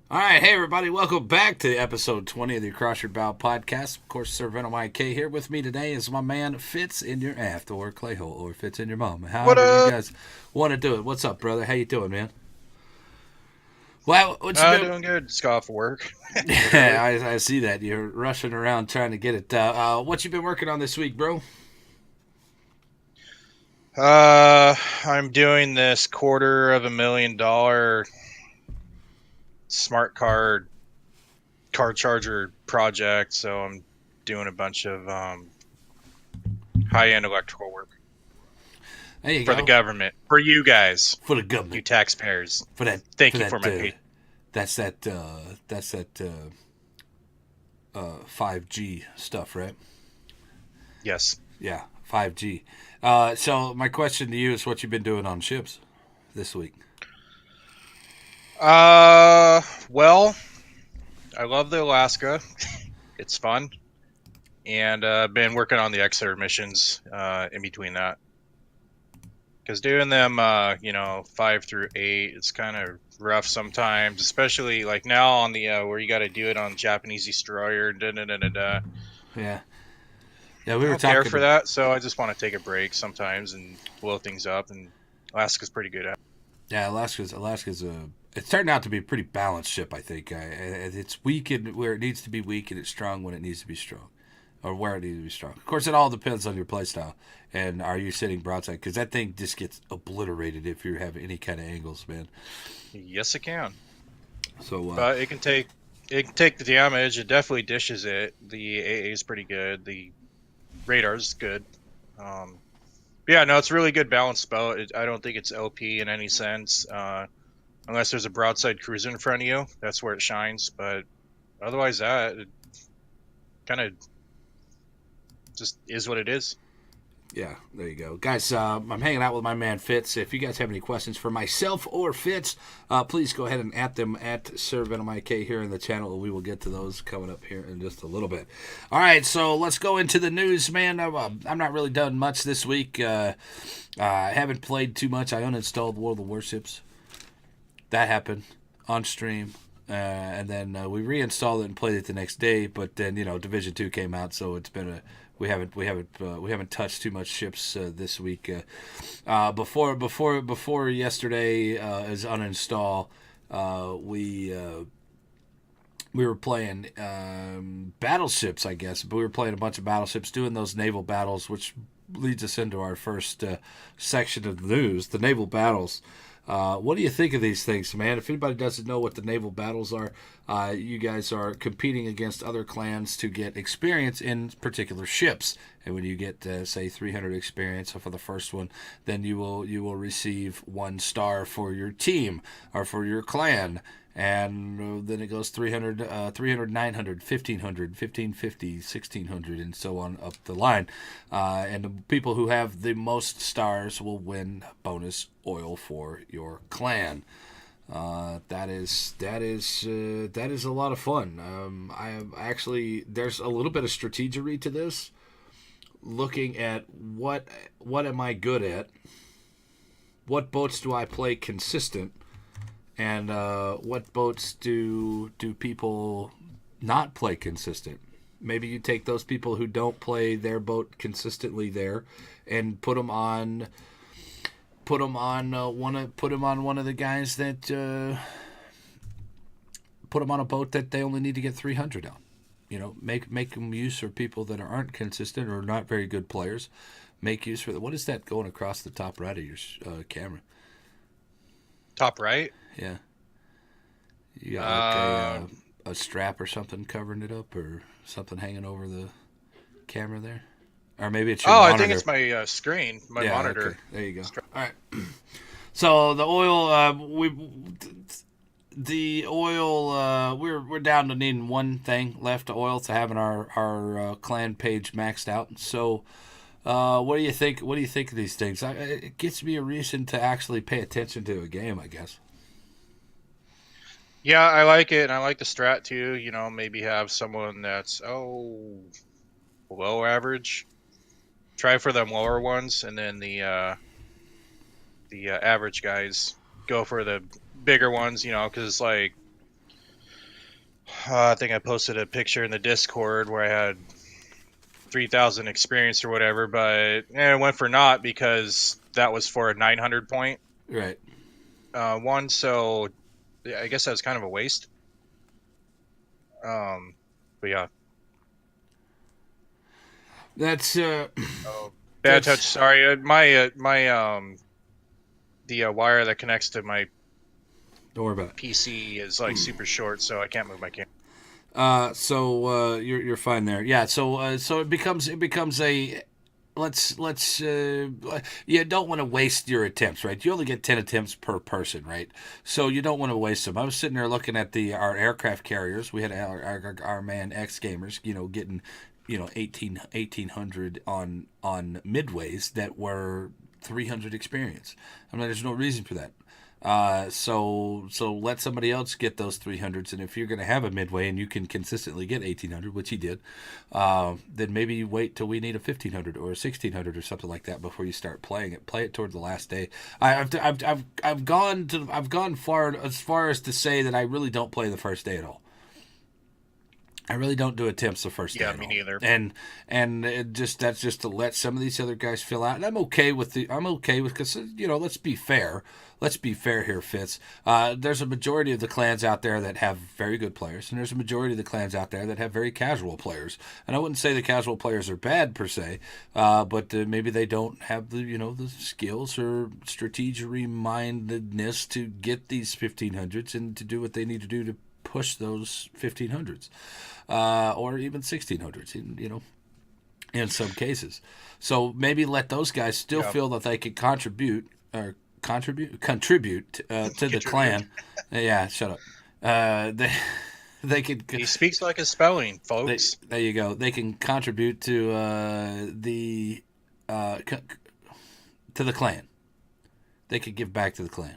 All right, hey everybody, welcome back to episode 20 of the Across Your Bow podcast. Of course, Sir Venom IK here. With me today is my man fitzNUrAft, or Clayhole, or Fitz in Your Mom. What However you up? guys want to do it. What's up, brother? How you doing, man? Well, what you been? Doing good. Just got off work. A bit early. Yeah, I see that you're rushing around trying to get it. What you been working on this week, bro? I'm doing this $250,000 smart card charger project. So I'm doing a bunch of high end electrical work There you for the go. government, for you guys, For the you government, taxpayers. for that, for Thank you for that. my pay. That's that 5G stuff, right? Yes. Yeah, 5G. So my question to you is, what you been doing on ships this week? Well, I love the Alaska. It's fun, and I've been working on the Exeter missions in between that. Because doing them, 5 through 8, it's kind of rough sometimes, especially like now on the where you got to do it on Japanese destroyer. Da, da, da, da, da. Yeah, yeah, we I were don't care talking. for that, so I just want to take a break sometimes and blow things up. And Alaska's pretty good at it. Yeah, Alaska's a. It's turned out to be a pretty balanced ship, I think. It's weak where it needs to be weak, and it's strong when it needs to be strong, or where it needs to be strong. Of course, it all depends on your playstyle and are you sitting broadside, because that thing just gets obliterated if you have any kind of angles, man. Yes, it can, So but it can take the damage. It definitely dishes it. The AA is pretty good. The radar's good. Um, yeah, no, it's a really good balanced boat. I don't think it's LP in any sense. Unless there's a broadside cruiser in front of you, that's where it shines. But otherwise, that it kind of just is what it is. yeah, there you go. Guys, I'm hanging out with my man Fitz. If you guys have any questions for myself or Fitz, please go ahead and at them at Sir Venom IK here in the channel. We will get to those coming up here in just a little bit. All right, so let's go into the news, man. I'm not really done much this week. I haven't played too much. I uninstalled World of Warships. That happened on stream. And then we reinstalled it and played it the next day. But then Division 2 came out, so it's been a we haven't touched too much ships this week. Before yesterday is uninstall, we were playing battleships, I guess. But we were playing a bunch of battleships, doing those naval battles, which leads us into our first section of the news: the naval battles. What do you think of these things, man? If anybody doesn't know what the naval battles are, you guys are competing against other clans to get experience in particular ships. And when you get, say, 300 experience for the first one, then you will receive 1 star for your team or for your clan. And then it goes 300, 900, 1500, 1550, 1600, and so on up the line. And the people who have the most stars will win bonus oil for your clan. That is a lot of fun. I actually, there's a little bit of strategery to this. Looking at what am I good at? What boats do I play consistent? And what boats do people not play consistent? Maybe you take those people who don't play their boat consistently there, and put them on one of the guys that put them on a boat that they only need to get 300 on. Make them use for people that aren't consistent or not very good players. Make use for what is that going across the top right of your camera? Top right. Yeah. You got like Uh, a strap or something covering it up, or something hanging over the camera there, or maybe it's your I think monitor. it's my screen, my Yeah, okay, monitor. there you go. All right. So the oil, we're down to needing one thing left of oil to having our clan page maxed out. So, what do you think? What do you think of these things? It gives me a reason to actually pay attention to a game, I guess. Yeah, I like it, and I like the strat too. Maybe have someone that's below average. Try for them lower ones, and then the average guys go for the bigger ones. Because like I think I posted a picture in the Discord where I had 3,000 experience or whatever, but it went for naught because that was for a 900 point Right. one. So yeah, I guess that was kind of a waste. Um, but yeah, That's oh, bad touch. that's Sorry, my the wire that connects to my don't worry about it. PC is like super short, so I can't move my camera. You're fine there. Yeah. So it becomes a let's you don't want to waste your attempts, right? You only get 10 attempts per person, right? So you don't want to waste them. I was sitting there looking at the our aircraft carriers. We had our man X gamers, getting 1800 on midways that were 300 experience. I mean, there's no reason for that. So let somebody else get those 300s, and if you're going to have a midway and you can consistently get 1800, which he did, then maybe you wait till we need a 1500 or a 1600 or something like that before you start playing it. Play it toward the last day. I've gone far as to say that I really don't play the first day at all. I really don't do attempts the first day Yeah, at me all, neither. and that's just to let some of these other guys fill out. And I'm okay with because let's be fair here, Fitz. There's a majority of the clans out there that have very good players, and there's a majority of the clans out there that have very casual players. And I wouldn't say the casual players are bad per se, but maybe they don't have the skills or strategery mindedness to get these 1500s and to do what they need to do to push those 1500s or even 1600s, in some cases. So maybe let those guys still Yeah, feel that they could contribute to the contribute. clan. Yeah, shut up. They could He speaks like a spelling, folks. there you go. They can contribute to uh, to the clan. They could give back to the clan.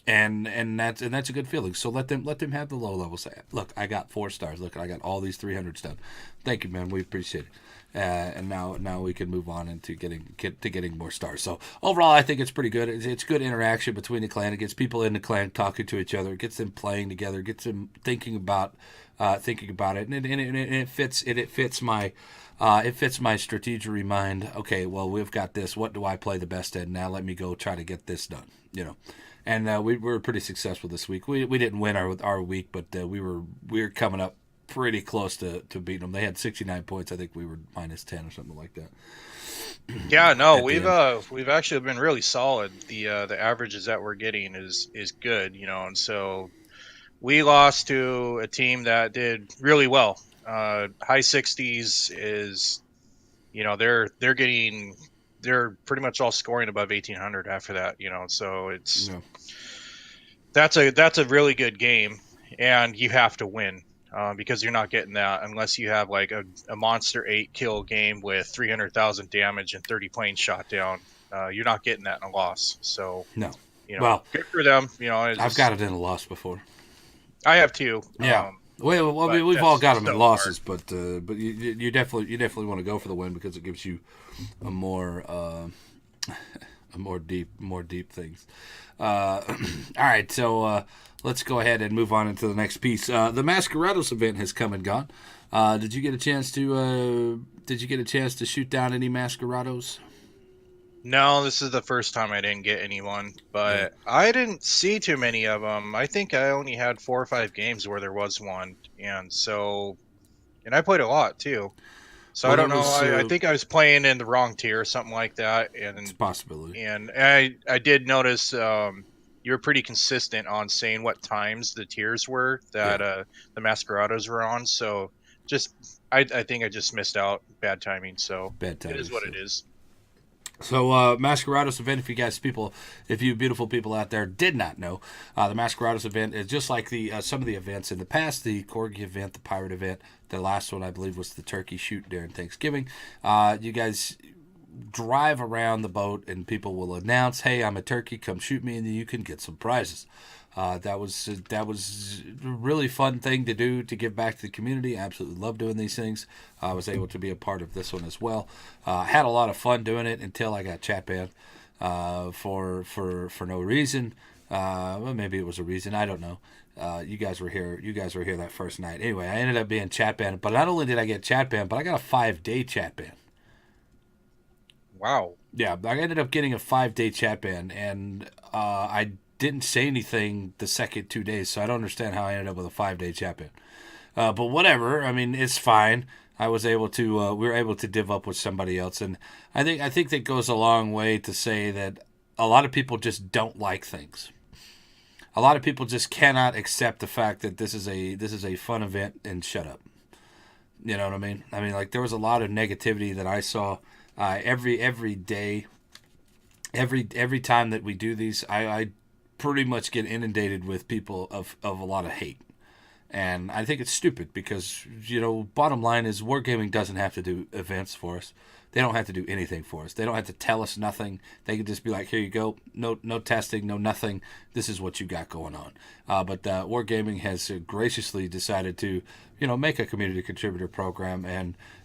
And that's a good feeling. So let them have the low levels. Look, I got 4 stars. Look, I got all these 300s done. Thank you, man. We appreciate it. And now we can move on into getting more stars. So overall, I think it's pretty good. It's good interaction between the clan. It gets people in the clan talking to each other. It gets them playing together. It gets them thinking about it, and it fits my. It fits my strategery mind. Okay, well, we've got this. What do I play the best at? Now let me go try to get this done. And we were pretty successful this week. We didn't win our week, but we were coming up pretty close to beating them. They had 69 points. I think we were minus 10 or something like that Yeah, no, at the end. we've actually been really solid. The averages that we're getting is good, and so we lost to a team that did really well. High 60s is, they're pretty much all scoring above 1800 after that, so No, that's a really good game, and you have to win. Because you're not getting that unless you have like a monster 8 kill game with 300,000 damage and 30 planes shot down. You're not getting that in a loss. So, no. Well, good for them. It's I've got just it in a loss before. I have two, Yeah. Well, but we've all that's got them in so hard. losses, but you definitely want to go for the win because it gives you a more more deep things. All right, so let's go ahead and move on into the next piece. The Masquerados event has come and gone. Did you get a chance to shoot down any Masquerados? No, this is the first time I didn't get anyone, Yeah. but I didn't see too many of them. I think I only had 4 or 5 games where there was one, and I played a lot too. So Well, I there don't know. was I think I was playing in the wrong tier or something like that, it's a and possibility. and I did notice you were pretty consistent on saying what times the tiers were Yeah, that the Masquerados were on. So just I think I just missed out. Bad timing. So bad it is timing. what it is. So, Masquerados event, if you beautiful people out there did not know, the Masquerados event is just like the some of the events in the past, the Corgi event, the Pirate event, the last one I believe was the Turkey Shoot during Thanksgiving. You guys drive around the boat and people will announce, "Hey, I'm a turkey, come shoot me," and then you can get some prizes. That was a really fun thing to do to give back to the community. I absolutely love doing these things. I was able to be a part of this one as well. Had a lot of fun doing it until I got chat banned for no reason. Well, maybe it was a reason. I don't know. You guys were here. You guys were here that first night. Anyway, I ended up being chat banned. But not only did I get chat banned, but I got a 5-day chat ban. Wow. Yeah, I ended up getting a 5-day chat ban, and I didn't say anything the second 2 days, so I don't understand how I ended up with a 5-day chat ban. But whatever. I mean, it's fine. I was able to. We were able to div up with somebody else, and I think that goes a long way to say that a lot of people just don't like things. A lot of people just cannot accept the fact that this is a fun event and shut up. You know what I mean? I mean, like there was a lot of negativity that I saw every day, every time that we do these. I pretty much get inundated with people of a lot of hate. And I think it's stupid because, bottom line is Wargaming doesn't have to do events for us. They don't have to do anything for us. They don't have to tell us nothing. They can just be like, here you go. No testing, no nothing. This is what you got going on. But Wargaming has graciously decided to, make a community contributor program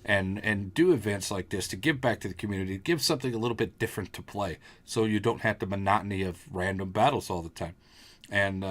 and do events like this to give back to the community, give something a little bit different to play so you don't have the monotony of random battles all the time. And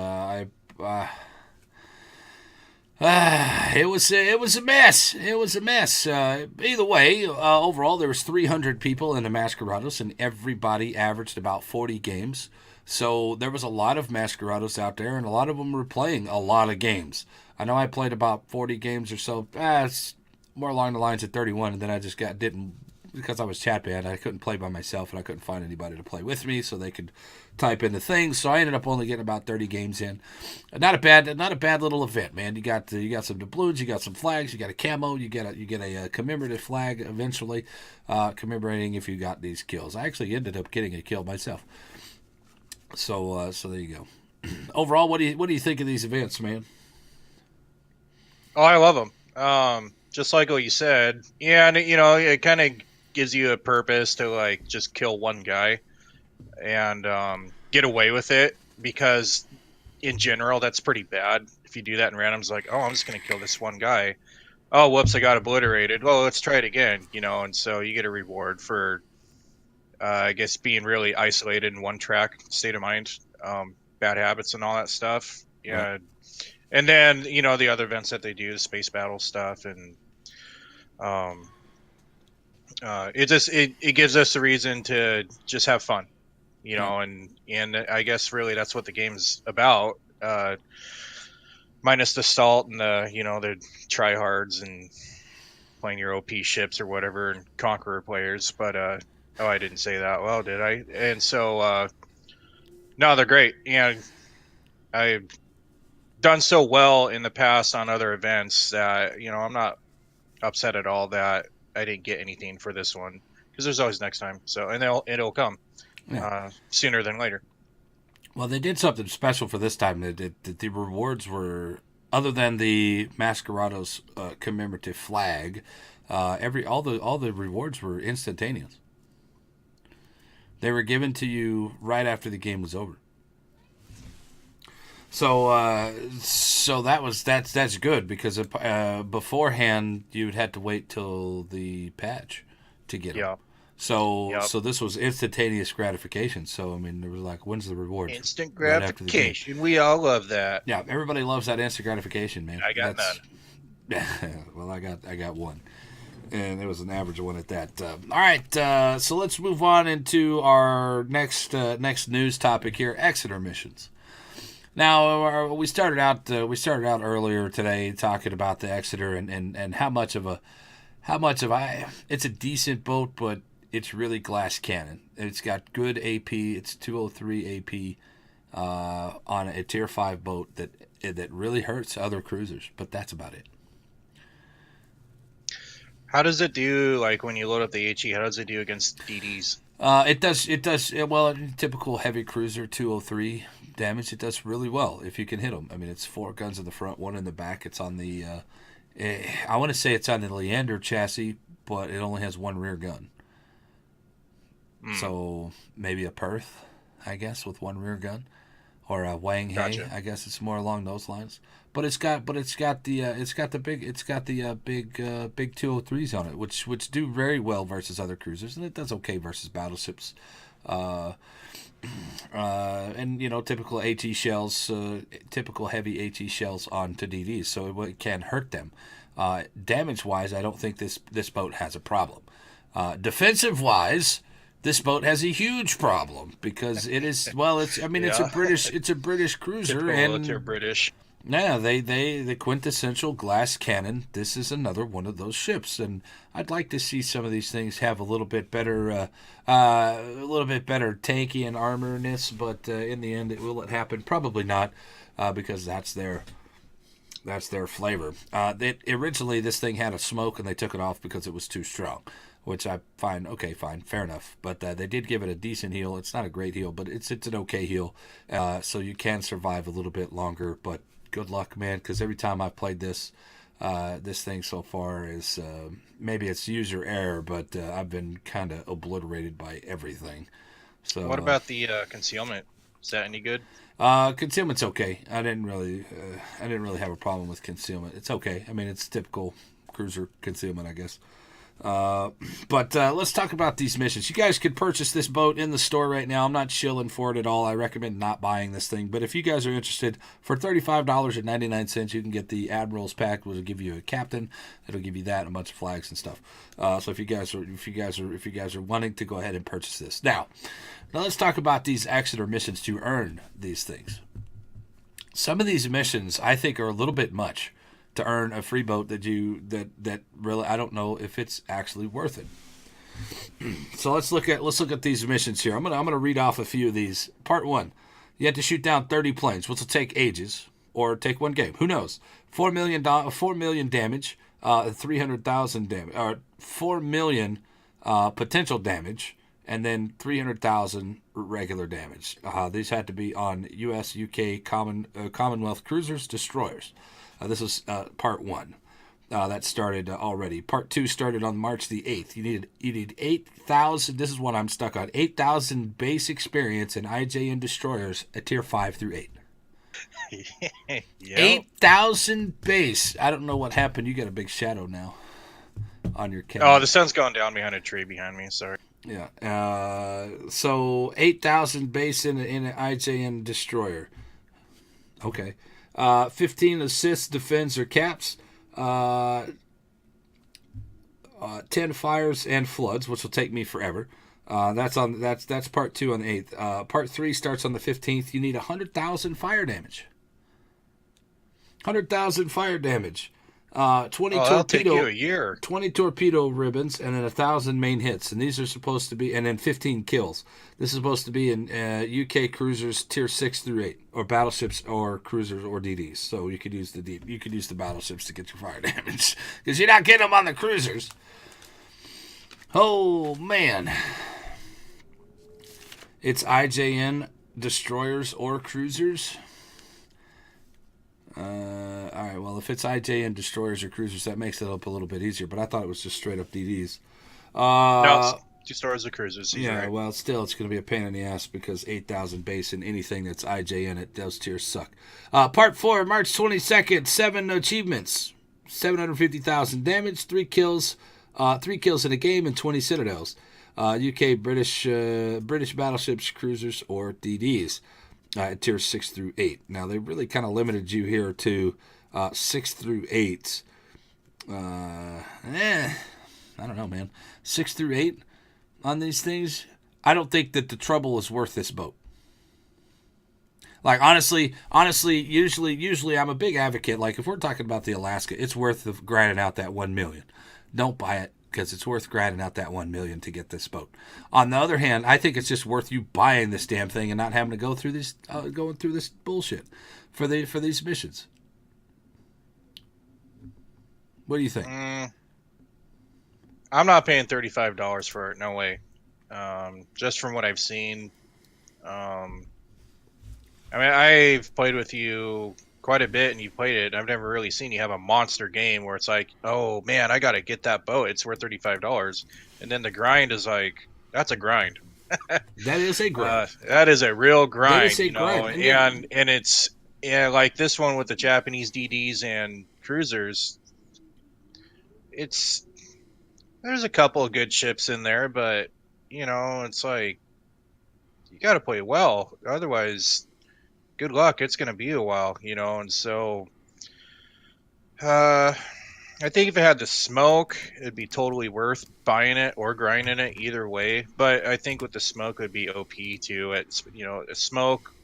it was a mess. It was a mess. Either way, overall there was 300 people in the Masquerados, and everybody averaged about 40 games. So there was a lot of Masquerados out there, and a lot of them were playing a lot of games. I know I played about 40 games or so. It's more along the lines of 31, and then I just didn't because I was chat banned. I couldn't play by myself, and I couldn't find anybody to play with me, so they could type in the things. So I ended up only getting about 30 games in. Not a bad little event, man. You got some doubloons, you got some flags, you got a camo, you get a commemorative flag eventually, commemorating if you got these kills. I actually ended up getting a kill myself. So there you go. Overall, what do you think of these events, man? Oh, I love them. Just like what you said. Yeah, and it kind of gives you a purpose to like just kill one guy and get away with it, because in general that's pretty bad. If you do that in randoms, like, oh, I'm just gonna kill this one guy. Oh, whoops, I got obliterated. Well, let's try it again. And so you get a reward for I guess being really isolated in one track state of mind, bad habits and all that stuff. Yeah. Right. And then the other events that they do, the space battle stuff, and it gives us a reason to just have fun, and I guess really that's what the game's about. Minus the salt and the tryhards and playing your OP ships or whatever and Conqueror players, but I didn't say that well, did I? And so no, they're great, and I've done so well in the past on other events that I'm not upset at all that I didn't get anything for this one, because there's always next time. So, and it'll come sooner than later. Well, they did something special for this time. The rewards were, other than the Masquerados commemorative flag, all the rewards were instantaneous. They were given to you right after the game was over. So that's good, because beforehand you would have to wait till the patch to get them. So this was instantaneous gratification. So I mean, there was like, when's the reward? Instant gratification. We all love that. Yeah, everybody loves that instant gratification, man. I got none. Well, I got one, and it was an average one at that. All right, so let's move on into our next news topic here: Exeter missions. Now, we started out earlier today talking about the Exeter and how much of it's a decent boat, but it's really glass cannon. It's got good AP. It's 203 AP on a tier 5 boat that really hurts other cruisers, but that's about it. How does it do, like, when you load up the HE? How does it do against DDs? It does well. Typical heavy cruiser 203 damage. It does really well if you can hit them. I mean, it's 4 guns in the front, 1 in the back. It's on the I want to say it's on the Leander chassis, but it only has 1 rear gun. So maybe a Perth, I guess, with 1 rear gun, or a Wang Hai. Gotcha. I guess it's more along those lines. But it's got the big 203s on it, which do very well versus other cruisers, and it does okay versus battleships. And typical AT shells, typical heavy AT shells onto DDs, so it can hurt them. Damage wise, I don't think this boat has a problem. Defensive wise, this boat has a huge problem because it is, well, Yeah, it's a British cruiser, typical if you're and British. yeah, the quintessential glass cannon. This is another one of those ships, and I'd like to see some of these things have a little bit better, tanky and armorness. But in the end, will it happen? Probably not, because that's their flavor. Originally this thing had a smoke, and they took it off because it was too strong, which I find okay, fine, fair enough. But they did give it a decent heel. It's not a great heel, but it's an okay heel, so you can survive a little bit longer. But good luck, man, because every time I've played this thing so far is maybe it's user error, but I've been kind of obliterated by everything. So What about the concealment? Is that any good? concealment's okay. I didn't really have a problem with concealment. It's okay. I mean, it's typical cruiser concealment, I guess. But let's talk about these missions. You guys could purchase this boat in the store right now. I'm not shilling for it at all. I recommend not buying this thing. But if you guys are interested, for $35.99, you can get the Admiral's Pack, which will give you a captain. It'll give you that and a bunch of flags and stuff. So if you guys are wanting to go ahead and purchase this now let's talk about these Exeter missions to earn these things. Some of these missions I think are a little bit much to earn a free boat that really I don't know if it's actually worth it. So let's look at these missions here. I'm gonna read off a few of these. Part 1, you have to shoot down 30 planes, which will take ages or take one game. Who knows? $4 million damage, 300,000 damage, or 4 million potential damage, and then 300,000 regular damage. These had to be on U.S., U.K. Commonwealth cruisers, destroyers. This was part 1. That started already. Part 2 started on March the 8th. You need 8,000. This is what I'm stuck on. 8,000 base experience in IJN destroyers at tier 5 through 8. Yep. 8,000 base. I don't know what happened. You got a big shadow now on your camera. Oh, the sun's going down behind a tree behind me. Sorry. Yeah. So 8,000 base in an IJN destroyer. Okay. 15 assists, defends, or caps. 10 fires and floods, which will take me forever. That's part 2 on the 8th. Part 3 starts on the 15th. You need 100,000 fire damage. 100,000 fire damage. 20 that'll take torpedo, you a year. 20 torpedo ribbons, and then 1,000 main hits. And these are supposed to be, and then 15 kills. This is supposed to be in UK cruisers tier 6 through 8, or battleships, or cruisers, or DDs. So you could use the battleships to get your fire damage because you're not getting them on the cruisers. Oh man, it's IJN destroyers or cruisers. All right, well, if it's IJN destroyers or cruisers, that makes it up a little bit easier. But I thought it was just straight up DDs. No, it's destroyers or cruisers. Yeah, right. well, still, it's going to be a pain in the ass because 8,000 base and anything that's IJN at those tiers suck. Part 4, March 22nd, 7 achievements, 750,000 damage, 3 kills in a game, and 20 citadels. UK British battleships, cruisers, or DDs. Tier 6 through 8. Now, they really kind of limited you here to 6 through 8. I don't know, man. 6 through 8 on these things. I don't think that the trouble is worth this boat. Like, honestly, usually I'm a big advocate. Like, if we're talking about the Alaska, it's worth grinding out that 1 million. Don't buy it, because it's worth grinding out that 1 million to get this boat. On the other hand, I think it's just worth you buying this damn thing and not having to go through this bullshit for these missions. What do you think? I'm not paying $35 for it. No way. Just from what I've seen. I mean, I've played with you quite a bit, and you played it. I've never really seen you have a monster game where it's like, oh man, I gotta get that boat. It's worth $35, and then the grind is like, that's a grind. That is a grind. That is a real grind. That is a grind. And it's like this one with the Japanese DDs and cruisers. There's a couple of good ships in there, but it's like you got to play well. Otherwise, good luck. It's going to be a while, And so, uh, I think if it had the smoke, it'd be totally worth buying it or grinding it either way. But I think with the smoke, it would be OP too. It's a smoke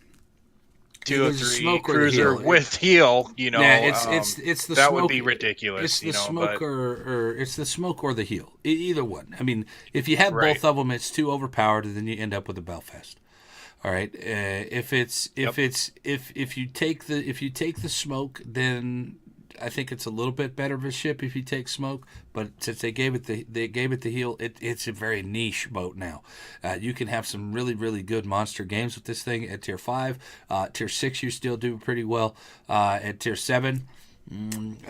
Either the 203 smoke or the cruiser heal. with heal. Yeah, it's the That would smoke. be It's ridiculous. the smoke But or it's the smoke or the heal. Either one. I mean, if you have right. both of them, it's too overpowered, and then you end up with a Belfast. All right. Yep. If you take the smoke, then I think it's a little bit better of a ship if you take smoke. But since they gave it the heal, it's a very niche boat now. You can have some really good monster games with this thing at tier 5. Tier 6 you still do pretty well. At tier 7, I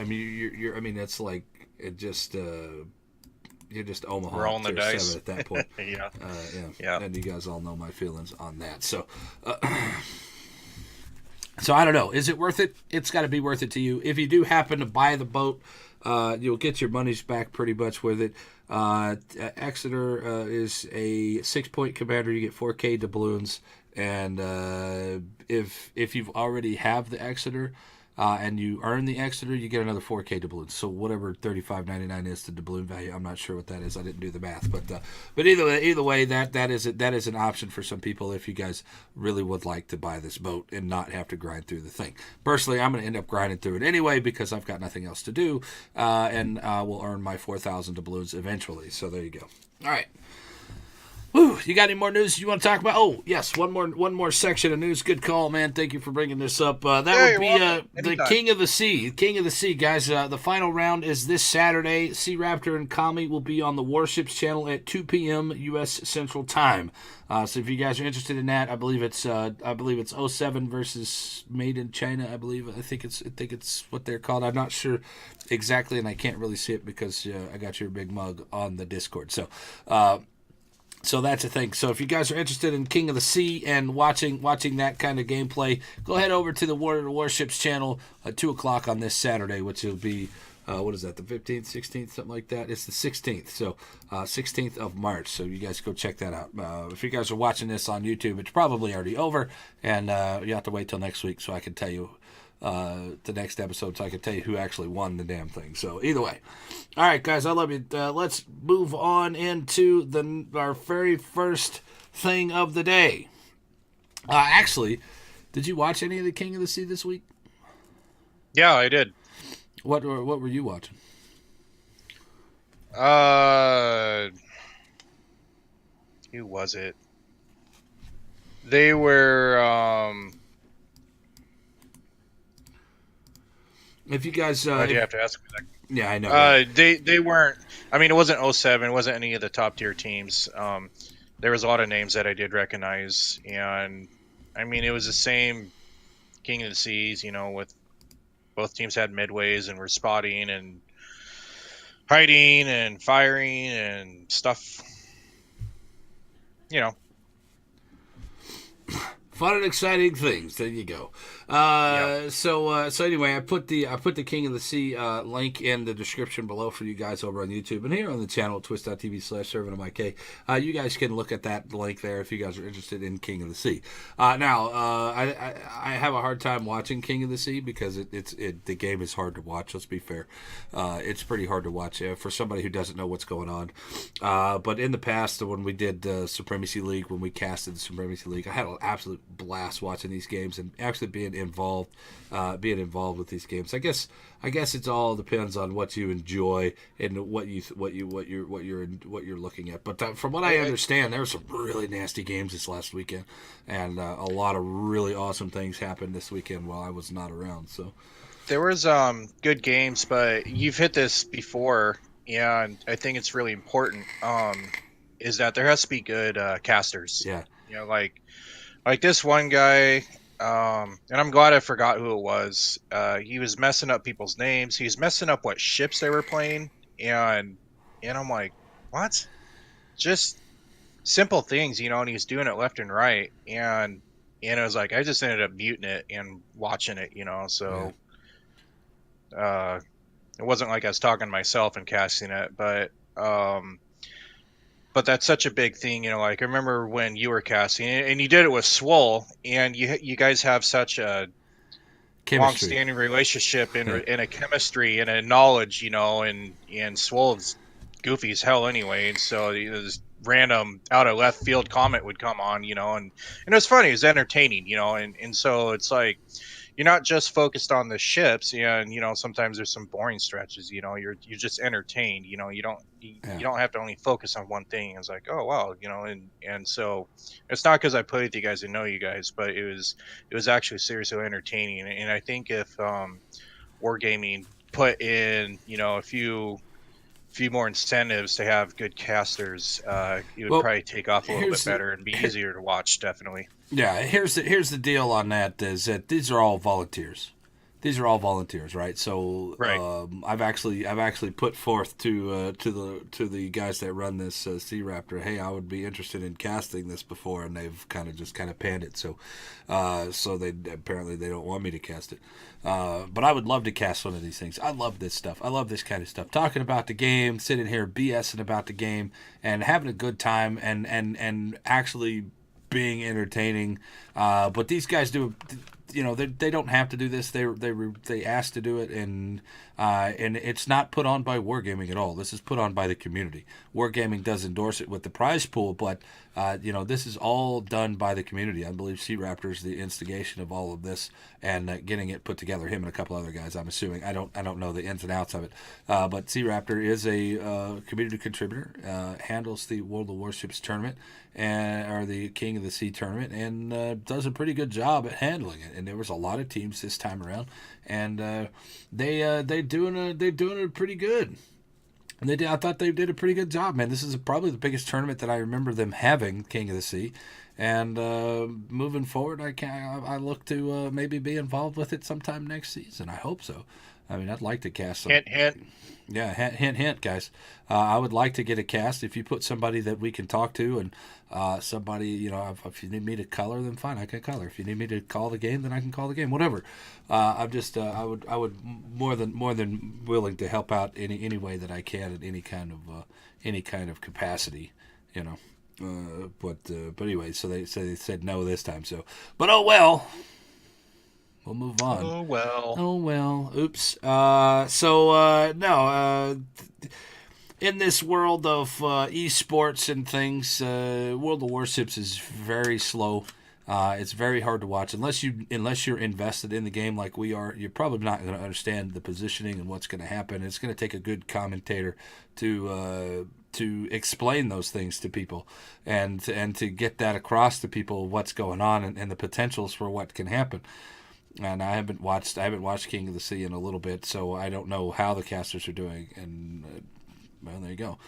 mean I mean it's like it just. You're just Omaha Rolling the tier dice. 7 at that point. Yeah. Yeah, Yeah. and you guys all know my feelings on that. So, so I don't know. Is it worth it? It's got to be worth it to you. If you do happen to buy the boat, you'll get your money's back pretty much with it. Exeter is a 6-point commander. You get 4K doubloons, and if you've already have the Exeter. And you earn the Exeter, you get another 4K doubloons. So whatever $35.99 is the doubloon value, I'm not sure what that is. I didn't do the math, but either way, that is an option for some people if you guys really would like to buy this boat and not have to grind through the thing. Personally, I'm going to end up grinding through it anyway because I've got nothing else to do, and will earn my 4,000 doubloons eventually. So there you go. All right. Woo, you got any more news you want to talk about? Oh, yes, one more section of news. Good call, man. Thank you for bringing this up. That would be the King of the Sea. King of the Sea, guys. The final round is this Saturday. Sea Raptor and Kami will be on the Warships channel at 2 p.m. U.S. Central Time. So if you guys are interested in that, I believe it's oh 07 versus Made in China. I think it's what they're called. I'm not sure exactly, and I can't really see it because I got your big mug on the Discord. So. So that's a thing. So if you guys are interested in King of the Sea and watching that kind of gameplay, go head over to the Warships channel at 2 o'clock on this Saturday, which will be, what is that, the 15th, 16th, something like that? It's the 16th, so 16th of March. So you guys go check that out. If you guys are watching this on YouTube, it's probably already over, and you have to wait till next week so I can tell you the next episode so I can tell you who actually won the damn thing. So either way. All right, guys, I love you. Let's move on into our very first thing of the day. Actually, did you watch any of the King of the Sea this week? Yeah, I did. What were you watching? Who was it? They were If you guys, why do you have to ask me that? Yeah, I know. Right? They weren't. I mean, it wasn't 07. It wasn't any of the top tier teams. There was a lot of names that I did recognize, and I mean, it was the same King of the Seas. With both teams had midways and were spotting and hiding and firing and stuff. Fun and exciting things. There you go. So anyway, I put the King of the Sea link in the description below for you guys over on YouTube and here on the channel twist.tv/servantofmyk. You guys can look at that link there if you guys are interested in King of the Sea. Now, I have a hard time watching King of the Sea because the game is hard to watch. Let's be fair. It's pretty hard to watch for somebody who doesn't know what's going on. But in the past, when we did Supremacy League, when we casted the Supremacy League, I had an absolute blast watching these games and actually being involved with these games. I guess it's all depends on what you enjoy and what you're looking at. But from what I understand, there were some really nasty games this last weekend, and a lot of really awesome things happened this weekend while I was not around. So there was good games, but you've hit this before, and I think it's really important. Is that there has to be good casters. Yeah. Like this one guy, and I'm glad I forgot who it was. He was messing up people's names. He was messing up what ships they were playing, and I'm like, what? Just simple things, and he was doing it left and right, and it was like I just ended up muting it and watching it, So, it wasn't like I was talking to myself and casting it, but but that's such a big thing, like I remember when you were casting and you did it with Swole, and you guys have such a Chemistry. long-standing relationship and a chemistry and a knowledge, and Swole's goofy as hell anyway, and so this random out of left field comment would come on, and it was funny, it was entertaining, and so it's like you're not just focused on the ships, and sometimes there's some boring stretches, you're just entertained, you Yeah. don't have to only focus on one thing. It's like, oh wow, and so it's not because I played with you guys and know you guys, but it was actually seriously entertaining. And I think if wargaming put in a few more incentives to have good casters, it would Well, probably take off a little bit here's the better and be here, easier to watch, definitely. yeah. Here's the deal on that is that these are all volunteers. These are all volunteers, right? So Right. I've actually put forth to the guys that run this Sea Raptor, hey, I would be interested in casting this before, and they've kind of panned it. So they apparently they don't want me to cast it. But I would love to cast one of these things. I love this stuff. I love this kind of stuff. Talking about the game, sitting here BSing about the game, and having a good time, and actually being entertaining. But these guys do. They don't have to do this. They asked to do it, and it's not put on by Wargaming at all. This is put on by the community. Wargaming does endorse it with the prize pool, but this is all done by the community. I believe Sea Raptor is the instigation of all of this and getting it put together. Him and a couple other guys. I'm assuming. I don't know the ins and outs of it, but Sea Raptor is a community contributor. Handles the World of Warships tournament or the King of the Sea tournament, and does a pretty good job at handling it. And there was a lot of teams this time around, and they're doing it pretty good. And I thought they did a pretty good job, man. This is probably the biggest tournament that I remember them having, King of the Sea. And moving forward, I look to maybe be involved with it sometime next season. I hope so. I mean, I'd like to cast some. Hint, hint. Yeah, hint, hint, guys. I would like to get a cast. If you put somebody that we can talk to, and somebody, if you need me to color, then fine, I can color. If you need me to call the game, then I can call the game. Whatever. I would more than willing to help out any way that I can in any kind of capacity, you know. But anyway, so they said no this time. So, but oh well. We'll move on. Oh well. Oh well. Oops. No. In this world of esports and things, World of Warships is very slow. It's very hard to watch unless you're invested in the game like we are. You're probably not going to understand the positioning and what's going to happen. It's going to take a good commentator to explain those things to people and to get that across to people what's going on and the potentials for what can happen. And I haven't watched King of the Sea in a little bit, so I don't know how the casters are doing. And well, there you go.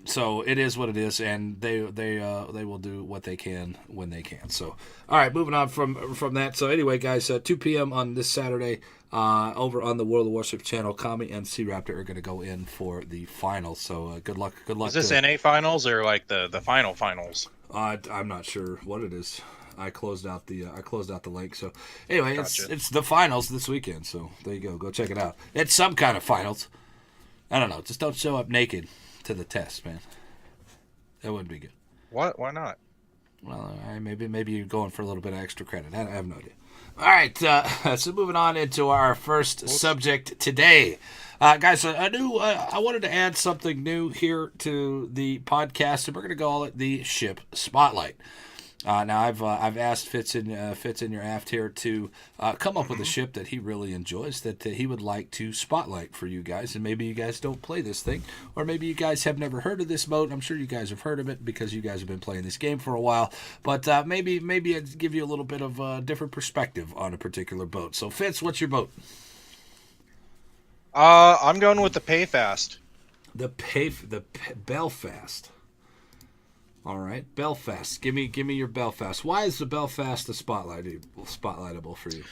So it is what it is, and they will do what they can when they can. So all right, moving on from that. So anyway, guys, 2 p.m. on this Saturday, over on the World of Warships channel, Kami and Sea Raptor are going to go in for the finals. So good luck. Good luck. Is this NA finals or like the final finals? I'm not sure what it is. I closed out the link. So anyway, Gotcha. it's the finals this weekend. So there you go. Go check it out. It's some kind of finals. I don't know. Just don't show up naked to the test, man. That wouldn't be good. What? Why not? Well, maybe you're going for a little bit of extra credit. I have no idea. All right. So moving on into our first subject today. Guys, I wanted to add something new here to the podcast, and we're going to call it the Ship Spotlight. Now I've asked fitzNUrAft here to come up with a ship that he really enjoys that he would like to spotlight for you guys, and maybe you guys don't play this thing, or maybe you guys have never heard of this boat. I'm sure you guys have heard of it because you guys have been playing this game for a while, but maybe I'd give you a little bit of a different perspective on a particular boat. So Fitz, what's your boat? I'm going with the Pay Fast. The Belfast. All right, Belfast. Give me your Belfast. Why is the Belfast spotlightable for you?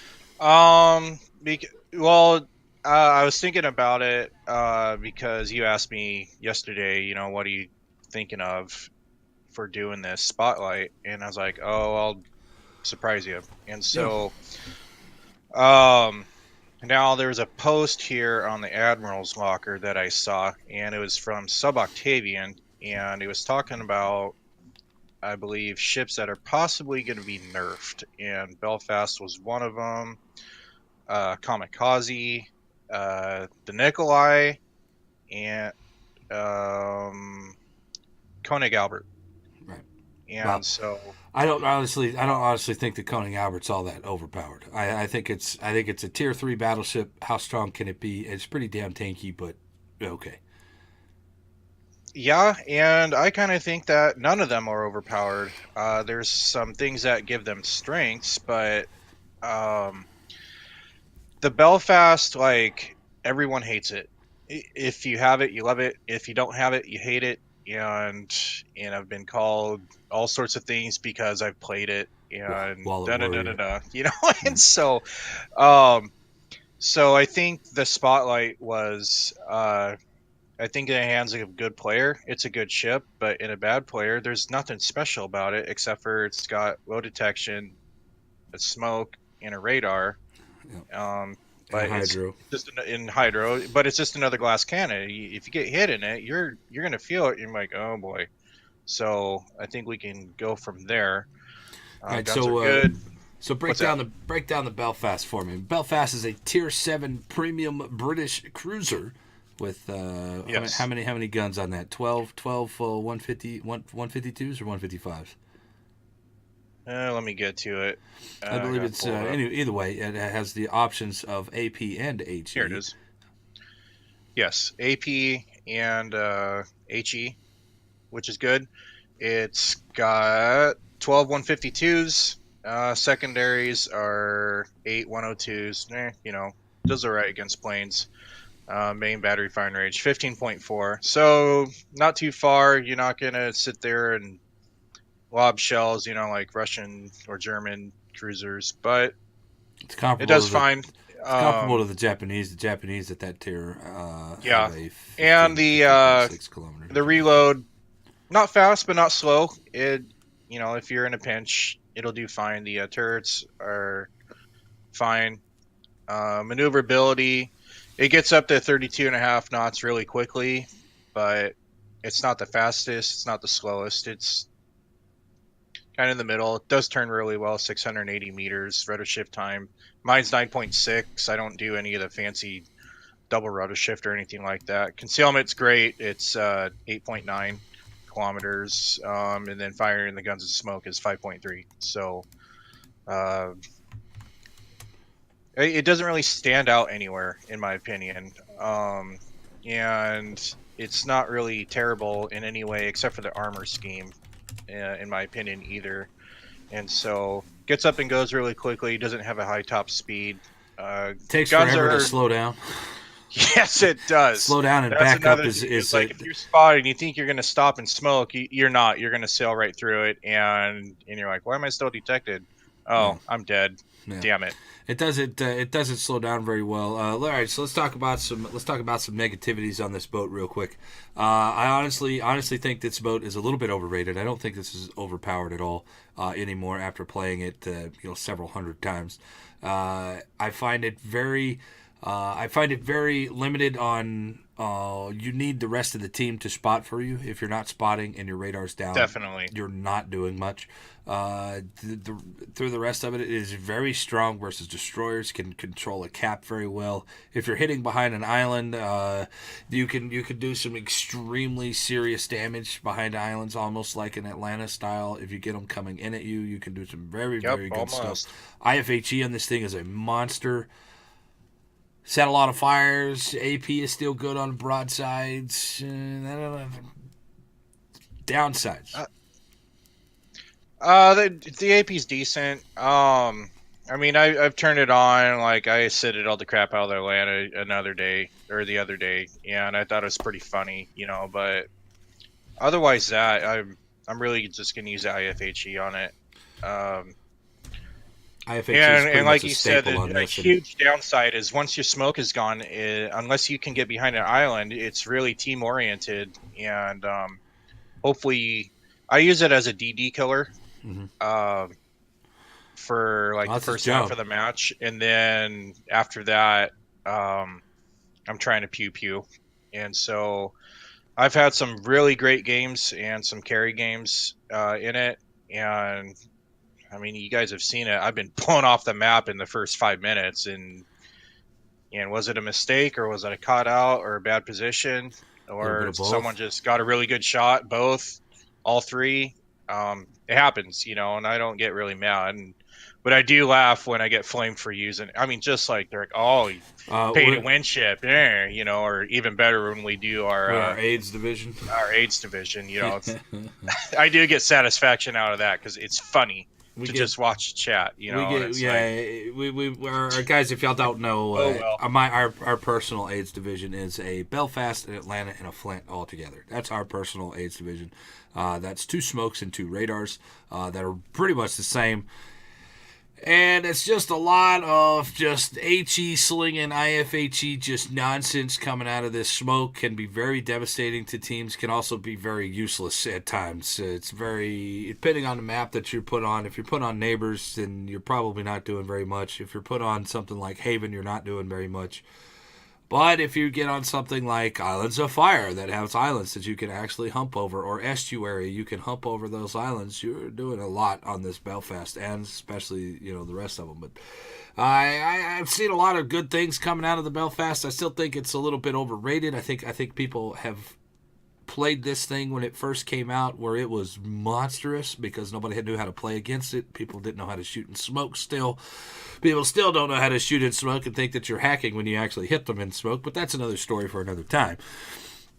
Well, I was thinking about it because you asked me yesterday, what are you thinking of for doing this spotlight? And I was like, oh, I'll surprise you. And so, now there's a post here on the Admiral's Locker that I saw, and it was from Sub Octavian. and it was talking about, I believe, ships that are possibly going to be nerfed, and Belfast was one of them. Kamikaze, the Nikolai, and Koenig Albert. Right. And Well, so, I don't honestly think the Koenig Albert's all that overpowered. I think it's a tier 3 battleship. How strong can it be? It's pretty damn tanky, but okay. yeah, and I kind of think that none of them are overpowered. There's some things that give them strengths, but um, the Belfast, like, everyone hates it. If you have it, you love it. If you don't have it, you hate it. And I've been called all sorts of things because I've played it and Wallet da da da da warrior. da. And um, so I think the spotlight was I think in the hands of a good player, it's a good ship, but in a bad player, there's nothing special about it except for it's got low detection, a smoke, and a radar. Yeah. Um, And a but hydro. it's just in hydro, but it's just another glass cannon. If you get hit in it, you're gonna feel it. You're like, oh boy. So I think we can go from there. All right, Guns are good. so What's that? break down the Belfast for me. Belfast is a tier 7 premium British cruiser with Yes. how many guns on that? 12 150 152s or 155s? Let me get to it. I I believe gotta it's pull it up. either way. It has the options of AP and Here it HE. is. Yes, AP and HE, which is good. It's got 12 152s. Secondaries are 8 102s. Does all right against planes. Main battery firing range 15.4. So not too far. You're not gonna sit there and lob shells, like Russian or German cruisers, but It's it comparable does to the fine. it's comparable to Um, the Japanese. The Japanese at that tier have yeah, a and 15 15.6 the kilometers. reload, not fast but not slow. If you're in a pinch, it'll do fine. The turrets are fine. Maneuverability, it gets up to 32 and a half knots really quickly, but it's not the fastest. It's not the slowest. It's kind of in the middle. It does turn really well, 680 meters rotor shift time. Mine's 9.6. I don't do any of the fancy double rotor shift or anything like that. Concealment's great. It's 8.9 kilometers, and then firing the guns of smoke is 5.3. So uh, it doesn't really stand out anywhere, in my opinion. And it's not really terrible in any way except for the armor scheme, in my opinion, either. And so gets up and goes really quickly. Doesn't have a high top speed. Takes Guns forever to are slow down. Yes, it does. Slow down and That's back up another thing. It's is like if you're spotted and you think you're going to stop and smoke, you're not. You're going to sail right through it, and you're like, why am I still detected? yeah, Oh, I'm dead. yeah. Damn it. It doesn't slow down very well. All right, so let's talk about some negativities on this boat real quick. I honestly think this boat is a little bit overrated. I don't think this is overpowered at all anymore after playing it several hundred times. I find it very limited on. You need the rest of the team to spot for you. If you're not spotting and your radar's down, Definitely. you're not doing much. Through the rest of it, it is very strong versus destroyers. Can control a cap very well. If you're hitting behind an island, you can do some extremely serious damage behind islands, almost like an Atlanta style. If you get them coming in at you, you can do some very Yep, very good stuff. almost. IFHE on this thing is a monster. Set a lot of fires. AP is still good on broadsides. Downsides. The AP's decent. I mean, I've turned it on. Like, I sitted all the crap out of the Atlanta another day or the other day, and I thought it was pretty funny, But otherwise, I'm really just gonna use the IFHE on it. Um, IFHE is and pretty like much a you said, staple on a this, and huge downside is once your smoke is gone, unless you can get behind an island, it's really team oriented, and hopefully, I use it as a DD killer. mm-hmm. Um, for like the That's his first half job. of the match, and then after that, I'm trying to pew pew, and so I've had some really great games and some carry games in it, and I mean, you guys have seen it. I've been blown off the map in the first 5 minutes, and was it a mistake or was it a caught out or a bad position A little bit or of someone both. just got a really good shot? Both, all three. It happens, and I don't get really mad. But I do laugh when I get flamed for using. I mean, just like they're like, "Oh, you pay to We're win ship," or even better when we do with our AIDS division. our AIDS division. I do get satisfaction out of that because it's funny we to get just watch chat. We And get it's like, our guys. If y'all don't know, oh well, our personal AIDS division is a Belfast, an Atlanta, and a Flint all together. That's our personal AIDS division. That's 2 smokes and 2 radars that are pretty much the same. And it's just a lot of just HE slinging, IFHE, just nonsense coming out of this smoke. Can be very devastating to teams, can also be very useless at times. It's very, depending on the map that you're put on. If you're put on Neighbors, then you're probably not doing very much. If you're put on something like Haven, you're not doing very much. But if you get on something like Islands of Fire that has islands that you can actually hump over, or Estuary, you can hump over those islands, you're doing a lot on this Belfast, and especially, the rest of them. But I've seen a lot of good things coming out of the Belfast. I still think it's a little bit overrated. I think people have played this thing when it first came out where it was monstrous because nobody knew how to play against it. People didn't know how to shoot in smoke still. People still don't know how to shoot in smoke and think that you're hacking when you actually hit them in smoke, but that's another story for another time.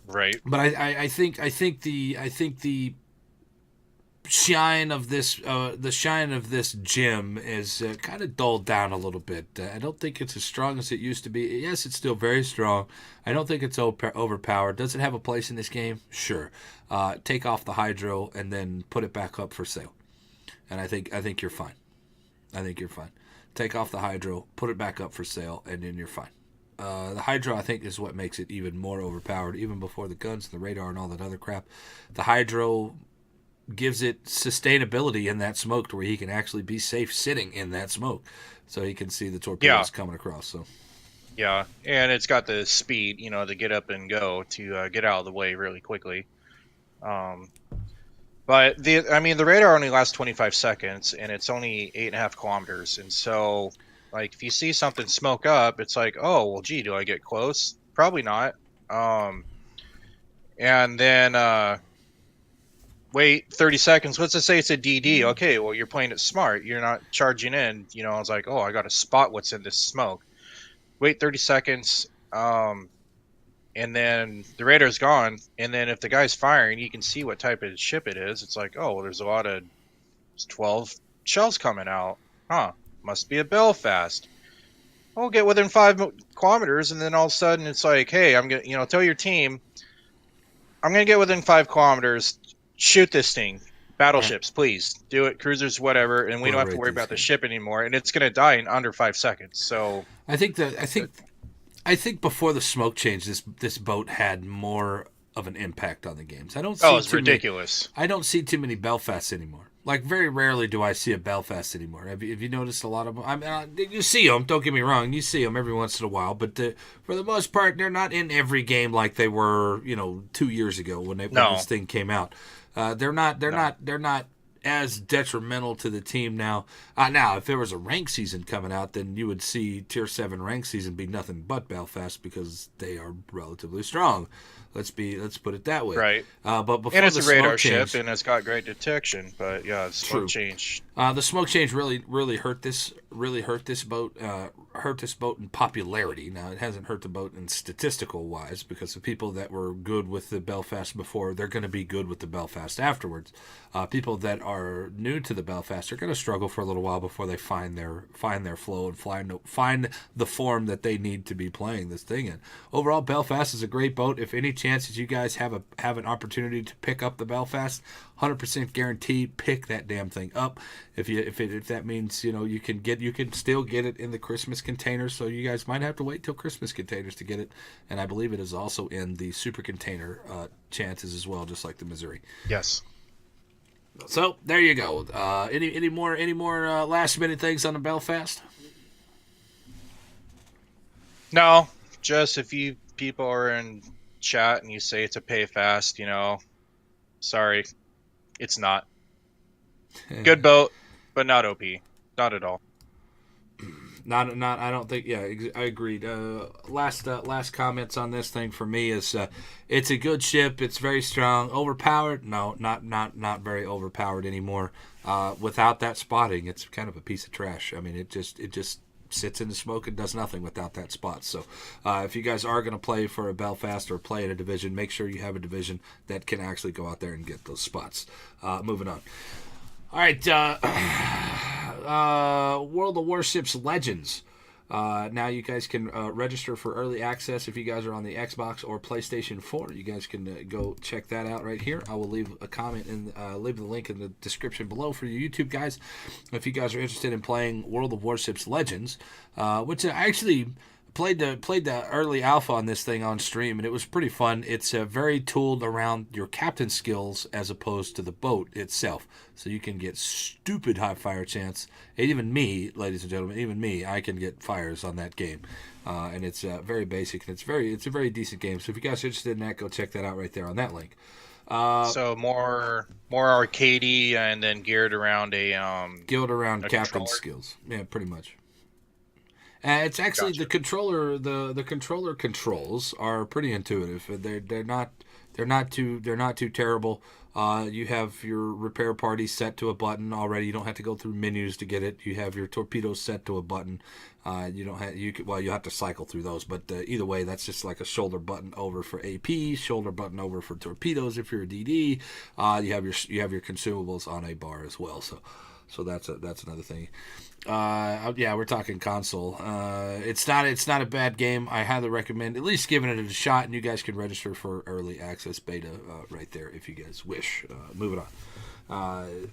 right. But I think the shine of this gym is kind of dulled down a little bit. I don't think it's as strong as it used to be. Yes, it's still very strong. I don't think it's overpowered. Does it have a place in this game? Sure. Take off the hydro and then put it back up for sale, and I think you're fine. I think you're fine. Take off the hydro, put it back up for sale, and then you're fine. The hydro, I think, is what makes it even more overpowered, even before the guns and the radar and all that other crap. The hydro gives it sustainability in that smoke to where he can actually be safe sitting in that smoke, so he can see the torpedoes coming across. So Yeah, and it's got the speed, to get up and go to get out of the way really quickly. Um, but the radar only lasts 25 seconds, and it's only 8.5 kilometers. And so, like, if you see something smoke up, it's like, oh, well, gee, do I get close? Probably not. And then wait 30 seconds. Let's just say it's a DD. Okay, well, you're playing it smart. You're not charging in. It's like, oh, I got to spot what's in this smoke. Wait 30 seconds, and then the radar's gone. And then if the guy's firing, you can see what type of ship it is. It's like, oh, well, there's a lot of 12 shells coming out. Huh, must be a Belfast. We'll get within 5 kilometers, and then all of a sudden it's like, hey, I'm going to, tell your team, I'm going to get within 5 kilometers, shoot this thing. Battleships, please do it. Cruisers, whatever, and we don't have to worry about the ship anymore. And it's going to die in under 5 seconds. So I think before the smoke change, this boat had more of an impact on the games. I don't see it's ridiculous. I don't see too many Belfasts anymore. Like, very rarely do I see a Belfast anymore. Have you noticed a lot of them? I mean, you see them. Don't get me wrong. You see them every once in a while, but for the most part, they're not in every game like they were, 2 years ago when this thing came out. They're not as detrimental to the team now. Now, if there was a rank season coming out, then you would see Tier 7 rank season be nothing but Belfast because they are relatively strong. Let's put it that way. Right. But before and it's the a radar change, ship, and it's got great detection. But yeah, the smoke change. The smoke change really hurt this boat. Hurt this boat in popularity. Now, it hasn't hurt the boat in statistical wise because the people that were good with the Belfast before, they're going to be good with the Belfast afterwards. People that are new to the Belfast are going to struggle for a little while before they find their flow and find the form that they need to be playing this thing in. Overall, Belfast is a great boat. If any chance that you guys have an opportunity to pick up the Belfast, 100% guaranteed, pick that damn thing up. If that means you can still get it in the Christmas containers, so you guys might have to wait till Christmas containers to get it. And I believe it is also in the super container chances as well, just like the Missouri. Yes. So there you go. Any more last minute things on the Belfast? No, just if you people are in chat and you say it's a pay fast, sorry, it's not. Good boat, but not OP. Not at all. Not. I don't think. Yeah, I agreed. Last comments on this thing for me is, it's a good ship. It's very strong. Overpowered? No, not very overpowered anymore. Without that spotting, it's kind of a piece of trash. I mean, it just sits in the smoke and does nothing without that spot. So, if you guys are going to play for a Belfast or play in a division, make sure you have a division that can actually go out there and get those spots. Moving on. All right, World of Warships Legends. Now you guys can register for early access if you guys are on the Xbox or PlayStation 4. You guys can go check that out right here. I will leave a comment and leave the link in the description below for you YouTube guys. If you guys are interested in playing World of Warships Legends, which I actually played the early alpha on this thing on stream, and it was pretty fun. It's very tooled around your captain skills as opposed to the boat itself, so you can get stupid high fire chance. And even me, ladies and gentlemen, even me, I can get fires on that game, and it's very basic, and it's a very decent game. So if you guys are interested in that, go check that out right there on that link. So more arcadey and then geared around Guild around a captain controller. skills, yeah, pretty much. It's actually Gotcha. the controller. The controller controls are pretty intuitive. They're not too terrible. You have your repair party set to a button already. You don't have to go through menus to get it. You have your torpedoes set to a button. You don't have you have to cycle through those, but either way, that's just like a shoulder button over for AP, shoulder button over for torpedoes if you're a DD. You have your consumables on a bar as well. So that's another thing. Yeah, we're talking console. It's not a bad game. I highly recommend at least giving it a shot, and you guys can register for early access beta right there if you guys wish. Moving on.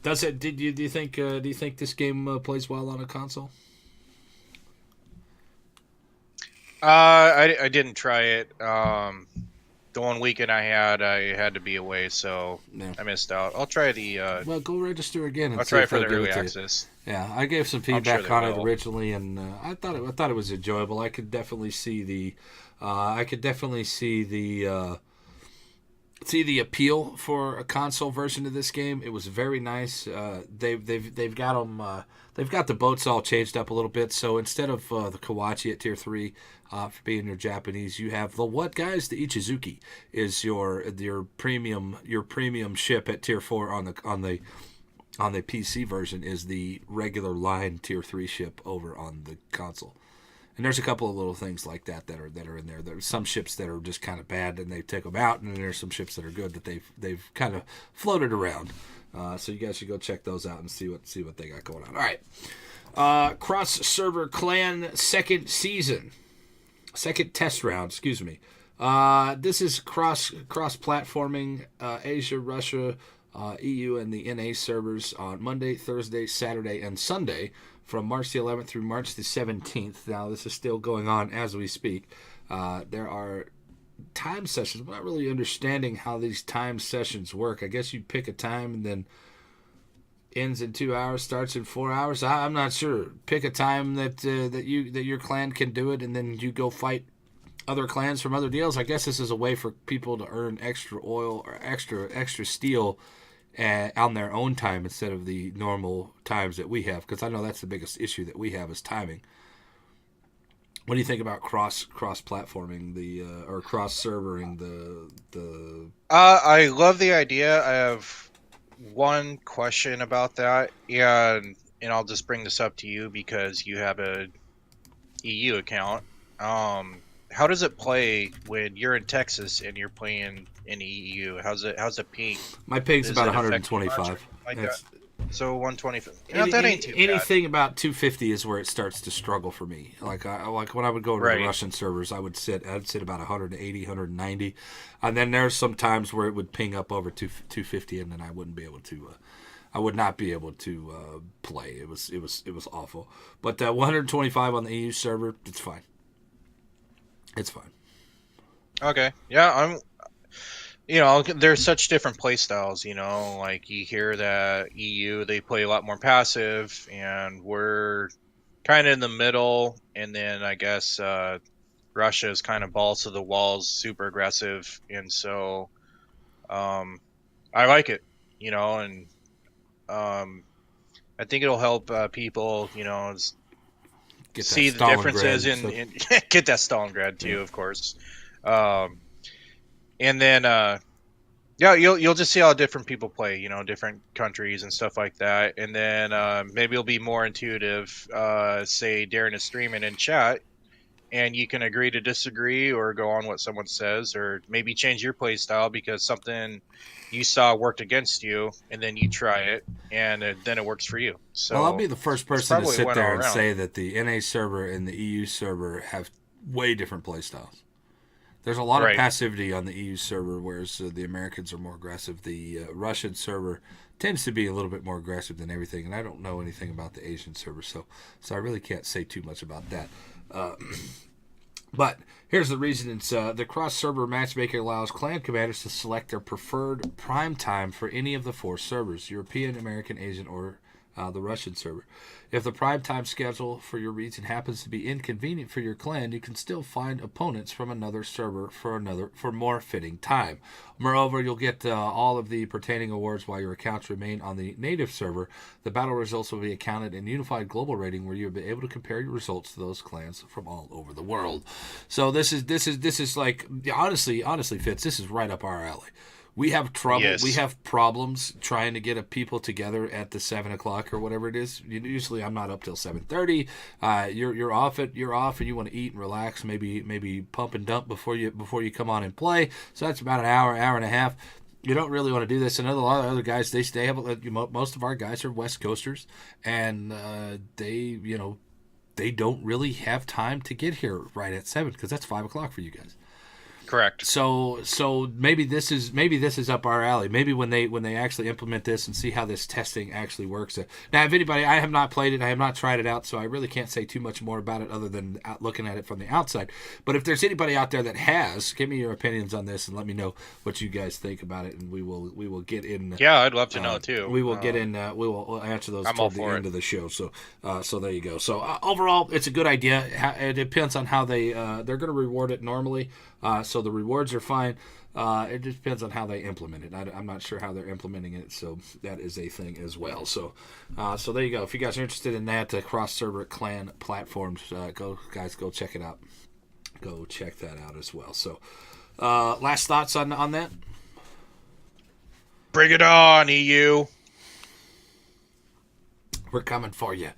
Does it? Do you think this game plays well on a console? I didn't try it. The one weekend I had to be away, so Yeah. I missed out. I'll try Well, go register again and I'll see try if it for they'll the give it early to you. access. Yeah, I gave some I'm sure feedback they on it will. originally, and I thought it was enjoyable. I could definitely see the appeal for a console version of this game. It was very nice. They've got them. They've got the boats all changed up a little bit. So instead of the Kawachi at Tier 3, for being your Japanese, you have the what, guys? The Ichizuki is your premium ship at Tier 4 on the PC version is the regular line Tier 3 ship over on the console. And there's a couple of little things like that are in there. There's some ships that are just kind of bad and they take them out, and then there's some ships that are good that they've kind of floated around. So you guys should go check those out and see what they got going on. All right, cross server clan second test round. Excuse me. This is cross platforming Asia, Russia, EU, and the NA servers on Monday, Thursday, Saturday, and Sunday from March the 11th through March the 17th. Now, this is still going on as we speak. There are time sessions. I'm not really understanding how these time sessions work. I guess you pick a time and then ends in 2 hours, starts in 4 hours. I'm not sure. Pick a time that your clan can do it, and then you go fight other clans from other deals. I guess this is a way for people to earn extra oil or extra steel on their own time instead of the normal times that we have, because I know that's the biggest issue that we have is timing. What do you think about cross platforming or cross servering the I love the idea. I have one question about that, and I'll just bring this up to you because you have a EU account. How does it play when you're in Texas and you're playing in the EU? How's it ping? my ping's Does about it affect you much or 125. anything like that? That's So 120. That ain't too bad. anything about 250 is where it starts to struggle for me. Like when I would go to the Right. Russian servers, I'd sit about 180, 190, and then there's some times where it would ping up over 250, and then I wouldn't be able to. I would not be able to play. It was awful. But 125 on the EU server, it's fine. It's fine. Okay. Yeah, there's such different play styles, like you hear that EU, they play a lot more passive, and we're kind of in the middle, and then I guess Russia is kind of balls to the walls, super aggressive, and so I like it, and um, I think it'll help people, Get that see the differences Stalingrad. in, So in get that Stalingrad yeah. too, of course, um, and then yeah, you'll just see how different people play, different countries and stuff like that, and then maybe it'll be more intuitive. Say Darren is streaming in chat, and you can agree to disagree or go on what someone says, or maybe change your play style because something you saw worked against you, and then you try it, and then it works for you. Well, I'll be So the first it's person to probably a sit win all there and around. say that the NA server and the EU server have way different play styles. There's a lot of Right. passivity on the EU server, whereas the Americans are more aggressive. The Russian server tends to be a little bit more aggressive than everything, and I don't know anything about the Asian server, so I really can't say too much about that. Uh, but here's the reason: it's the cross-server matchmaker allows clan commanders to select their preferred prime time for any of the four servers: European, American, Asian, or the Russian server. If the prime time schedule for your region happens to be inconvenient for your clan, you can still find opponents from another server for more fitting time. Moreover, you'll get all of the pertaining awards while your accounts remain on the native server. The battle results will be accounted in unified global rating, where you'll be able to compare your results to those clans from all over the world. So this is like honestly, Fitz, this is right up our alley. We have trouble. We Yes. have problems trying to get a people together at the 7 o'clock or whatever it is. Usually, I'm not up till 7:30. You're off, and you want to eat and relax. Maybe pump and dump before you come on and play. So that's about an hour and a half. You don't really want to do this. And a lot of other guys, they have most of our guys are West Coasters, and they don't really have time to get here right at 7 because that's 5 o'clock for you guys. Correct. So maybe this is up our alley. Maybe when they actually implement this and see how this testing actually works. Now, if anybody, I have not played it, I have not tried it out, so I really can't say too much more about it other than looking at it from the outside. But if there's anybody out there that has, give me your opinions on this and let me know what you guys think about it, and we will get in. Yeah, I'd love to know too. We will get in. We'll answer those I'm all toward the for end it. of the show. So there you go. So overall, it's a good idea. It depends on how they're going to reward it normally. So the rewards are fine. It just depends on how they implement it. I'm not sure how they're implementing it, so that is a thing as well. So there you go. If you guys are interested in that cross-server clan platforms, go check it out. Go check that out as well. So last thoughts on that? Bring it on, EU. We're coming for you.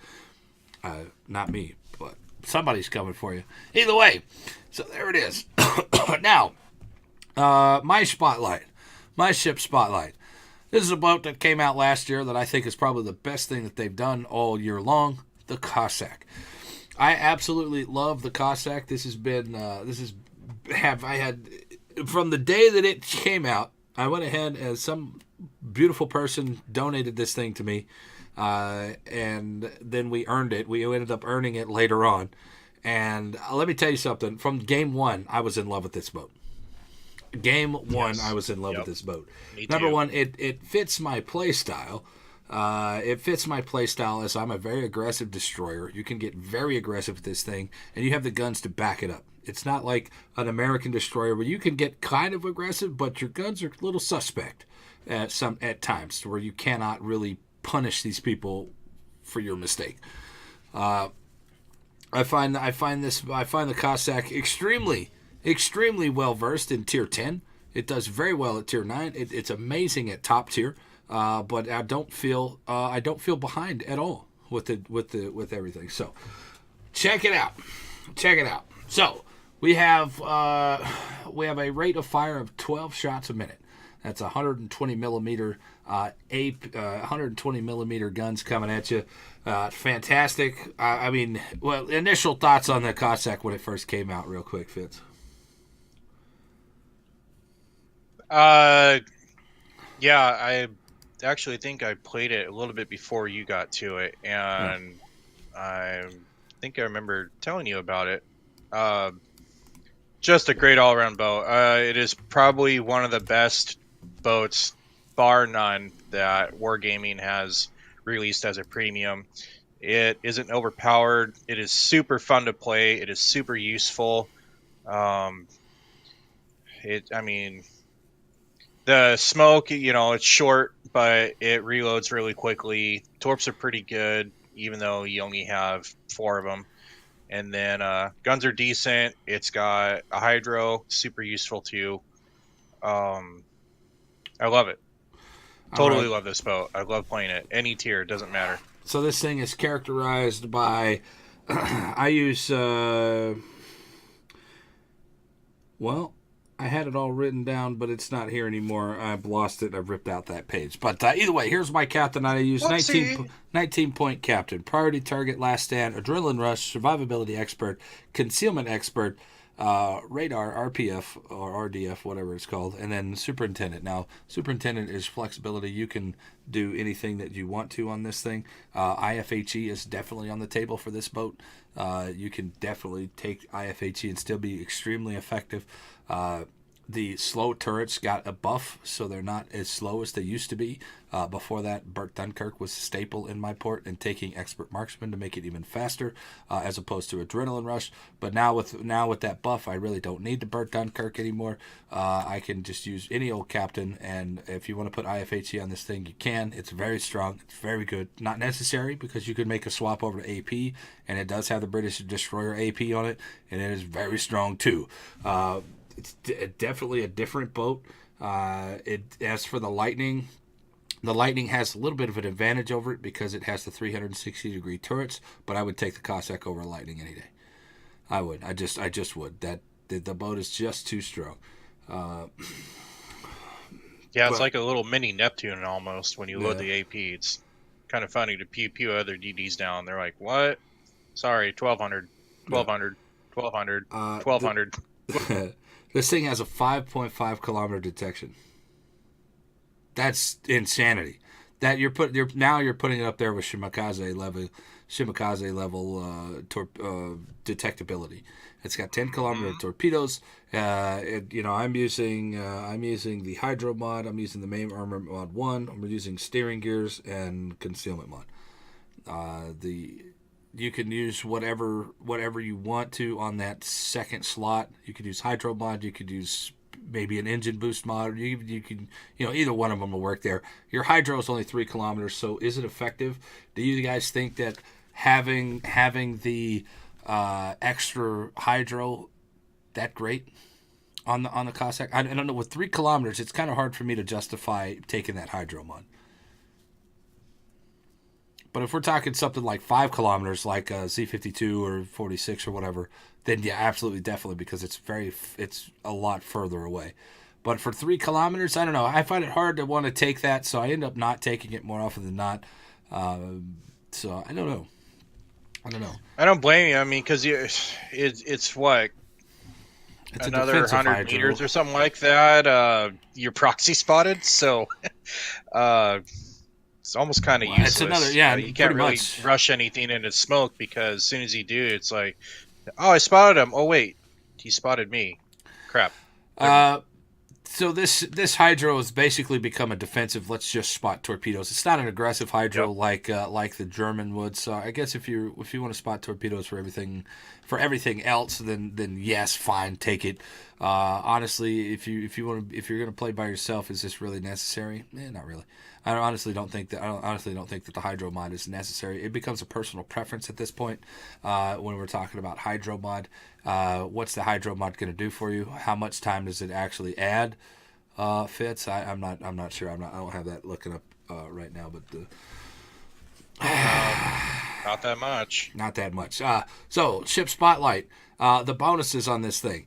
Not me, but somebody's coming for you. Either way, so there it is. Now, my ship spotlight. This is a boat that came out last year that I think is probably the best thing that they've done all year long. The Cossack. I absolutely love the Cossack. I had from the day that it came out. I went ahead as some beautiful person donated this thing to me. And then we earned it. We ended up earning it later on. And let me tell you something. From game one, I was in love with this boat. Game one, Yes. I was in love Yep. with this boat. Me Number too. one, it fits my play style. It fits my play style as I'm a very aggressive destroyer. You can get very aggressive with this thing, and you have the guns to back it up. It's not like an American destroyer where you can get kind of aggressive, but your guns are a little suspect at times, where you cannot really punish these people for your mistake. I find the Cossack extremely well versed in tier 10. It does very well at tier 9. It's amazing at top tier, but I don't feel behind at all with everything. So check it out. So we have a rate of fire of 12 shots a minute. That's 120 millimeter 120 millimeter guns coming at you. Fantastic. Initial thoughts on the Cossack when it first came out, real quick, Fitz. Uh, yeah, I actually think I played it a little bit before you got to it, Yeah. and I think I remember telling you about it. Just a great all-around boat. It is probably one of the best boats, bar none, that Wargaming has released as a premium. It isn't overpowered. It is super fun to play. It is super useful. Um, I mean, the smoke, it's short, but it reloads really quickly. Torps are pretty good, even though you only have 4 of them. And then guns are decent. It's got a hydro, super useful too. Um, I love it. All Totally right. love this boat. I love playing it. Any tier, doesn't matter. So this thing is characterized by I use well, I had it all written down, but it's not here anymore. I've lost it. I've ripped out that page. But either way, here's my captain. I use Whoopsie. 19 point captain. Priority target, last stand, adrenaline rush, survivability expert, concealment expert, radar, RPF, or RDF, whatever it's called, and then superintendent. Now, superintendent is flexibility. You can do anything that you want to on this thing. IFHE is definitely on the table for this boat. You can definitely take IFHE and still be extremely effective. The slow turrets got a buff, so they're not as slow as they used to be. Before that, Burt Dunkirk was a staple in my port, and taking expert marksman to make it even faster, as opposed to adrenaline rush. But now with that buff, I really don't need the Burt Dunkirk anymore. I can just use any old captain, and if you want to put IFHE on this thing, you can. It's very strong. It's very good. Not necessary, because you could make a swap over to AP, and it does have the British Destroyer AP on it, and it is very strong too. It's definitely a different boat. As for the Lightning has a little bit of an advantage over it because it has the 360-degree turrets, but I would take the Cossack over Lightning any day. I would. I just would. The boat is just too strong. Yeah, it's But like a little mini Neptune almost when you load yeah, the AP. It's kind of funny to pew other DDs down. They're like, what? Sorry, 1200, yeah. 1200, 1200, The, 1200. this thing has a 5.5 kilometer detection. That's insanity. That you're putting it up there with Shimakaze level detectability. It's got 10 kilometer Mm-hmm. torpedoes. I'm using the hydro mod. I'm using the main armor mod 1. I'm using steering gears and concealment mod. The You can use whatever you want to on that second slot. You could use hydro mod. You could use maybe an engine boost mod. You can either one of them will work there. Your hydro is only 3 kilometers, so is it effective? Do you guys think that having the extra hydro that great on the Cossack? I don't know. With 3 kilometers, it's kind of hard for me to justify taking that hydro mod. But if we're talking something like 5 kilometers, like a Z52 or 46 or whatever, then yeah, absolutely, definitely, because it's a lot further away. But for 3 kilometers, I don't know. I find it hard to want to take that, so I end up not taking it more often than not. So I don't know. I don't know. I don't blame you. I mean, because it's what, It's a another defensive 100 hydro. meters or something like that. You're proxy spotted, so uh, it's almost kind of Well, it's another, useless. yeah, You pretty can't really much. rush anything into smoke because as soon as you do, it's like, oh, I spotted him. Oh wait, he spotted me. Crap. Never mind. Uh, so this hydro has basically become a defensive. Let's just spot torpedoes. It's not an aggressive hydro Yep. like the German would. So I guess if you want to spot torpedoes for everything else, then yes, fine, take it. Honestly, if you're gonna play by yourself, is this really necessary? Not really. I honestly don't think that the hydro mod is necessary. It becomes a personal preference at this point. When we're talking about hydro mod, what's the hydro mod going to do for you? How much time does it actually add? Fitz, I'm not sure. I don't have that looking up right now, but Not that much. not that much. So ship spotlight. The bonuses on this thing: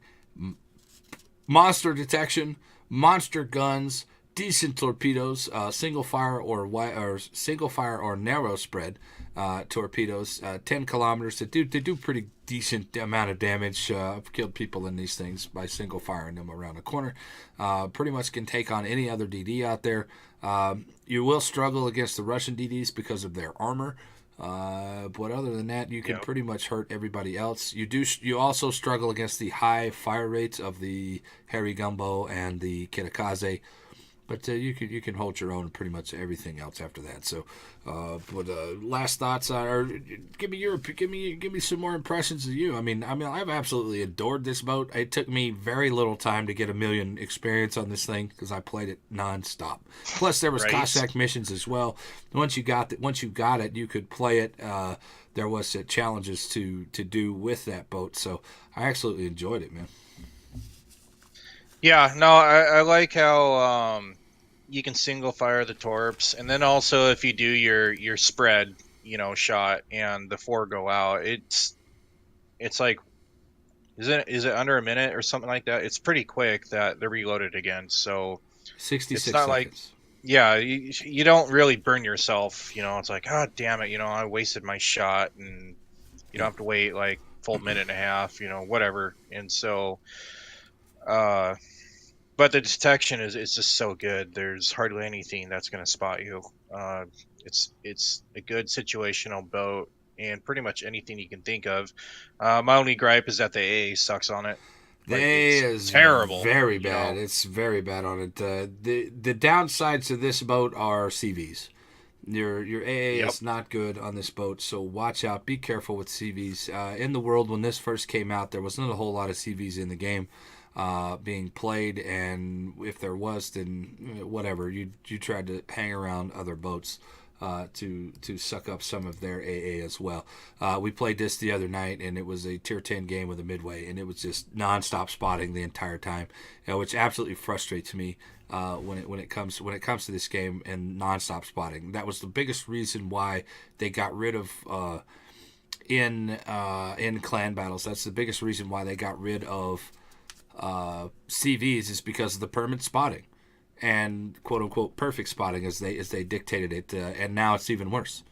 monster detection, monster guns, decent torpedoes, single fire or narrow spread torpedoes, 10 kilometers. They do pretty decent amount of damage. I've killed people in these things by single firing them around the corner. Pretty much can take on any other DD out there. You will struggle against the Russian DDs because of their armor. But other than that, you can Yep. pretty much hurt everybody else. You also struggle against the high fire rates of the Harry Gumbo and the Kitakaze. But you can hold your own in pretty much everything else after that. So, last thoughts are give me some more impressions of you. I mean I've absolutely adored this boat. It took me very little time to get a million experience on this thing because I played it nonstop. Plus there was Right. Cossack missions as well. Once you got it, you could play it. There was challenges to do with that boat. So I absolutely enjoyed it, man. Yeah, no, I like how you can single fire the torps, and then also if you do your spread, shot, and the four go out, it's like is it under a minute or something like that? It's pretty quick that they're reloaded again. So it's 66 not like, seconds. yeah, you don't really burn yourself. It's like, oh damn it, I wasted my shot, and you don't Yeah. have to wait like full minute and a half, whatever. And so, uh, but the detection is just so good. There's hardly anything that's going to spot you. Uh, it's a good situational boat, and pretty much anything you can think of. My only gripe is that the AA sucks on it. Like, They it's is terrible. very bad. It's very bad on it. The downsides to this boat are CVs. Your AA Yep. is not good on this boat, so watch out. Be careful with CVs. In the world, when this first came out, there wasn't a whole lot of CVs in the game being played, and if there was, then whatever. You tried to hang around other boats to suck up some of their AA as well. We played this the other night, and it was a tier 10 game with a midway, and it was just nonstop spotting the entire time, which absolutely frustrates me when it comes to this game and nonstop spotting. That was the biggest reason why they got rid of in clan battles. That's the biggest reason why they got rid of CVs is because of the permanent spotting and quote unquote perfect spotting as they dictated it, and now it's even worse.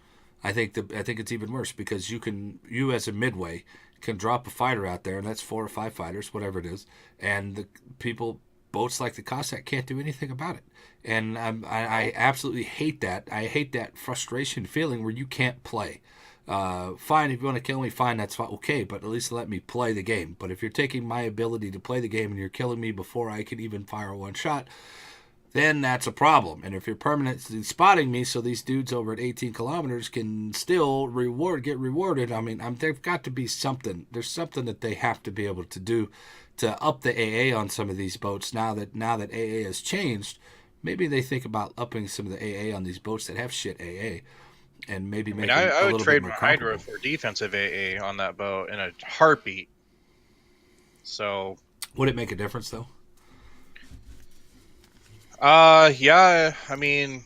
I think it's even worse because you as a midway can drop a fighter out there, and that's 4 or 5 fighters, whatever it is, and the people boats like the Cossack can't do anything about it. And I absolutely hate that. I hate that frustration feeling where you can't play. Fine, if you want to kill me, fine, that's fine, okay, but at least let me play the game. But if you're taking my ability to play the game and you're killing me before I can even fire one shot, then that's a problem. And if you're permanently spotting me so these dudes over at 18 kilometers can still get rewarded, I mean, they've got to be something. There's something that they have to be able to do to up the AA on some of these boats now that AA has changed. Maybe they think about upping some of the AA on these boats that have shit AA and maybe I mean, make them I a would little bit trade more my comparable. Hydra for defensive AA on that boat in a heartbeat. So, Would it make a difference, though? yeah, I mean,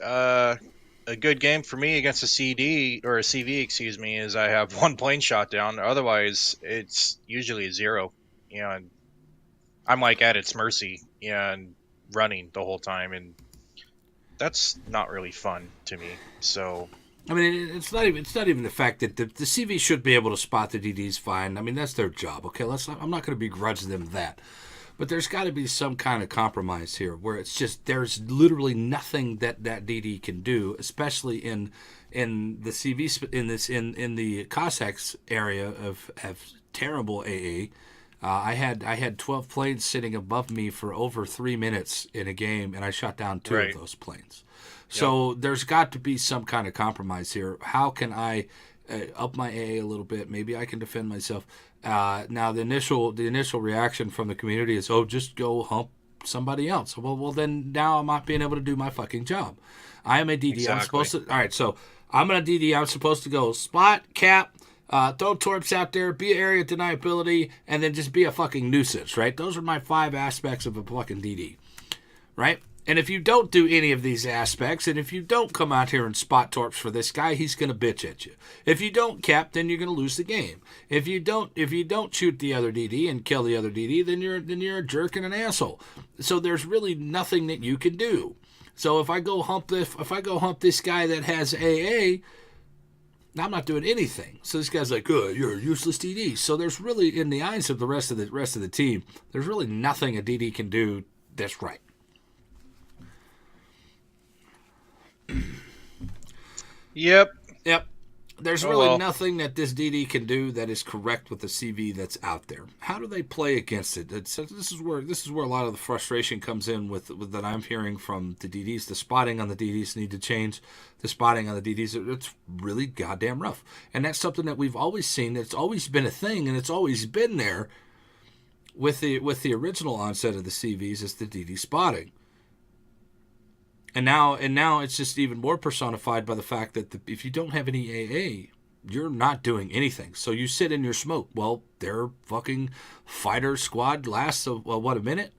a good game for me against a CD or a CV, excuse me, is I have one plane shot down. Otherwise, it's usually a 0. And I'm like at its mercy and running the whole time, and that's not really fun to me. So, I mean, it's not even the fact that the CV should be able to spot the DDs fine. I mean, that's their job. Okay, I'm not going to begrudge them that, but there's got to be some kind of compromise here where it's just there's literally nothing that DD can do, especially in the CV in the Cossacks area of terrible AA. I had 12 planes sitting above me for over 3 minutes in a game, and I shot down 2 of right. those planes. Yep. So there's got to be some kind of compromise here. How can I up my AA a little bit? Maybe I can defend myself. Now the initial reaction from the community is, oh, just go hump somebody else. Well, then now I'm not being able to do my fucking job. I am a DD. I'm Exactly. supposed to. All right, so I'm a DD. I'm supposed to go spot, cap, throw torps out there, be area deniability, and then just be a fucking nuisance, right? Those are my 5 aspects of a fucking DD, right? And if you don't do any of these aspects, and if you don't come out here and spot torps for this guy, he's gonna bitch at you. If you don't cap, then you're gonna lose the game. If you don't shoot the other DD and kill the other DD, then you're a jerk and an asshole. So there's really nothing that you can do. So if I go hump this guy that has AA, I'm not doing anything. So this guy's like, "Oh, you're a useless DD." So there's really, in the eyes of the rest of the team, there's really nothing a DD can do that's right. Yep. Yep. There's Oh really well. nothing that this DD can do that is correct with the CV that's out there. How do they play against it? This is where a lot of the frustration comes in with that I'm hearing from the DDs. The spotting on the DDs need to change. The spotting on the DDs, it's really goddamn rough, and that's something that we've always seen. It's always been a thing, and it's always been there with the original onset of the CVs is the DD spotting. And now it's just even more personified by the fact that if you don't have any AA, you're not doing anything. So you sit in your smoke. Well, their fucking fighter squad lasts a minute.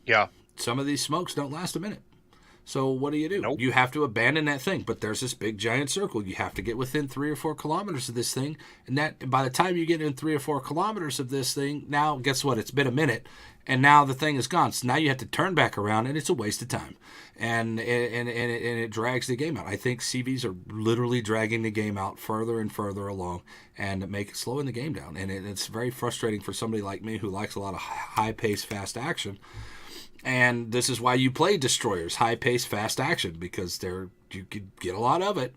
Yeah. Some of these smokes don't last a minute. So what do? Nope. You have to abandon that thing. But there's this big giant circle. You have to get within 3 or 4 kilometers of this thing. And that by the time you get in 3 or 4 kilometers of this thing, now guess what? It's been a minute. And now the thing is gone. So now you have to turn back around, and it's a waste of time. And it drags the game out. I think CVs are literally dragging the game out further and further along, and slowing the game down. And it's very frustrating for somebody like me who likes a lot of high-paced, fast action. And this is why you play destroyers, high-paced, fast action, because you could get a lot of it.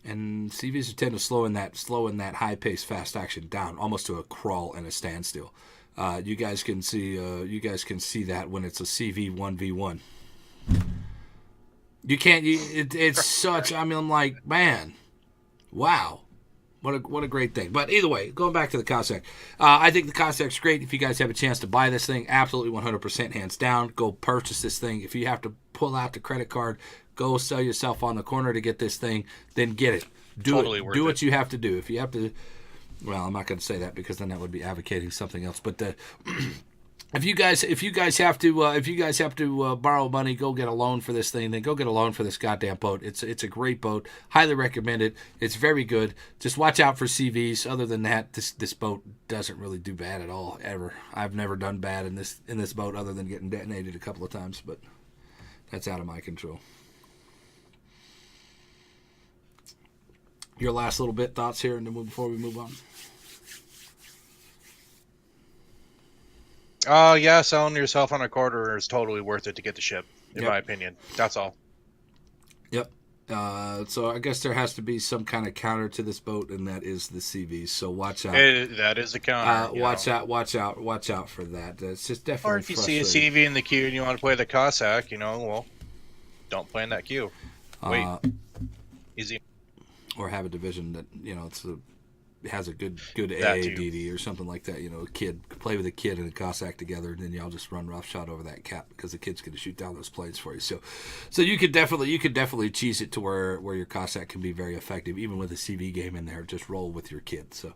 And CVs tend to slow in that high-paced, fast action down, almost to a crawl and a standstill. You guys can see that when it's a CV 1v1. You can't. It's such. I mean, I'm like, man, wow. What a great thing. But either way, going back to the Cossack, I think the Cossack's great. If you guys have a chance to buy this thing, absolutely 100% hands down. Go purchase this thing. If you have to pull out the credit card, go sell yourself on the corner to get this thing, then get it. Do what you have to do. If you have to, well, I'm not going to say that because then that would be advocating something else. But if you guys have to borrow money, go get a loan for this thing. Then go get a loan for this goddamn boat. It's a great boat. Highly recommend it. It's very good. Just watch out for CVs. Other than that, this boat doesn't really do bad at all ever. I've never done bad in this boat other than getting detonated a couple of times, but that's out of my control. Your last little bit thoughts here, and then before we move on. Yeah, selling yourself on a quarter is totally worth it to get the ship, in my opinion. That's all. Yep. So I guess there has to be some kind of counter to this boat, and that is the CVs. So watch out. That is the counter. Watch out for that. It's just definitely. Or if you see a CV in the queue and you want to play the Cossack, well, don't play in that queue. Wait. Easy. Or have a division that has a good AADD or something like that. A kid play with a kid and a Cossack together, and then y'all just run roughshod over that cap because the kid's going to shoot down those planes for you. So you could definitely cheese it to where your Cossack can be very effective, even with a CV game in there. Just roll with your kid. So.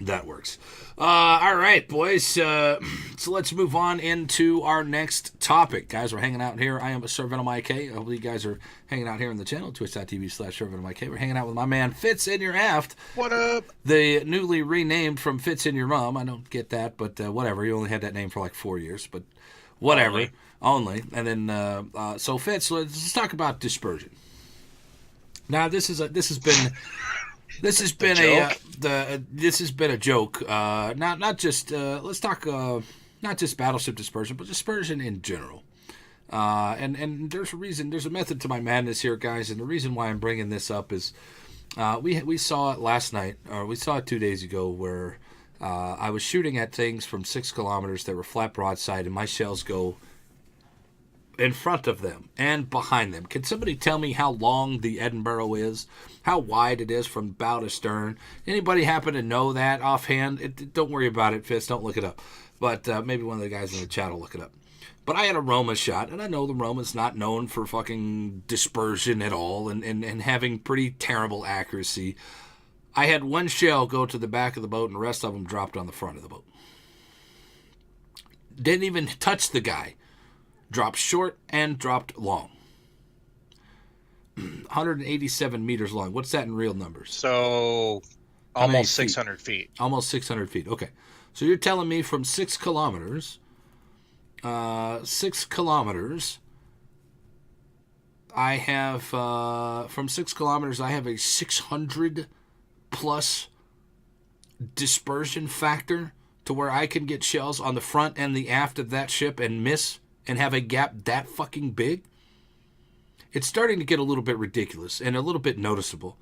That works. All right, boys. So let's move on into our next topic. Guys, we're hanging out here. I am SirVenomIK. Hopefully you guys are hanging out here on the channel, twitch.tv/SirVenomIK. We're hanging out with my man, fitzNUrAft. What up? The newly renamed from Fitz in Your Mom. I don't get that, but whatever. You only had that name for like 4 years, but whatever. Only. And then, so Fitz, let's talk about dispersion. Now, this has been... This has been a joke. Not just let's talk not just battleship dispersion, but dispersion in general. And there's a reason. There's a method to my madness here, guys. And the reason why I'm bringing this up is we saw it last night, or we saw it 2 days ago, where I was shooting at things from 6 kilometers that were flat broadside, and my shells go in front of them and behind them. Can somebody tell me how long the Edinburgh is? How wide it is from bow to stern? Anybody happen to know that offhand? Don't worry about it, Fitz. Don't look it up. But maybe one of the guys in the chat will look it up. But I had a Roma shot, and I know the Roma's not known for fucking dispersion at all and having pretty terrible accuracy. I had one shell go to the back of the boat, and the rest of them dropped on the front of the boat. Didn't even touch the guy. Dropped short and dropped long. 187 meters long. What's that in real numbers? So, almost 600 feet. Almost 600 feet. Okay. So you're telling me from 6 kilometers, I have, from 6 kilometers, I have a 600 plus dispersion factor to where I can get shells on the front and the aft of that ship and miss and have a gap that fucking big? it's starting to get a little bit ridiculous and a little bit noticeable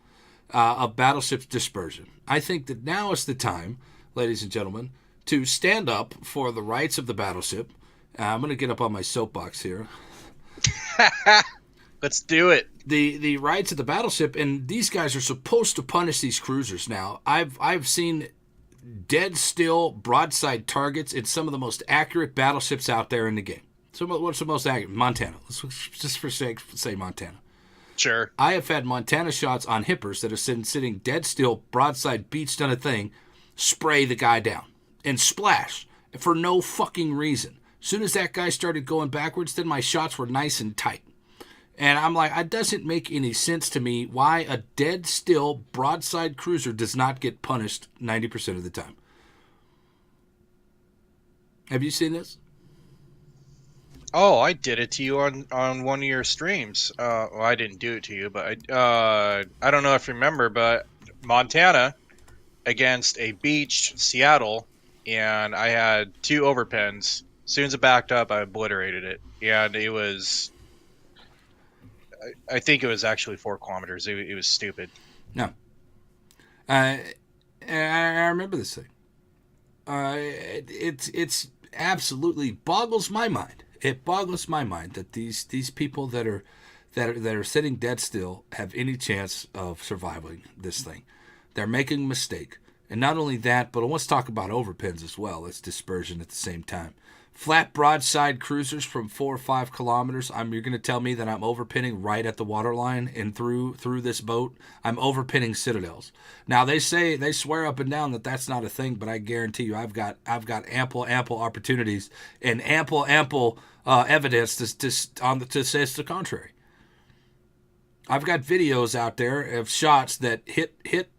of battleship dispersion. I think that now is the time, ladies and gentlemen, to stand up for the rights of the battleship. I'm going to get up on my soapbox here. Let's do it. The rights of the battleship, and these guys are supposed to punish these cruisers now. I've seen dead still broadside targets in some of the most accurate battleships out there in the game. So what's the most accurate? Montana. Let's just for sake say Montana. Sure. I have had Montana shots on hippers that are sitting dead still, broadside, beached on a thing, spray the guy down and splash for no fucking reason. As soon as that guy started going backwards, then my shots were nice and tight. And I'm like, it doesn't make any sense to me why a dead still broadside cruiser does not get punished 90% of the time. Have you seen this? Oh, I did it to you on one of your streams. Well, I didn't do it to you, but I don't know if you remember, but Montana against a beached Seattle, and I had 2 overpins. As soon as it backed up, I obliterated it, and it was... I think it was actually 4 kilometers. It was stupid. No. I remember this thing. It's absolutely boggles my mind. It boggles my mind that these people that are sitting dead still have any chance of surviving this thing. They're making a mistake. And not only that, but let's talk about overpins as well. It's dispersion at the same time. Flat broadside cruisers from 4 or 5 kilometers. You're going to tell me that I'm overpinning right at the waterline and through this boat? I'm overpinning citadels. Now they swear up and down that that's not a thing, but I guarantee you, I've got ample opportunities and ample evidence to say it's the contrary. I've got videos out there of shots that hit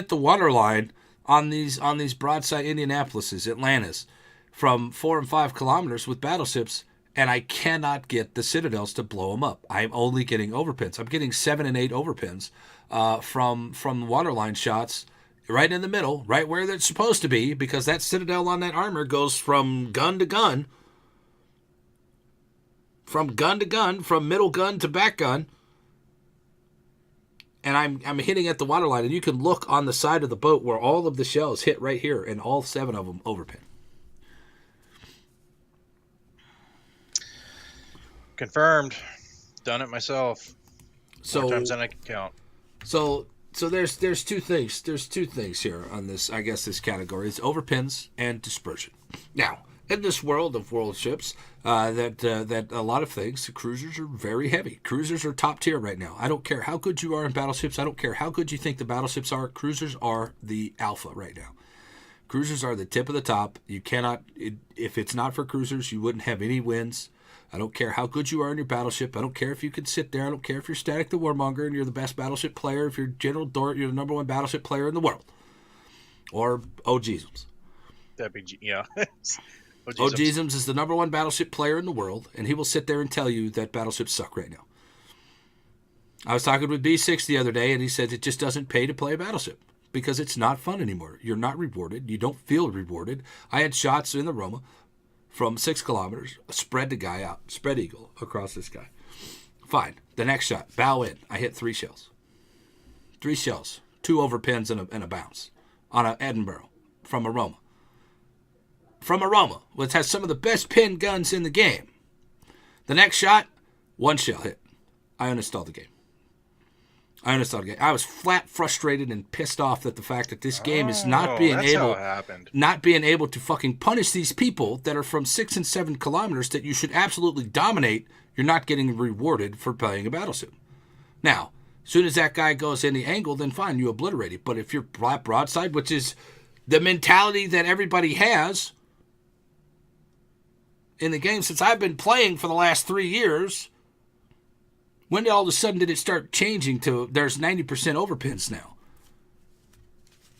the waterline on these broadside Indianapolises, Atlantas, from 4 and 5 kilometers with battleships, and I cannot get the citadels to blow them up. I'm only getting overpins. I'm getting 7 and 8 overpins from waterline shots right in the middle, right where they're supposed to be, because that citadel on that armor goes from gun to gun, from middle gun to back gun, and I'm hitting at the waterline, and you can look on the side of the boat where all of the shells hit right here, and all 7 of them overpin. Confirmed. Done it myself. So More times than I can count. So there's 2 things. There's 2 things here on this. I guess this category is overpins and dispersion. Now, in this world of world ships, that a lot of things, cruisers are very heavy. Cruisers are top tier right now. I don't care how good you are in battleships. I don't care how good you think the battleships are. Cruisers are the alpha right now. Cruisers are the tip of the top. You cannot. If it's not for cruisers, you wouldn't have any wins. I don't care how good you are in your battleship. I don't care if you can sit there. I don't care if you're Static the Warmonger and you're the best battleship player. If you're General Dort, you're the number 1 battleship player in the world. Or OGisms. That'd be, yeah. OGisms is the number 1 battleship player in the world, and he will sit there and tell you that battleships suck right now. I was talking with B6 the other day, and he said it just doesn't pay to play a battleship because it's not fun anymore. You're not rewarded. You don't feel rewarded. I had shots in the Roma from 6 kilometers, spread the guy out, spread eagle across this guy. Fine. The next shot, bow in. I hit 3 shells. 3 shells, 2 overpins and a bounce on an Edinburgh from a Roma. From a Roma, which has some of the best pin guns in the game. The next shot, 1 shell hit. I uninstalled the game. I was flat frustrated and pissed off that the fact that this game is not being able to fucking punish these people that are from 6 and 7 kilometers that you should absolutely dominate. You're not getting rewarded for playing a battleship. Now, as soon as that guy goes in the angle, then fine, you obliterate it. But if you're broadside, which is the mentality that everybody has in the game since I've been playing for the last 3 years, when all of a sudden did it start changing to there's 90% overpins now?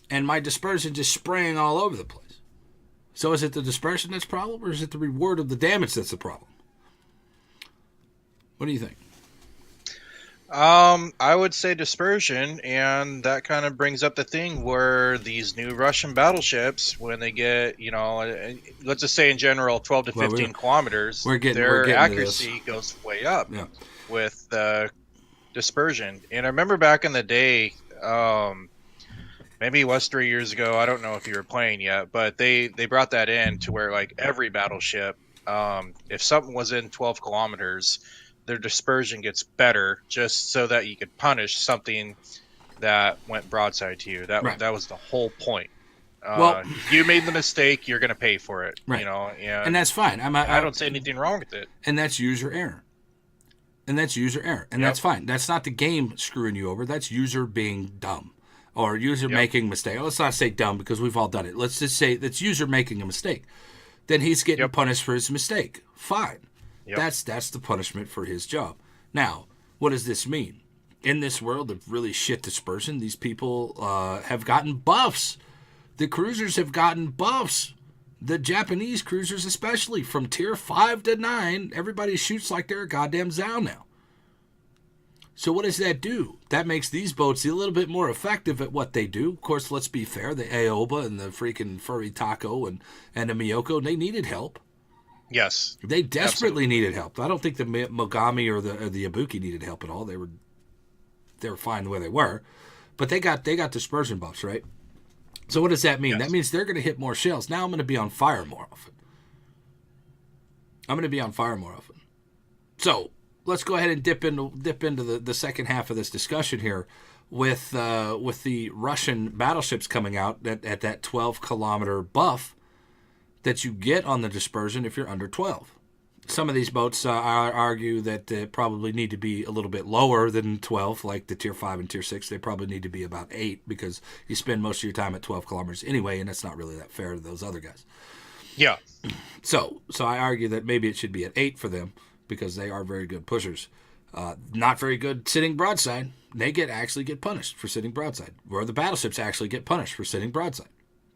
And my dispersion just spraying all over the place. So is it the dispersion that's the problem, or is it the reward of the damage that's the problem? What do you think? I would say dispersion, and that kind of brings up the thing where these new Russian battleships, when they get, let's just say in general 12 to 15 kilometers, their accuracy goes way up. Yeah. with dispersion. And I remember back in the day, maybe it was 3 years ago. I don't know if you were playing yet, but they brought that in to where like every battleship, if something was in 12 kilometers, their dispersion gets better, just so that you could punish something that went broadside to you. Right. That was the whole point. Well, You made the mistake, you're gonna pay for it. right. And And that's fine. I don't see anything wrong with it. And that's user error. And that's user error. And Yep. that's fine. That's not the game screwing you over. That's user being dumb or user Yep. making a mistake. Let's not say dumb because we've all done it. Let's just say that's user making a mistake. Then he's getting Yep. punished for his mistake. Fine. Yep. That's the punishment for his job. Now, what does this mean? In this world of really shit dispersion, these people have gotten buffs. The cruisers have gotten buffs. The Japanese cruisers, especially from tier 5 to 9, everybody shoots like they're a goddamn Zao now. So what does that do? That makes these boats a little bit more effective at what they do. Of course, let's be fair. The Aoba and the freaking Furry Taco and the Miyoko, they needed help. Yes. They desperately needed help. I don't think the Mogami or the Ibuki needed help at all. They were fine the way they were. But they got dispersion buffs, right? So what does that mean? Yes. That means they're going to hit more shells. Now I'm going to be on fire more often. So let's go ahead and dip into the second half of this discussion here with the Russian battleships coming out at that 12-kilometer buff that you get on the dispersion if you're under 12. Some of these boats I argue that probably need to be a little bit lower than 12, like the tier 5 and tier 6. They probably need to be about 8 because you spend most of your time at 12 kilometers anyway, and that's not really that fair to those other guys. Yeah. So I argue that maybe it should be at 8 for them because they are very good pushers. Not very good sitting broadside. They actually get punished for sitting broadside, where the battleships actually get punished for sitting broadside,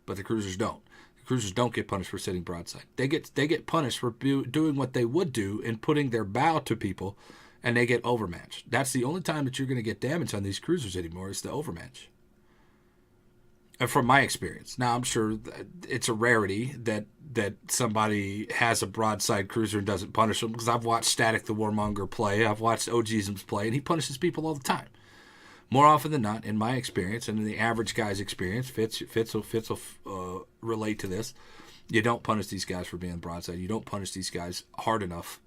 but the cruisers don't. Cruisers don't get punished for sitting broadside. They get punished for doing what they would do and putting their bow to people, and they get overmatched. That's the only time that you're going to get damage on these cruisers anymore is the overmatch. And from my experience, now I'm sure it's a rarity that somebody has a broadside cruiser and doesn't punish them, because I've watched Static the Warmonger play, I've watched OGisms play, and he punishes people all the time. More often than not, in my experience, and in the average guy's experience, Fitz will relate to this. You don't punish these guys for being broadside. You don't punish these guys hard enough,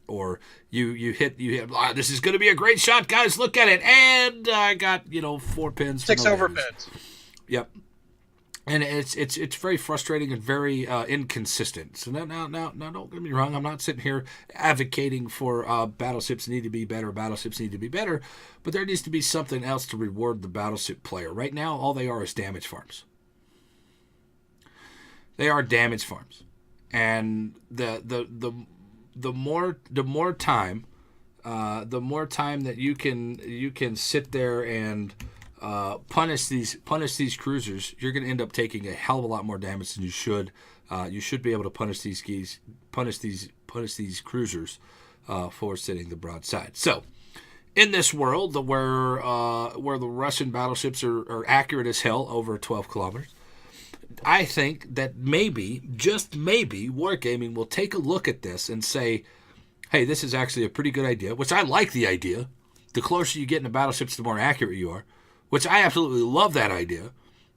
or you hit. This is going to be a great shot, guys. Look at it, and I got 4 pins. 6 over pins. Yep. And it's very frustrating and very inconsistent. So now, don't get me wrong. I'm not sitting here advocating for battleships need to be better. Battleships need to be better, but there needs to be something else to reward the battleship player. Right now, all they are is damage farms. They are damage farms, and the more time that you can sit there and punish these cruisers, you're going to end up taking a hell of a lot more damage than you should. You should be able to punish these cruisers for sitting the broadside. So, in this world where the Russian battleships are accurate as hell over 12 kilometers, I think that maybe, just maybe, Wargaming will take a look at this and say, hey, this is actually a pretty good idea, which I like the idea. The closer you get into battleships, the more accurate you are, which I absolutely love that idea.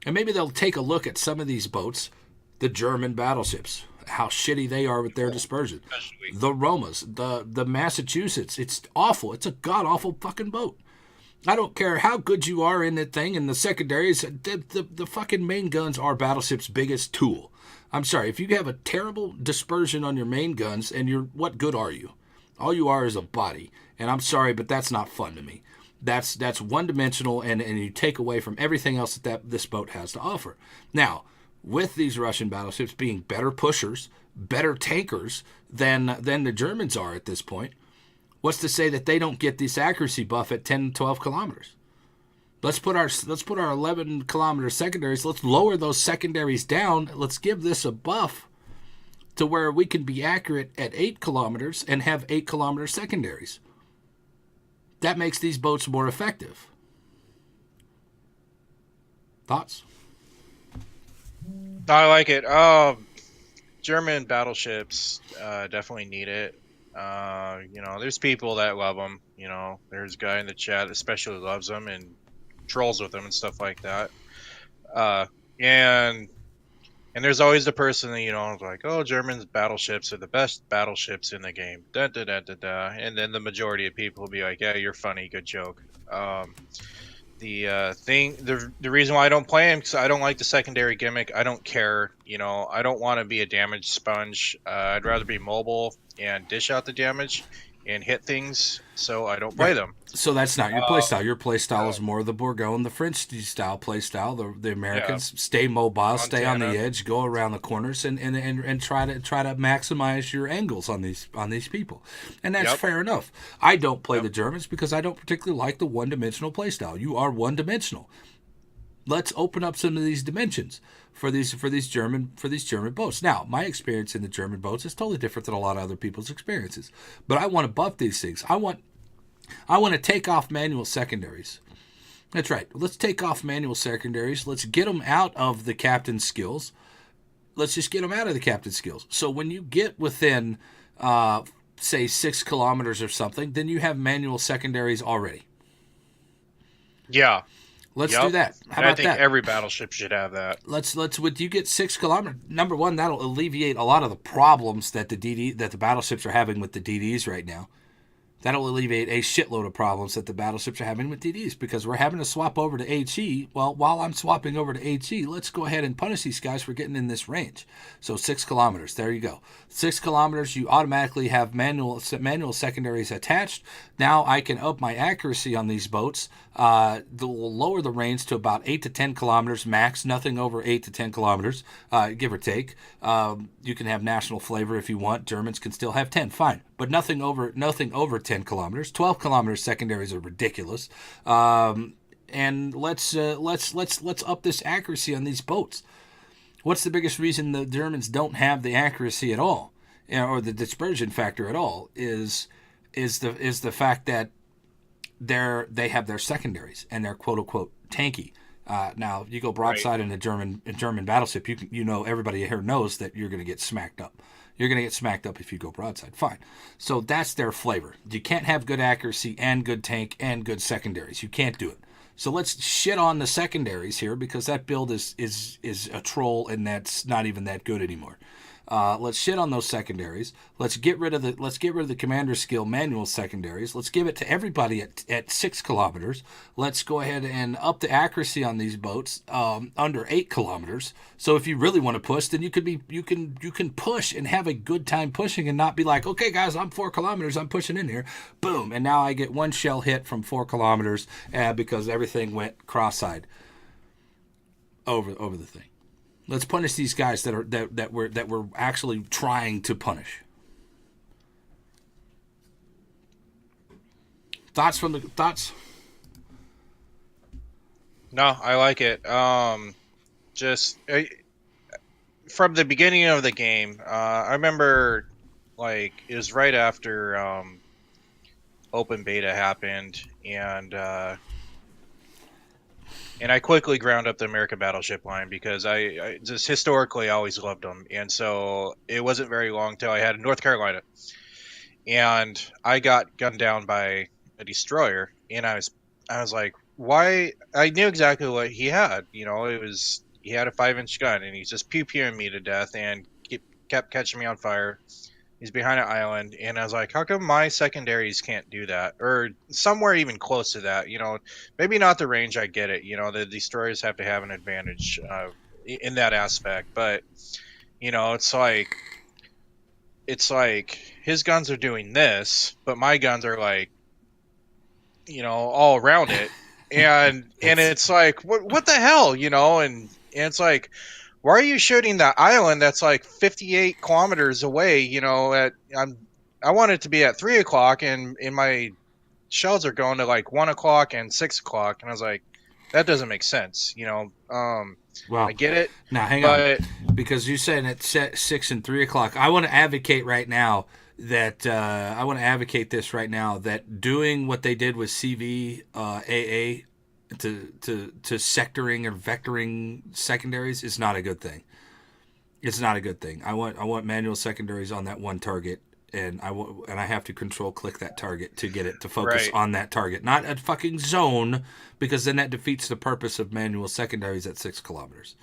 And maybe they'll take a look at some of these boats, the German battleships, how shitty they are with their dispersion. The Romas, the Massachusetts, it's awful. It's a god-awful fucking boat. I don't care how good you are in that thing, and the secondaries, the fucking main guns are battleship's biggest tool. I'm sorry, if you have a terrible dispersion on your main guns, and what good are you? All you are is a body. And I'm sorry, but that's not fun to me. That's one-dimensional, and you take away from everything else that this boat has to offer. Now, with these Russian battleships being better pushers, better tankers than the Germans are at this point, what's to say that they don't get this accuracy buff at 10, 12 kilometers? Let's put our 11-kilometer secondaries. Let's lower those secondaries down. Let's give this a buff to where we can be accurate at 8 kilometers and have 8-kilometer secondaries. That makes these boats more effective. Thoughts? I like it. German battleships definitely need it. There's people that love them. There's a guy in the chat that especially loves them and trolls with them and stuff like that. Uh, and and there's always the person that is like, oh, Germans battleships are the best battleships in the game. Da da da da da. And then the majority of people will be like, yeah, you're funny, good joke. The reason why I don't play him because I don't like the secondary gimmick. I don't care. I don't want to be a damage sponge. I'd rather be mobile and dish out the damage and hit things. So I don't play Right. them. So that's not your play style. Um, Your play style uh, is more the Bourgogne, the French style play style. The yeah, Americans stay mobile, stay on the Montana. edge, go around the corners, and try to maximize your angles on these people, and that's Yep. fair enough. I don't play Yep. the Germans because I don't particularly like the one dimensional play style. You are one dimensional. Let's open up some of these dimensions for these German boats. Now, my experience in the German boats is totally different than a lot of other people's experiences, but I want to buff these things. I want to take off manual secondaries. That's right. Let's take off manual secondaries. Let's get them out of the captain's skills. Let's just get them out of the captain's skills. So when you get within, say, 6 kilometers or something, then you have manual secondaries already. Yeah. Let's do Yep. that. How And I about think that? every battleship should have that. Let's with you get 6 kilometers. Number one, that'll alleviate a lot of the problems that the battleships are having with the DDs right now. That'll alleviate a shitload of problems that the battleships are having with DDs because we're having to swap over to HE. Well, while I'm swapping over to HE, let's go ahead and punish these guys for getting in this range. So 6 kilometers, there you go. 6 kilometers, you automatically have manual secondaries attached. Now I can up my accuracy on these boats. Will lower the range to about 8 to 10 kilometers max. Nothing over 8 to 10 kilometers, give or take. You can have national flavor if you want. Germans can still have 10, fine, but nothing over 10 kilometers. 12 kilometers secondaries are ridiculous. And let's up this accuracy on these boats. What's the biggest reason the Germans don't have the accuracy at all, or the dispersion factor at all? Is the fact that they have their secondaries and they're quote unquote tanky. Now you go Right. broadside in a German battleship, everybody here knows that you're going to get smacked up. You're going to get smacked up if you go broadside. Fine. So that's their flavor. You can't have good accuracy and good tank and good secondaries. You can't do it. So let's shit on the secondaries here because that build is a troll and that's not even that good anymore. Let's shit on those secondaries. Let's get rid of the commander skill manual secondaries. Let's give it to everybody at 6 kilometers. Let's go ahead and up the accuracy on these boats under 8 kilometers. So if you really want to push, then you can push and have a good time pushing and not be like, okay guys, I'm 4 kilometers, I'm pushing in here, boom, and now I get one shell hit from 4 kilometers because everything went cross-eyed over the thing. Let's punish these guys that we're actually trying to punish. Thoughts? No, I like it. Just from the beginning of the game, I remember like it was right after open beta happened, and I quickly ground up the American battleship line because I just historically always loved them, and so it wasn't very long till I had North Carolina, and I got gunned down by a destroyer, and I was like, why? I knew exactly what he had. He had a 5-inch gun, and he's just pew pewing me to death, and kept catching me on fire. He's behind an island, and I was like, how come my secondaries can't do that, or somewhere even close to that? Maybe not the range. I get it. The destroyers have to have an advantage in that aspect, but it's like his guns are doing this, but my guns are like all around it, and It's it's like what the hell, and it's like, why are you shooting that island that's like 58 kilometers away? I want it to be at 3 o'clock, and my shells are going to like 1 o'clock and 6 o'clock, and I was like, that doesn't make sense. I well. get it, Now hang on, but because you said at 6 and 3 o'clock. I want to advocate right now that doing what they did with CV AA to sectoring or vectoring secondaries is not a good thing. It's not a good thing. I want manual secondaries on that one target and and I have to control click that target to get it to focus Right. on that target, not a fucking zone, because then that defeats the purpose of manual secondaries at 6 kilometers.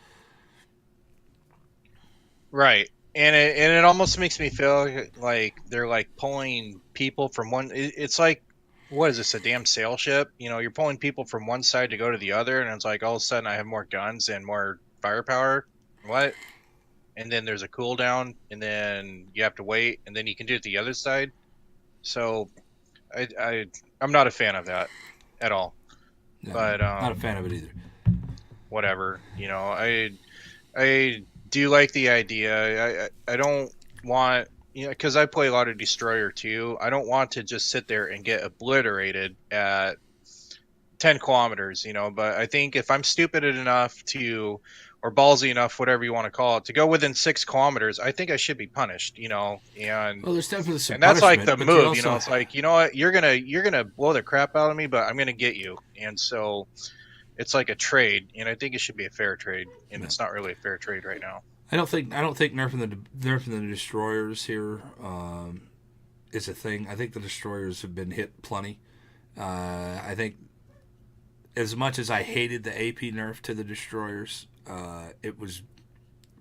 Right. And it almost makes me feel like they're like pulling people from one. It's like, what is this, a damn sail ship? You're pulling people from one side to go to the other, and it's like all of a sudden I have more guns and more firepower. What? And then there's a cooldown, and then you have to wait, and then you can do it the other side. So I'm not a fan of that at all. Yeah, But not a fan of it either. whatever. I do like the idea. I don't want, because I play a lot of Destroyer too. I don't want to just sit there and get obliterated at 10 kilometers, but I think if I'm stupid enough to, or ballsy enough, whatever you want to call it, to go within 6 kilometers, I think I should be punished, and Well, there's definitely some that's like punishment, the but you move, also, it's like, you know what, you're gonna blow the crap out of me, but I'm gonna get you. And so it's like a trade, and I think it should be a fair trade, and yeah. it's not really a fair trade right now. I don't think nerfing the destroyers here is a thing. I think the destroyers have been hit plenty. I think as much as I hated the AP nerf to the destroyers, it was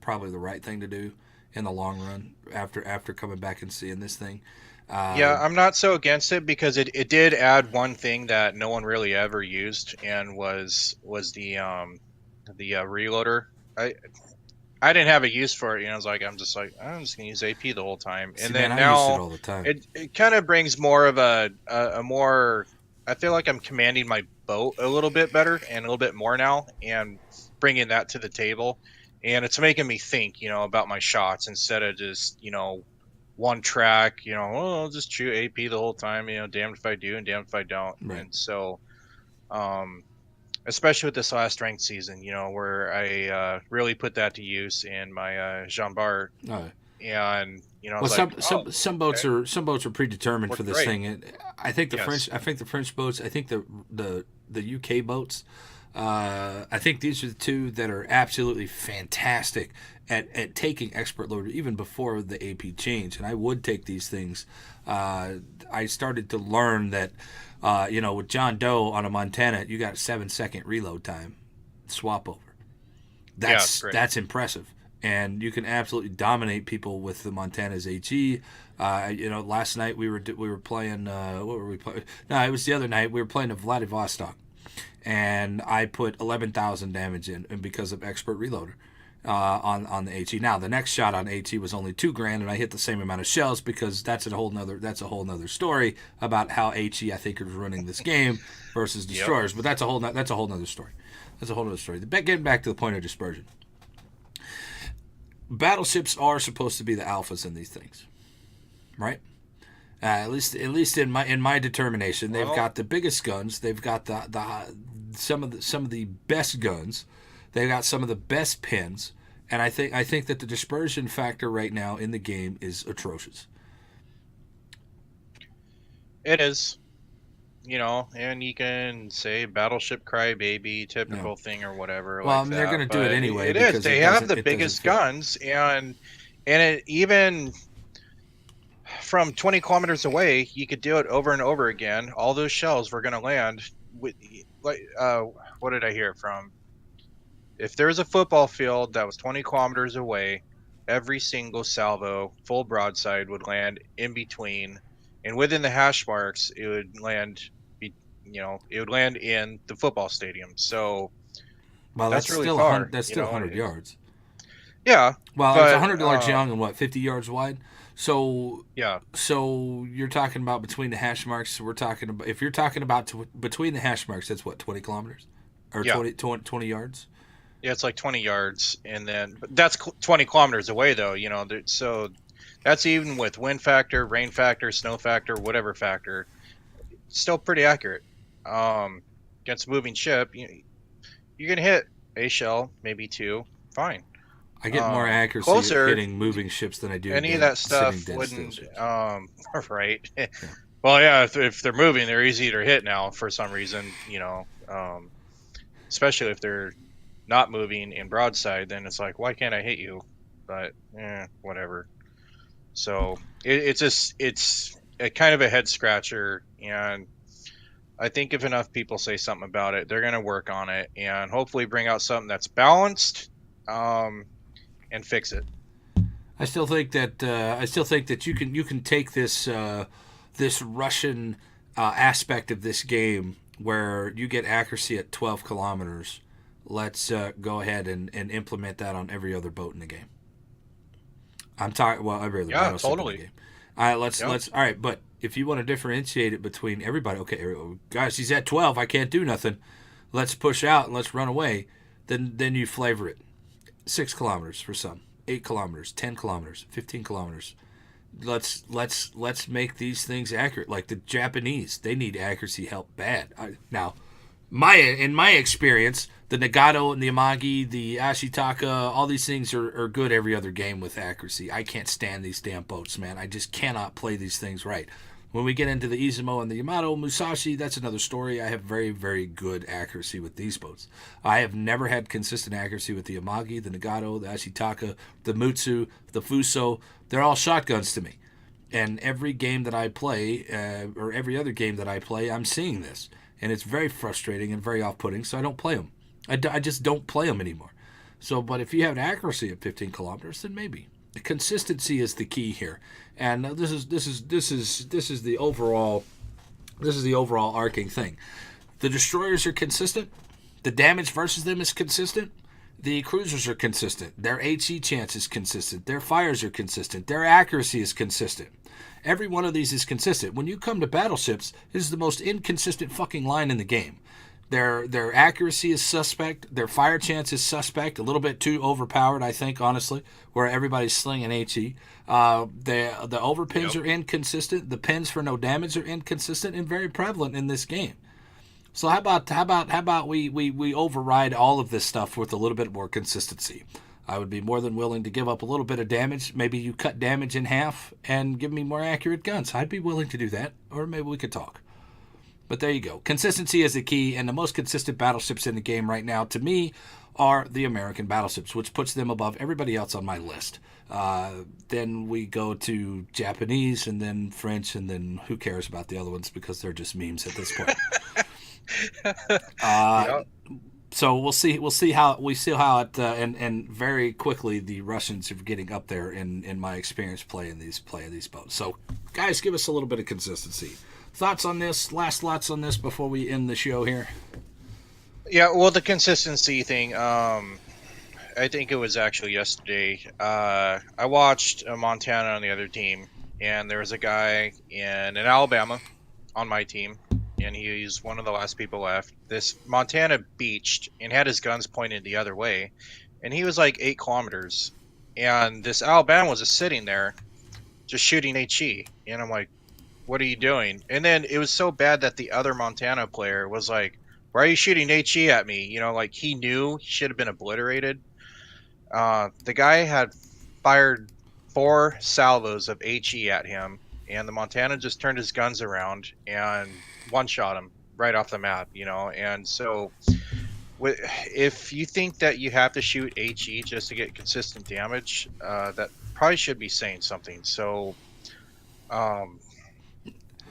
probably the right thing to do in the long run after coming back and seeing this thing. Yeah, Uh, I'm not so against it because it did add one thing that no one really ever used, and was the reloader. I I didn't have a use for it. I was like, I'm just gonna use AP the whole time. See, And man, then I used it now all the time. it kind of brings more of a more. I feel like I'm commanding my boat a little bit better and a little bit more now, and bringing that to the table. And it's making me think, about my shots instead of just, one track. Oh, I'll just shoot AP the whole time. Damned if I do and damned if I don't. Right. And so, um, especially with this last ranked season, where I really put that to use in my Jean Bart, All right. and I Well, was like, some oh, some some boats okay, are predetermined for worked this great. thing. I think the Yes, French. I think the French boats. I think the UK boats. I think these are the two that are absolutely fantastic at taking expert loader even before the AP change. And I would take these things. I started to learn that, with John Doe on a Montana, you got a 7-second reload time. Swap over. yeah, it's great. That's impressive, and you can absolutely dominate people with the Montana's HE. Last night we were playing. What were we playing? No, it was the other night. We were playing a Vladivostok, and I put 11,000 damage in, and because of expert reloader. On the HE. Now the next shot on HE was only $2,000, and I hit the same amount of shells because that's a whole nother story about how HE I think is running this game versus Yep. destroyers. But that's a whole nother story. That's a whole other story. Getting back to the point of dispersion, battleships are supposed to be the alphas in these things, right? At least in my determination, they've Well, got the biggest guns. They've got some of the best guns. They've got some of the best pins, and I think that the dispersion factor right now in the game is atrocious. it is. And you can say Battleship Crybaby, No. typical thing or whatever Well, I like mean, they're going that, to do it but anyway it is. because They have the it doesn't biggest fit. guns, and it even from 20 kilometers away, you could do it over and over again. All those shells were going to land with, like, what did I hear from? If there was a football field that was 20 kilometers away, every single salvo, full broadside, would land in between, and within the hash marks, it would land. It would land in the football stadium. So Well, that's really that's still 100 far. yards. Yeah, Well, it's but 100 yards long and what 50 yards wide. So yeah, you're talking about between the hash marks. We're talking about if you're talking about between the hash marks, that's what 20 kilometers or yeah, 20 yards. yeah. It's like 20 yards, and then but that's 20 kilometers away, though. So that's even with wind factor, rain factor, snow factor, whatever factor. Still pretty accurate. Against a moving ship, you're gonna hit a shell, maybe two, fine. I get more accuracy at Closer, hitting moving ships than I do any of that sitting stuff dead still wouldn't. ships. Right. Yeah. Well, yeah, if they're moving, they're easy to hit now for some reason. Especially if they're not moving in broadside, then it's like, why can't I hit you? But whatever. So it's a kind of a head scratcher, and I think if enough people say something about it, they're going to work on it and hopefully bring out something that's balanced, and fix it. I still think that you can take this this Russian aspect of this game where you get accuracy at 12 kilometers. Let's go ahead and implement that on every other boat in the game. I'm talking well every other Yeah, battleship in the totally. game. All right, Yep. let's all right. But if you want to differentiate it between everybody, okay, guys, he's at 12. I can't do nothing. Let's push out and let's run away. Then you flavor it. 6 kilometers for some, 8 kilometers, 10 kilometers, 15 kilometers. Let's make these things accurate. Like the Japanese, they need accuracy help bad. Now, in my experience, the Nagato and the Amagi, the Ashitaka, all these things are good every other game with accuracy. I can't stand these damn boats, man. I just cannot play these things right. When we get into the Izumo and the Yamato Musashi, that's another story. I have very, very good accuracy with these boats. I have never had consistent accuracy with the Amagi, the Nagato, the Ashitaka, the Mutsu, the Fuso. They're all shotguns to me. And every game that I play, or every other game that I play, I'm seeing this. And it's very frustrating and very off putting, so I don't play them. I just don't play them anymore. So, but if you have an accuracy of 15 kilometers, then maybe. The consistency is the key here, and this is the overall arcing thing. The destroyers are consistent. The damage versus them is consistent. The cruisers are consistent. Their HE chance is consistent. Their fires are consistent. Their accuracy is consistent. Every one of these is consistent. When you come to battleships, this is the most inconsistent fucking line in the game. Their accuracy is suspect. Their fire chance is suspect. A little bit too overpowered, I think, honestly, where everybody's slinging HE. The overpins Yep. are inconsistent. The pins for no damage are inconsistent and very prevalent in this game. So how about we override all of this stuff with a little bit more consistency? I would be more than willing to give up a little bit of damage. Maybe you cut damage in half and give me more accurate guns. I'd be willing to do that, or maybe we could talk. But there you go. Consistency is the key, and the most consistent battleships in the game right now, to me, are the American battleships, which puts them above everybody else on my list. Then we go to Japanese, and then French, and then who cares about the other ones because they're just memes at this point. Uh, Yep. so we'll see how it and very quickly the Russians are getting up there in my experience playing these boats. So guys, give us a little bit of consistency. Thoughts on this? Last thoughts on this before we end the show here. Yeah. Well, the consistency thing. I think it was actually yesterday. I watched Montana on the other team, and there was a guy in Alabama on my team, and he's one of the last people left. This Montana beached and had his guns pointed the other way, and he was like 8 kilometers, and this Alabama was just sitting there, just shooting HE, and I'm like, "What are you doing?" And then it was so bad that the other Montana player was like, "Why are you shooting HE at me?" Like he knew he should have been obliterated. The guy had fired 4 salvos of HE at him, and the Montana just turned his guns around and one shot him right off the map. And so if you think that you have to shoot HE just to get consistent damage, that probably should be saying something. So, um,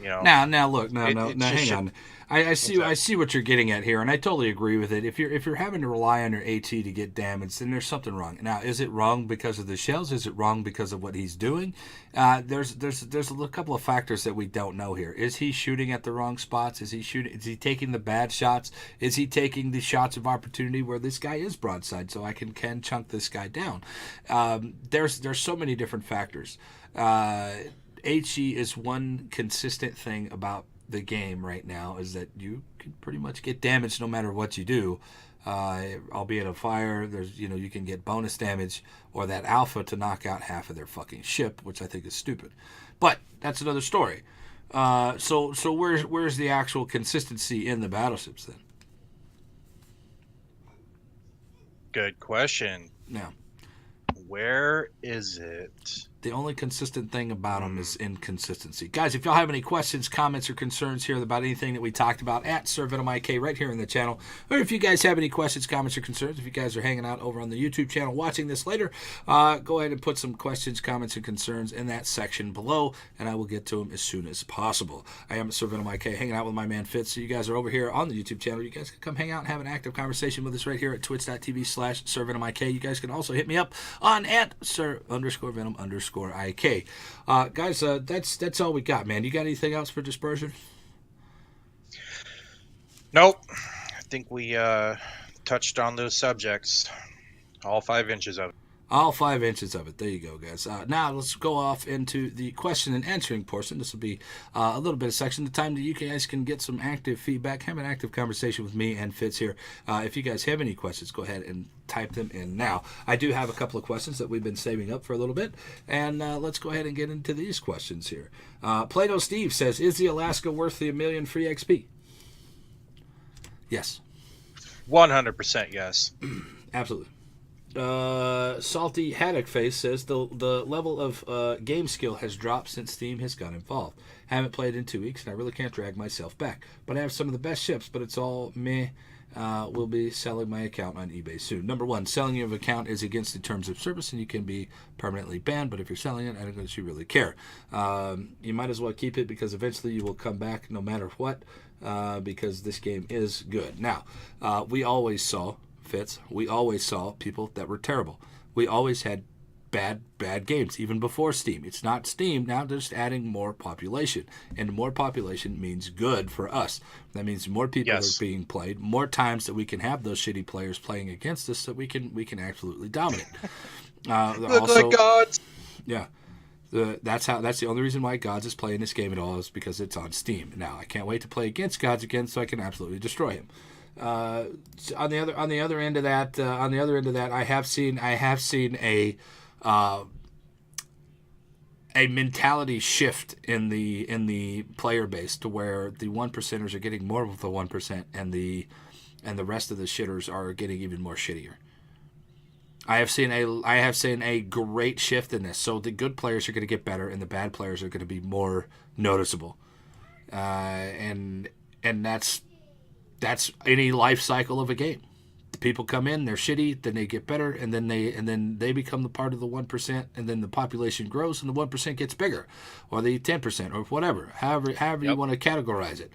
you know, Now look, it now just hang should. on. What's I that? see what you're getting at here, and I totally agree with it. If you're having to rely on your AT to get damage, then there's something wrong. Now, is it wrong because of the shells? Is it wrong because of what he's doing? There's a couple of factors that we don't know here. Is he shooting at the wrong spots? Is he shooting? Is he taking the bad shots? Is he taking the shots of opportunity where this guy is broadside, so I can chunk this guy down? There's so many different factors. HE is one consistent thing about the game right now is that you can pretty much get damage no matter what you do. Albeit a fire, you can get bonus damage or that alpha to knock out half of their fucking ship, which I think is stupid. But that's another story. So where's the actual consistency in the battleships then? Good question. Now, Where is it? The only consistent thing about them is inconsistency. Guys, if y'all have any questions, comments, or concerns here about anything that we talked about, at SirVenomIK right here in the channel. Or if you guys have any questions, comments, or concerns, if you guys are hanging out over on the YouTube channel watching this later, go ahead and put some questions, comments, and concerns in that section below, and I will get to them as soon as possible. I am SirVenomIK, hanging out with my man Fitz. So you guys are over here on the YouTube channel. You guys can come hang out and have an active conversation with us right here at twitch.tv/SirVenomIK. You guys can also hit me up on at Sir_Venom_IK. Guys, that's all we got, man. You got anything else for Dispersion? Nope. I think we touched on those subjects. All 5 inches of it. All 5 inches of it. There you go, guys. Now let's go off into the question and answering portion. This will be a little bit of section, the time that you guys can get some active feedback, have an active conversation with me and Fitz here. If you guys have any questions, go ahead and type them in now. I do have a couple of questions that we've been saving up for a little bit, and let's go ahead and get into these questions here. Plato Steve says, is the Alaska worth the $1 million free XP? Yes. 100% yes. Absolutely. Salty Haddock Face says the level of game skill has dropped since Steam has got involved. Haven't played in 2 weeks and I really can't drag myself back. But I have some of the best ships, but it's all meh. Will be selling my account on eBay soon. Number one, selling your account is against the terms of service and you can be permanently banned, but if you're selling it, I don't think you really care. You might as well keep it because eventually you will come back no matter what, because this game is good. Now, we always saw Fitz, we always saw people that were terrible. We always had bad games, even before Steam. It's not Steam now, just adding more population. And more population means good for us. That means more people are being played, more times that we can have those shitty players playing against us, so we can absolutely dominate. Look like gods. Yeah. That's the only reason why Gods is playing this game at all, is because it's on Steam. Now I can't wait to play against Gods again, so I can absolutely destroy him. On the other end of that, I have seen a mentality shift in the player base to where the 1%ers are getting more of the 1%, and the rest of the shitters are getting even more shittier. I have seen a great shift in this. So the good players are going to get better, and the bad players are going to be more noticeable. And that's any life cycle of a game. The people come in, they're shitty, then they get better, and then they become the part of the 1%, and then the population grows, and the 1% gets bigger, or the 10%, or whatever, however you want to categorize it.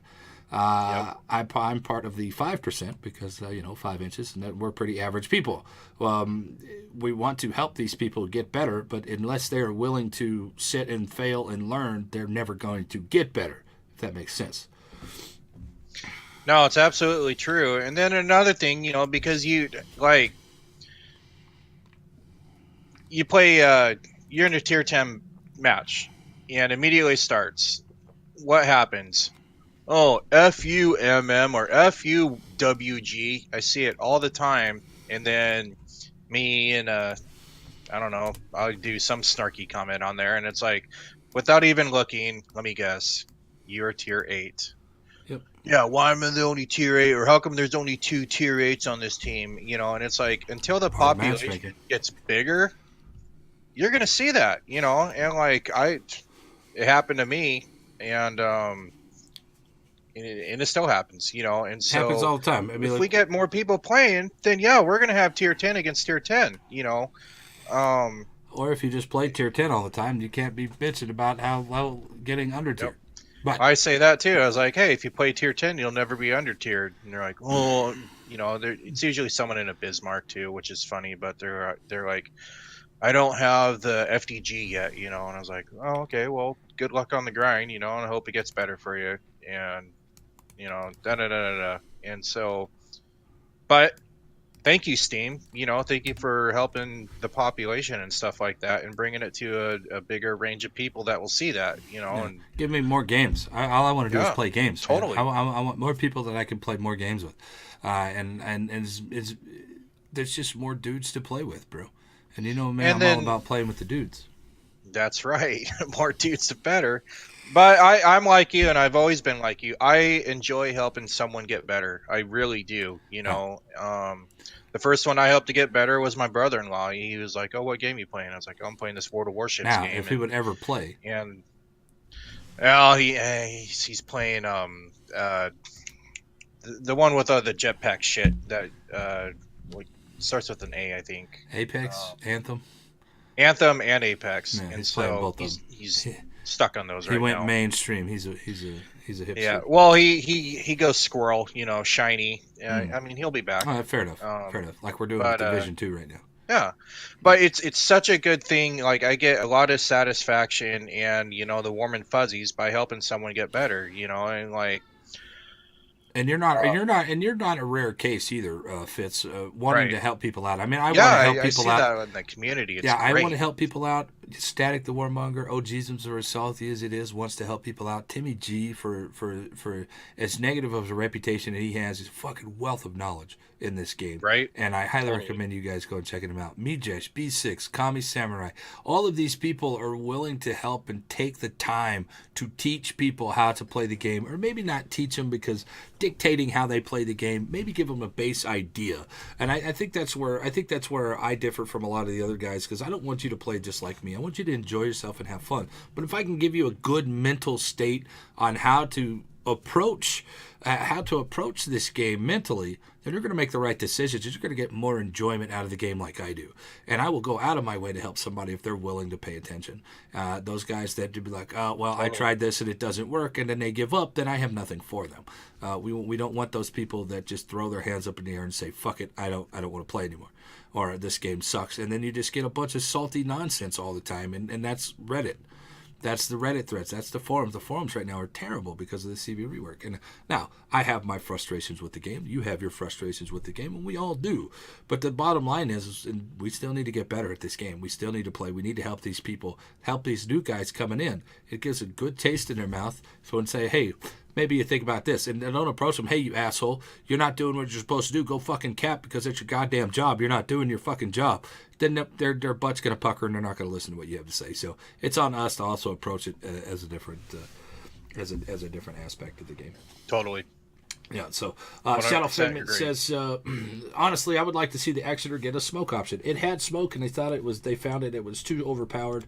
I'm part of the 5% because 5 inches, and we're pretty average people. We want to help these people get better, but unless they are willing to sit and fail and learn, they're never going to get better. If that makes sense. No, it's absolutely true. And then another thing, because you play, you're in a tier 10 match, and immediately starts. What happens? Oh, FUMM or FUWG. I see it all the time. And then me and I don't know, I'll do some snarky comment on there, and it's like, without even looking, let me guess, you're tier 8. Yep. Yeah, why am I the only tier 8? Or how come there's only 2 tier 8s on this team? And it's like, until the population gets bigger, you're gonna see that, and like it happened to me, and it still happens, and so happens all the time. I mean, if we get more people playing, then yeah, we're gonna have tier 10 against tier 10, or if you just play tier 10 all the time, you can't be bitching about how getting under tier. Yep. But I say that too. I was like, hey, if you play tier 10, you'll never be under tiered. And they're like, oh, it's usually someone in a Bismarck too, which is funny, but they're like, I don't have the FDG yet, and I was like, oh, okay, well, good luck on the grind, and I hope it gets better for you, and and so, but thank you, Steam, thank you for helping the population and stuff like that, and bringing it to a bigger range of people that will see that, and give me more games. All I want to do is play games. Totally. I want more people that I can play more games with, and there's just more dudes to play with, bro. And man, I'm all about playing with the dudes. That's right. More dudes the better. But I'm like you, and I've always been like you. I enjoy helping someone get better. I really do. Yeah. The first one I helped to get better was my brother-in-law. He was like, "Oh, what game you playing?" I was like, "Oh, I'm playing this World of Warships Now, game," if he would ever play, and well, he's playing the one with the jetpack shit that like starts with an A, I think. Apex, Um, Anthem, Anthem and Apex, man, and he's playing so both of them. he's He, stuck on those he right went now. mainstream. He's a Yeah, hipster. well, he goes squirrel, shiny. Mm. I mean, he'll be back. All right, fair enough. Fair Um, enough. Like we're doing with but Division 2 right now. yeah, but it's such a good thing. Like I get a lot of satisfaction and the warm and fuzzies by helping someone get better. And like And you're not, and uh, you're not, and you're not a rare case either, Fitz. Wanting right. to help people out. I mean, I Yeah, want to help I people see out. that in the community. It's Yeah, I want to great. help people out. Static the Warmonger, OGisms are as salty as it is, wants to help people out. Timmy G, for as negative of a reputation that he has, is a fucking wealth of knowledge in this game. Right. And I highly Totally. recommend you guys go and checking him out. Mijesh, B6, Kami Samurai. All of these people are willing to help and take the time to teach people how to play the game, or maybe not teach them because dictating how they play the game, maybe give them a base idea. And I think that's where I differ from a lot of the other guys, because I don't want you to play just like me. I want you to enjoy yourself and have fun. But if I can give you a good mental state on how to approach this game mentally, then you're going to make the right decisions. You're going to get more enjoyment out of the game like I do. And I will go out of my way to help somebody if they're willing to pay attention. Those guys that do be like, oh, well, I Totally. tried this and it doesn't work, and then they give up, then I have nothing for them. We don't want those people that just throw their hands up in the air and say, fuck it, I don't want to play anymore. Or this game sucks. And then you just get a bunch of salty nonsense all the time. And that's Reddit. That's the Reddit threads. That's the forums. The forums right now are terrible because of the CV rework. And now, I have my frustrations with the game. You have your frustrations with the game, and we all do. But the bottom line is we still need to get better at this game. We still need to play. We need to help these people, help these new guys coming in. It gives a good taste in their mouth. So and say, hey, maybe you think about this. And don't approach them, hey, you asshole, you're not doing what you're supposed to do. Go fucking cap because it's your goddamn job. You're not doing your fucking job. Then their butt's going to pucker and they're not going to listen to what you have to say. So it's on us to also approach it as a different as a different aspect of the game. Totally. Yeah, so Shadow 100% Figment agree. says, honestly, I would like to see the Exeter get a smoke option. It had smoke, and they found it was too overpowered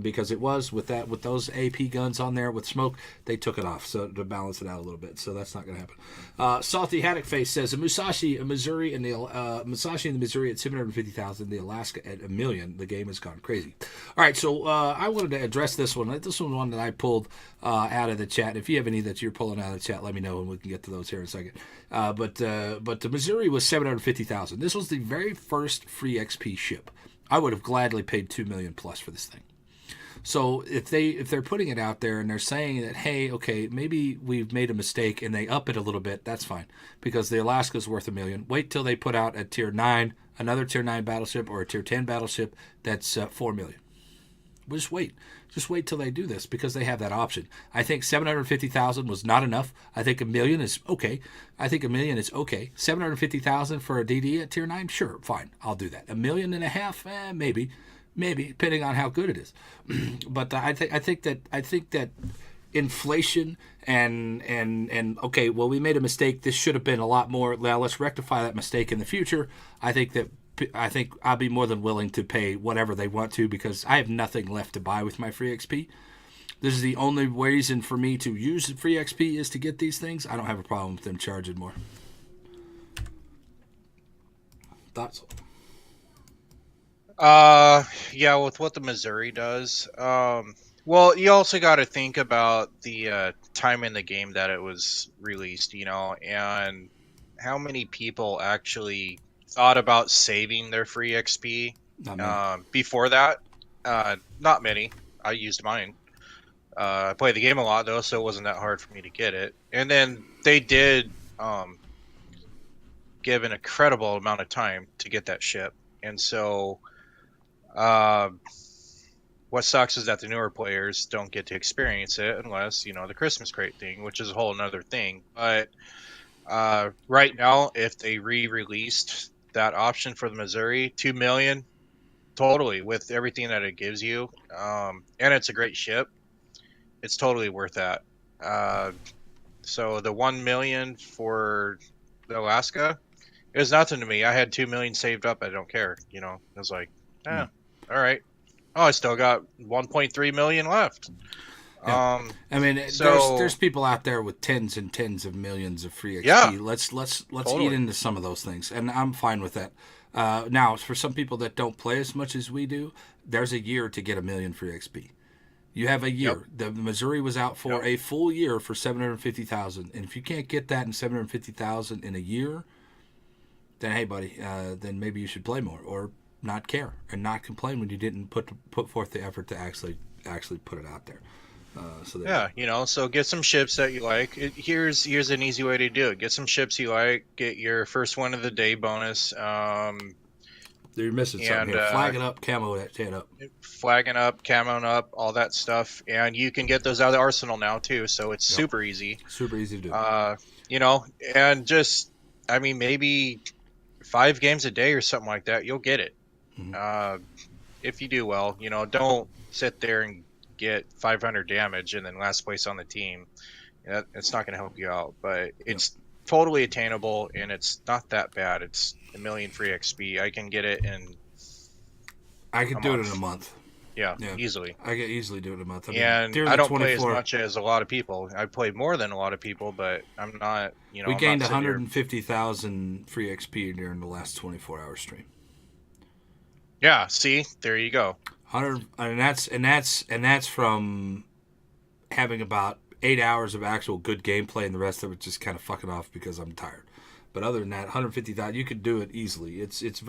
because it was with those AP guns on there with smoke. They took it off so to balance it out a little bit. So that's not going to happen. Salty Haddock Face says, Musashi, Missouri, and the Musashi in the Missouri at 750,000, the Alaska at 1 million. The game has gone crazy. All right, so I wanted to address this one. This was one that I pulled out of the chat. If you have any that you're pulling out of the chat, let me know, and we can get to those here in a second. But the Missouri was 750,000. This was the very first free XP ship. I would have gladly paid 2 million plus for this thing. So if they're putting it out there and they're saying that, hey, okay, maybe we've made a mistake and they up it a little bit, that's fine, because the Alaska's worth 1 million. Wait till they put out a tier 9, another tier 9 battleship, or a tier 10 battleship that's 4 million. Just wait. Just wait till they do this because they have that option. I think 750,000 was not enough. I think 1 million is okay. I think 1 million is okay. 750,000 for a DD at tier 9, sure, fine. I'll do that. 1.5 million, maybe, depending on how good it is. But I think that inflation and okay, well, we made a mistake. This should have been a lot more. Now let's rectify that mistake in the future. I think I'll be more than willing to pay whatever they want to because I have nothing left to buy with my free XP. This is the only reason for me to use free XP is to get these things. I don't have a problem with them charging more. Thoughts? Yeah, with what the Missouri does. Well, you also got to think about the time in the game that it was released, and how many people actually thought about saving their free XP Not many. before that. Not many. I used mine. I played the game a lot though, so it wasn't that hard for me to get it. And then they did give an incredible amount of time to get that ship, and so what sucks is that the newer players don't get to experience it unless the Christmas crate thing, which is a whole another thing. But right now, if they re-released that option for the Missouri, 2 million, totally with everything that it gives you, and it's a great ship. it's totally worth that. Uh, so the 1 million for the Alaska, it was nothing to me. I had 2 million saved up. I don't care. I was like, Hmm. all right. Oh, I still got 1.3 million left. Yeah. Um, I mean, there's so people out there with tens and tens of millions of free yeah, XP. Let's eat totally. into some of those things, and I'm fine with that. Now, for some people that don't play as much as we do, there's a year to get 1 million free XP. You have a Yep. year. The Missouri was out for Yep. a full year for 750,000, and if you can't get that in 750,000 in a year, then hey, buddy, then maybe you should play more or not care and not complain when you didn't put forth the effort to actually put it out there. So there you go. Yeah, so get some ships that you like. Here's an easy way to do it. Get some ships you like. Get your first one of the day bonus. You're missing something And here. Flag it up, camo that head up. flagging up, camoing up, all that stuff. And you can get those out of the arsenal now too, so it's Yep. super easy. Super easy to do. And just, I mean, maybe 5 games a day or something like that, you'll get it. Mhm. If you do well, don't sit there and get 500 damage and then last place on the team. It's not going to help you out, but it's totally attainable and it's not that bad. It's 1 million free XP. I can get it in I a could do it in a month. month. Yeah, Yeah. easily. I could easily do it in a month. I mean, And during I the don't play as 24, much as a lot of people. I play more than a lot of people, but I'm not, we I'm gained not sitting here. 150,000 free XP during the last 24-hour stream. Yeah, see, there you go. 100, and that's from having about 8 hours of actual good gameplay, and the rest of it just kind of fucking off because I'm tired. But other than that, 150,000, you could do it easily. It's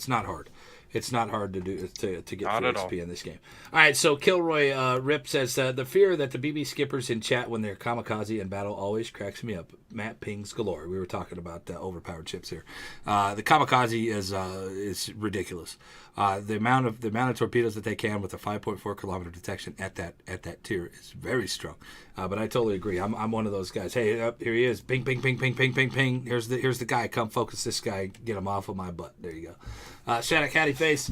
not hard. It's not hard to do to get Not free at all. XP in this game. All right, so Kilroy Rip says the fear that the BB skippers in chat when they're kamikaze in battle always cracks me up. Matt pings galore. We were talking about overpowered chips here. The kamikaze is ridiculous. The amount of torpedoes that they can with a 5.4 kilometer detection at that tier is very strong. But I totally agree. I'm one of those guys. Hey, here he is. Ping, ping, ping, ping, ping, ping, ping. Here's the guy. Come focus this guy. Get him off of my butt. There you go. Shattuck Hattie Face,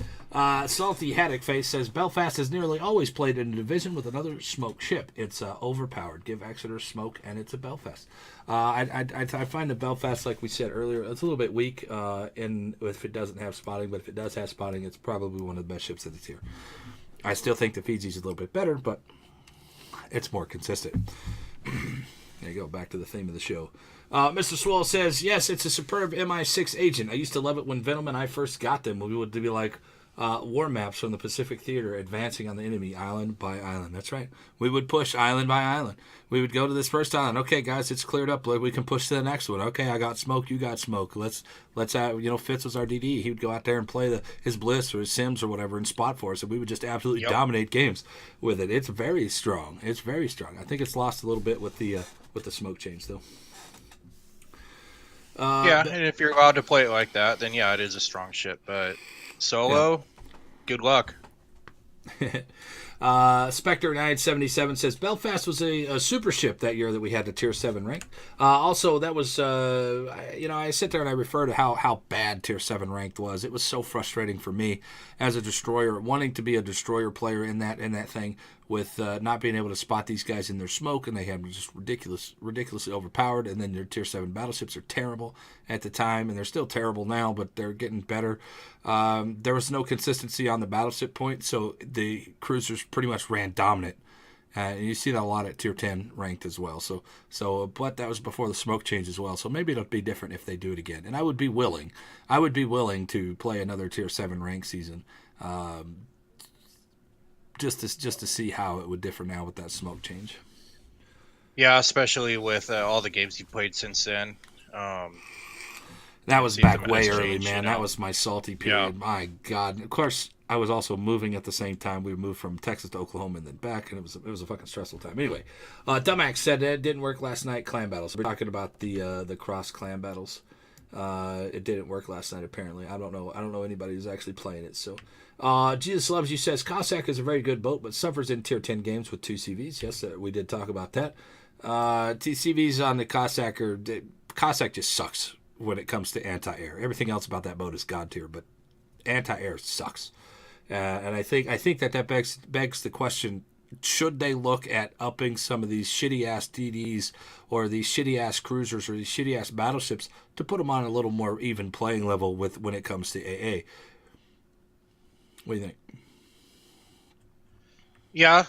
Salty Haddock Face says Belfast has nearly always played in a division with another smoke ship. It's overpowered. Give Exeter smoke, and it's a Belfast. I find the Belfast, like we said earlier, it's a little bit weak if it doesn't have spotting, but if it does have spotting, it's probably one of the best ships in the tier. I still think the Fiji's a little bit better, but it's more consistent. There you go, back to the theme of the show. Mr. Swell says, yes, it's a superb MI6 agent. I used to love it when Venom and I first got them. We would be like war maps from the Pacific Theater advancing on the enemy island by island. That's right. We would push island by island. We would go to this first island. Okay, guys, it's cleared up. We can push to the next one. Okay, I got smoke. You got smoke. Let's Fitz was our DD. He would go out there and play his Bliss or his Sims or whatever and spot for us, and we would just absolutely dominate games with it. It's very strong. It's very strong. I think it's lost a little bit with the smoke change, though. And if you're allowed to play it like that, then yeah, it is a strong ship. But solo, good luck. Spectre 977 says Belfast was a super ship that year that we had the tier 7 rank. Also, that was I sit there and I refer to how bad tier 7 ranked was. It was so frustrating for me as a destroyer, wanting to be a destroyer player in that thing, with not being able to spot these guys in their smoke, and they have just ridiculously overpowered, and then their tier 7 battleships are terrible at the time, and they're still terrible now, but they're getting better. There was no consistency on the battleship point, so the cruisers pretty much ran dominant. And you see that a lot at tier 10 ranked as well. But that was before the smoke change as well. So maybe it'll be different if they do it again. And I would be willing to play another tier 7 rank season, just to see how it would differ now with that smoke change. Yeah, especially with all the games you've played since then. That was see back the way meta early, change, man. you know? That was my salty period. Yeah. My God. And of course, I was also moving at the same time. We moved from Texas to Oklahoma and then back, and it was a fucking stressful time. Anyway, Dumax said it didn't work last night. Clan battles. We're talking about the cross clan battles. It didn't work last night. Apparently, I don't know anybody who's actually playing it. So, Jesus Loves You says Cossack is a very good boat, but suffers in tier 10 games with 2 CVs. Yes, we did talk about that. TCVs on the Cossack Cossack just sucks when it comes to anti-air. Everything else about that boat is god tier, but anti-air sucks. And I think that begs the question should they look at upping some of these shitty ass DDs or these shitty ass cruisers or these shitty ass battleships to put them on a little more even playing level with when it comes to AA? What do you think? Yeah,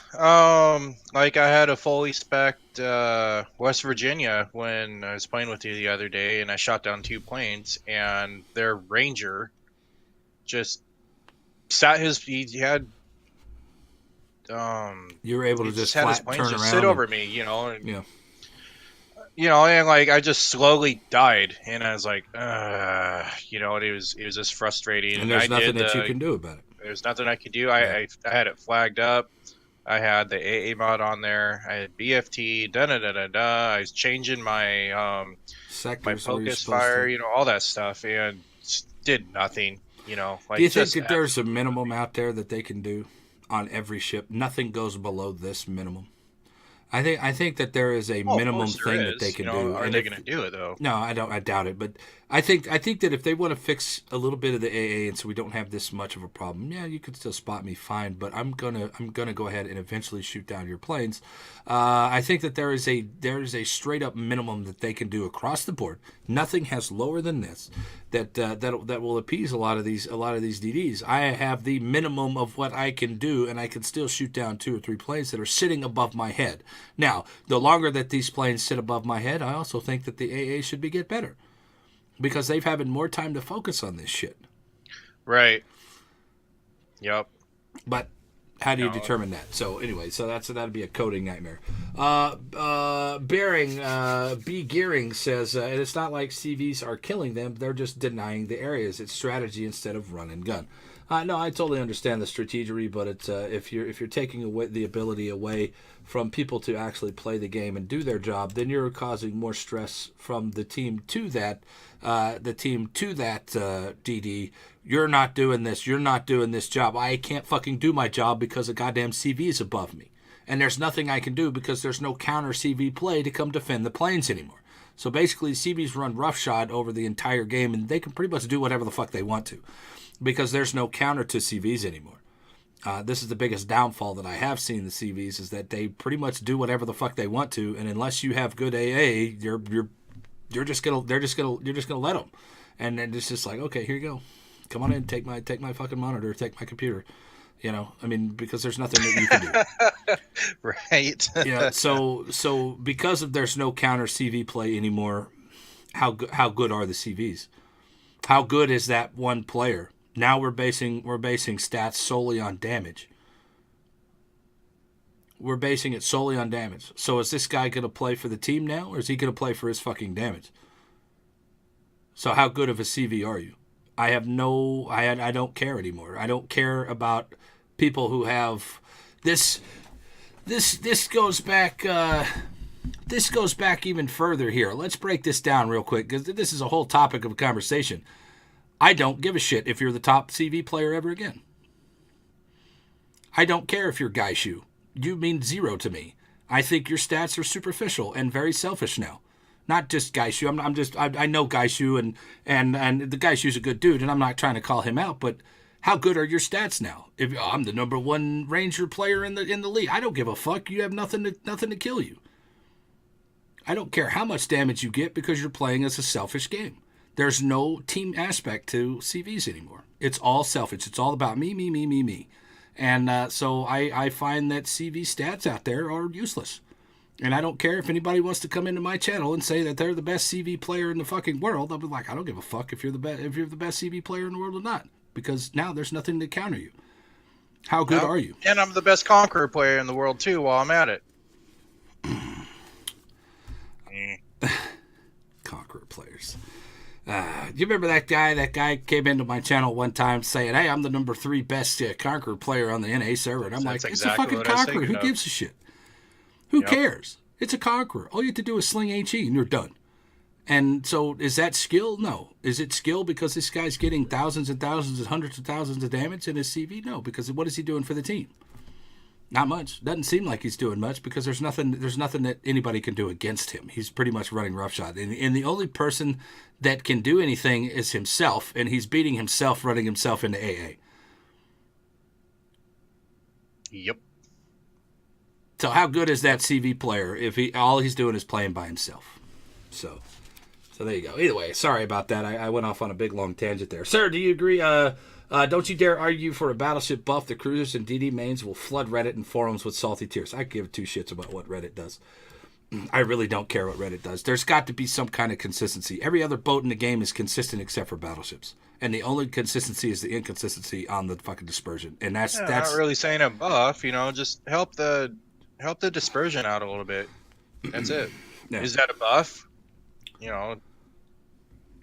like I had a fully spec'd West Virginia when I was playing with you the other day, and I shot down 2 planes, and their Ranger just he had You were able he to just just had his flat planes turn just sit around and over me, you know, and yeah. and like I just slowly died, and I was like, you know, and it was just frustrating. And And I there's nothing did that you can do about it. there's nothing I could do. Yeah. I had it flagged up. I had the AA mod on there. I had BFT. Da da da da da. I was changing my Sectors where you're focus supposed fire, to. you know, all that stuff, and did nothing. You know, Do like you think just that there's a absolutely minimum nothing. out there that they can do on every ship? Nothing goes below this minimum. I think that there is a Well, of minimum course thing there that they is. You can know, do, are and they if going to do it though? no, I don't. I doubt it. But I think that if they want to fix a little bit of the AA, and so we don't have this much of a problem, yeah, you could still spot me fine. But I'm gonna go ahead and eventually shoot down your planes. I think that there is a straight up minimum that they can do across the board. Nothing has lower than this. That will appease a lot of these DDs. I have the minimum of what I can do, and I can still shoot down 2 or 3 planes that are sitting above my head. Now, the longer that these planes sit above my head, I also think that the AA should get better because they've having more time to focus on this shit. Right. Yep. But how do you No. determine that? So anyway, that'd be a coding nightmare. B. Gearing says it's not like CVs are killing them; they're just denying the areas. It's strategy instead of run and gun. No, I totally understand the strategery, but it's if you're taking away the ability away from people to actually play the game and do their job, then you're causing more stress from the team to that DD. You're not doing this. You're not doing this job. I can't fucking do my job because a goddamn CV is above me. And there's nothing I can do because there's no counter CV play to come defend the planes anymore. So basically, CVs run roughshod over the entire game, and they can pretty much do whatever the fuck they want to because there's no counter to CVs anymore. This is the biggest downfall that I have seen in the CVs is that they pretty much do whatever the fuck they want to, and unless you have good AA, you're just gonna let them, and then it's just like, okay, here you go, come on in, take my fucking monitor, take my computer, I mean, because there's nothing that you can do. Right. So because of there's no counter CV play anymore, how good are the CVs? How good is that one player? Now we're basing stats solely on damage. We're basing it solely on damage. So is this guy going to play for the team now, or is he going to play for his fucking damage? So how good of a CV are you? I don't care anymore. I don't care about people who have this. This goes back. This goes back even further here. Let's break this down real quick because this is a whole topic of conversation. I don't give a shit if you're the top CV player ever again. I don't care if you're Gaishu. You mean zero to me. I think your stats are superficial and very selfish now. Not just Gaishu. I know Gaishu and the Gaishu's a good dude, and I'm not trying to call him out, but how good are your stats now? If I'm the number one Ranger player in the league, I don't give a fuck. You have nothing to kill you. I don't care how much damage you get because you're playing as a selfish game. There's no team aspect to CVs anymore. It's all selfish. It's all about me, me, me, me, me. And so I find that CV stats out there are useless. And I don't care if anybody wants to come into my channel and say that they're the best CV player in the fucking world. I'll be like, I don't give a fuck if you're the best CV player in the world or not, because now there's nothing to counter you. How good are you? And I'm the best Conqueror player in the world too. While I'm at it. Conqueror players. Do you remember that guy? That guy came into my channel one time saying, "Hey, I'm the number 3 best Conqueror player on the NA server." And I'm like, That's it's a exactly fucking what I was Conqueror. Who thinking of. gives a shit? Who Yep. cares? It's a Conqueror. All you have to do is sling HE and you're done. And so is that skill? No. Is it skill because this guy's getting thousands and thousands and hundreds of thousands of damage in his CV? No, because what is he doing for the team? Not much. Doesn't seem like he's doing much because there's nothing that anybody can do against him. He's pretty much running roughshod. And the only person that can do anything is himself, and he's beating himself, running himself into AA. Yep. So how good is that CV player if all he's doing is playing by himself? So there you go. Either way, sorry about that. I went off on a big long tangent there. Sir, do you agree? Don't you dare argue for a battleship buff. The cruisers and DD mains will flood Reddit and forums with salty tears. I give two shits about what Reddit does. I really don't care what Reddit does. There's got to be some kind of consistency. Every other boat in the game is consistent except for battleships. And the only consistency is the inconsistency on the fucking dispersion. And that's not really saying a buff, just help the dispersion out a little bit. That's it. Yeah. Is that a buff?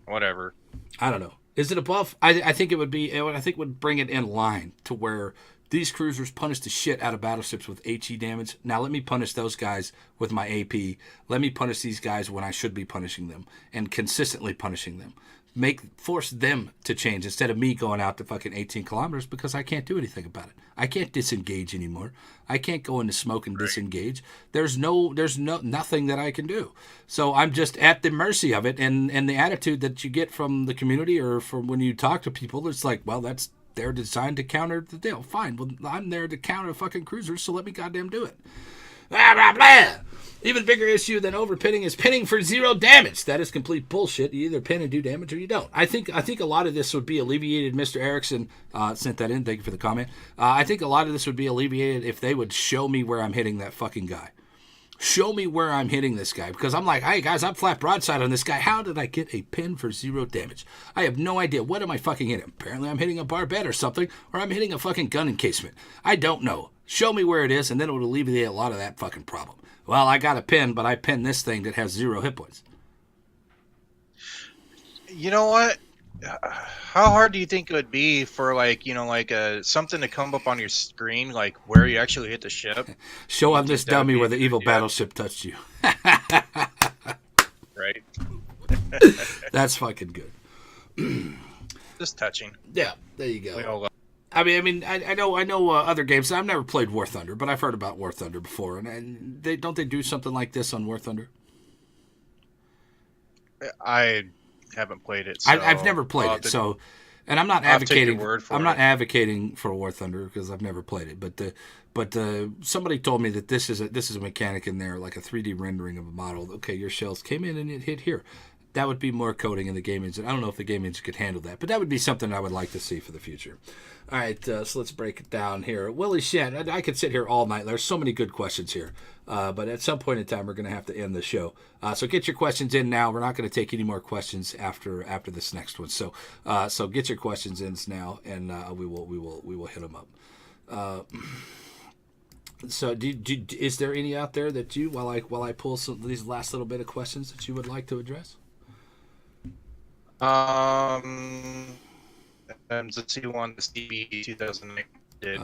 Whatever. I don't know. Is it a buff? I think it would be. I think it would bring it in line to where these cruisers punish the shit out of battleships with HE damage. Now let me punish those guys with my AP. Let me punish these guys when I should be punishing them and consistently punishing them. Force them to change instead of me going out to fucking 18 kilometers because I can't do anything about it. I can't disengage anymore. I can't go into smoke and disengage. There's nothing that I can do. So I'm just at the mercy of it. And the attitude that you get from the community or from when you talk to people, it's like, well, they're designed to counter the deal. Fine. Well, I'm there to counter fucking cruisers, so let me goddamn do it. Blah, blah, blah. Even bigger issue than overpinning is pinning for 0 damage. That is complete bullshit. You either pin and do damage or you don't. I think a lot of this would be alleviated. Mr. Erickson sent that in. Thank you for the comment. I think a lot of this would be alleviated if they would show me where I'm hitting that fucking guy. Show me where I'm hitting this guy. Because I'm like, hey guys, I'm flat broadside on this guy. How did I get a pin for 0 damage? I have no idea. What am I fucking hitting? Apparently I'm hitting a barbette or something. Or I'm hitting a fucking gun encasement. I don't know. Show me where it is, and then it would alleviate a lot of that fucking problem. Well, I got a pin, but I pinned this thing that has 0 hit points. You know what? How hard do you think it would be for something to come up on your screen, like where you actually hit the ship? Show on this dummy where the evil battleship touched you. Right. That's fucking good. Just touching. Yeah, there you go. We all love. I know other games. I've never played War Thunder, but I've heard about War Thunder before. And they do something like this on War Thunder? I haven't played it. So I've never played it. So, and I'm not advocating. I'm not advocating for War Thunder because I've never played it. But somebody told me that this is a mechanic in there, like a 3D rendering of a model. Okay, your shells came in and it hit here. That would be more coding in the game engine. I don't know if the game engine could handle that, but that would be something I would like to see for the future. All right, so let's break it down here. Willie Shen, I could sit here all night. There's so many good questions here, but at some point in time, we're going to have to end the show. So get your questions in now. We're not going to take any more questions after this next one. So get your questions in now, and we will hit them up. So is there any out there that you while I pull some of these last little bit of questions that you would like to address? Let's see one the CB 2008 did.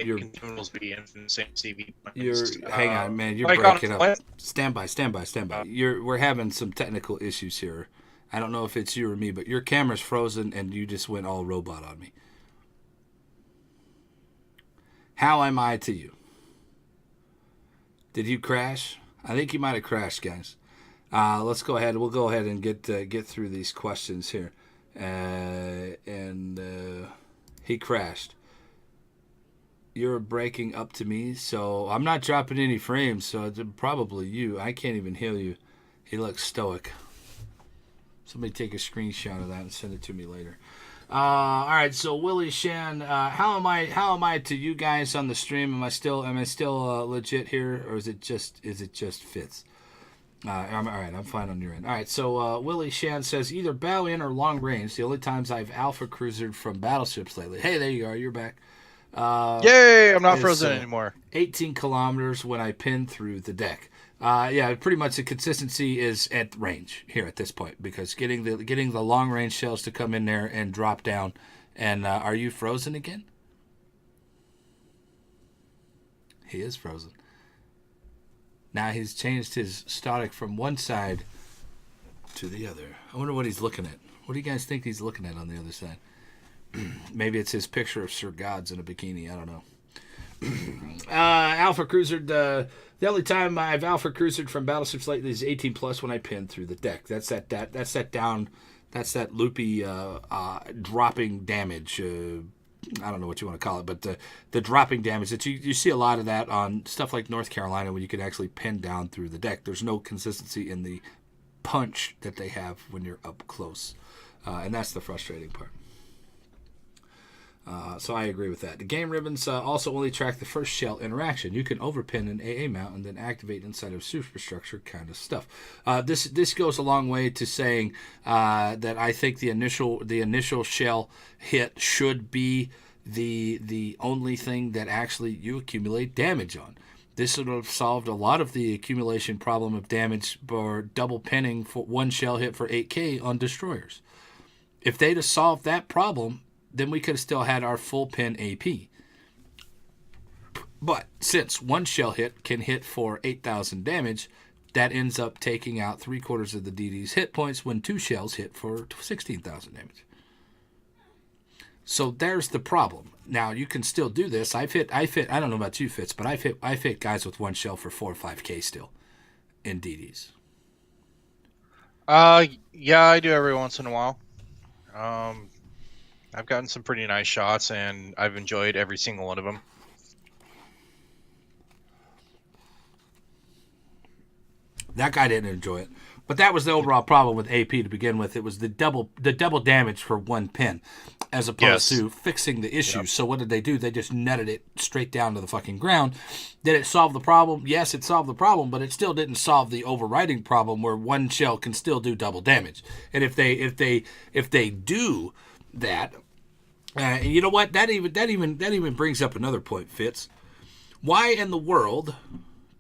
Your consumables be in the same CB. Hang on, man. You're breaking up. Stand by. We're having some technical issues here. I don't know if it's you or me, but your camera's frozen and you just went all robot on me. How am I to you? Did you crash? I think you might have crashed, guys. Let's go ahead. We'll go ahead and get through these questions here. He crashed. You're breaking up to me, so I'm not dropping any frames, so it's probably you. I can't even hear you. He looks stoic. Somebody take a screenshot of that and send it to me later. All right, so Willie Shan, how am I to you guys on the stream? Am I still legit here, or is it just Fitz? All right, I'm fine on your end. All right, so Willie Shan says either bow in or long range. The only times I've alpha cruisered from battleships lately. Hey, there you are. You're back. Yay! I'm not frozen anymore. 18 kilometers when I pin through the deck. Yeah, pretty much the consistency is at range here at this point because getting the long range shells to come in there and drop down. And are you frozen again? He is frozen. Now he's changed his static from one side to the other. I wonder what he's looking at. What do you guys think he's looking at on the other side? Maybe it's his picture of Sir Gods in a bikini. I don't know. Alpha cruisered. The only time I've alpha cruisered from battleships lately is 18 plus when I pin through the deck. That's that loopy dropping damage. I don't know what you want to call it, but the dropping damage that you see a lot of that on stuff like North Carolina when you can actually pin down through the deck. There's no consistency in the punch that they have when you're up close, and that's the frustrating part. So I agree with that. The game ribbons also only track the first shell interaction. You can overpin an AA mount and then activate inside of superstructure kind of stuff. This goes a long way to saying that I think the initial shell hit should be the only thing that actually you accumulate damage on. This would have solved a lot of the accumulation problem of damage for double pinning for one shell hit for 8k on destroyers. If they'd have solved that problem, then we could have still had our full pin AP. But since one shell hit can hit for 8,000 damage, that ends up taking out 3/4 of the DD's hit points when two shells hit for 16,000 damage. So there's the problem. Now you can still do this. I don't know about you, Fitz, but I've hit guys with one shell for 4 or 5k still in DDs. Yeah, I do every once in a while. I've gotten some pretty nice shots, and I've enjoyed every single one of them. That guy didn't enjoy it, but that was the overall problem with AP to begin with. It was the double damage for one pin, as opposed to fixing the issue. Yep. So what did they do? They just netted it straight down to the fucking ground. Did it solve the problem? Yes, it solved the problem, but it still didn't solve the overriding problem where one shell can still do double damage. And if they do that. You know what? That even brings up another point, Fitz. Why in the world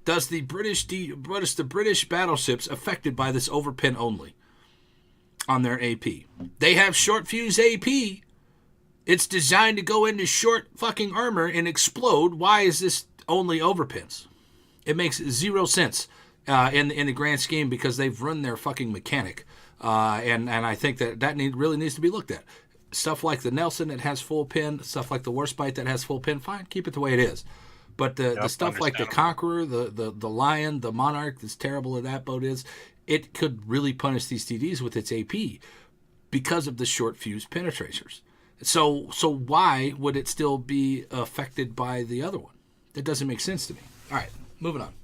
does the British battleships affected by this overpin only on their AP? They have short fuse AP. It's designed to go into short fucking armor and explode. Why is this only overpins? It makes zero sense in the grand scheme because they've run their fucking mechanic, and I think that really needs to be looked at. Stuff like the Nelson that has full pin, stuff like the Warspite that has full pin, fine, keep it the way it is. But the stuff like the Conqueror, the Lion, the Monarch, as terrible as that boat is, it could really punish these TDs with its AP because of the short fuse penetrators. So why would it still be affected by the other one? That doesn't make sense to me. All right, moving on.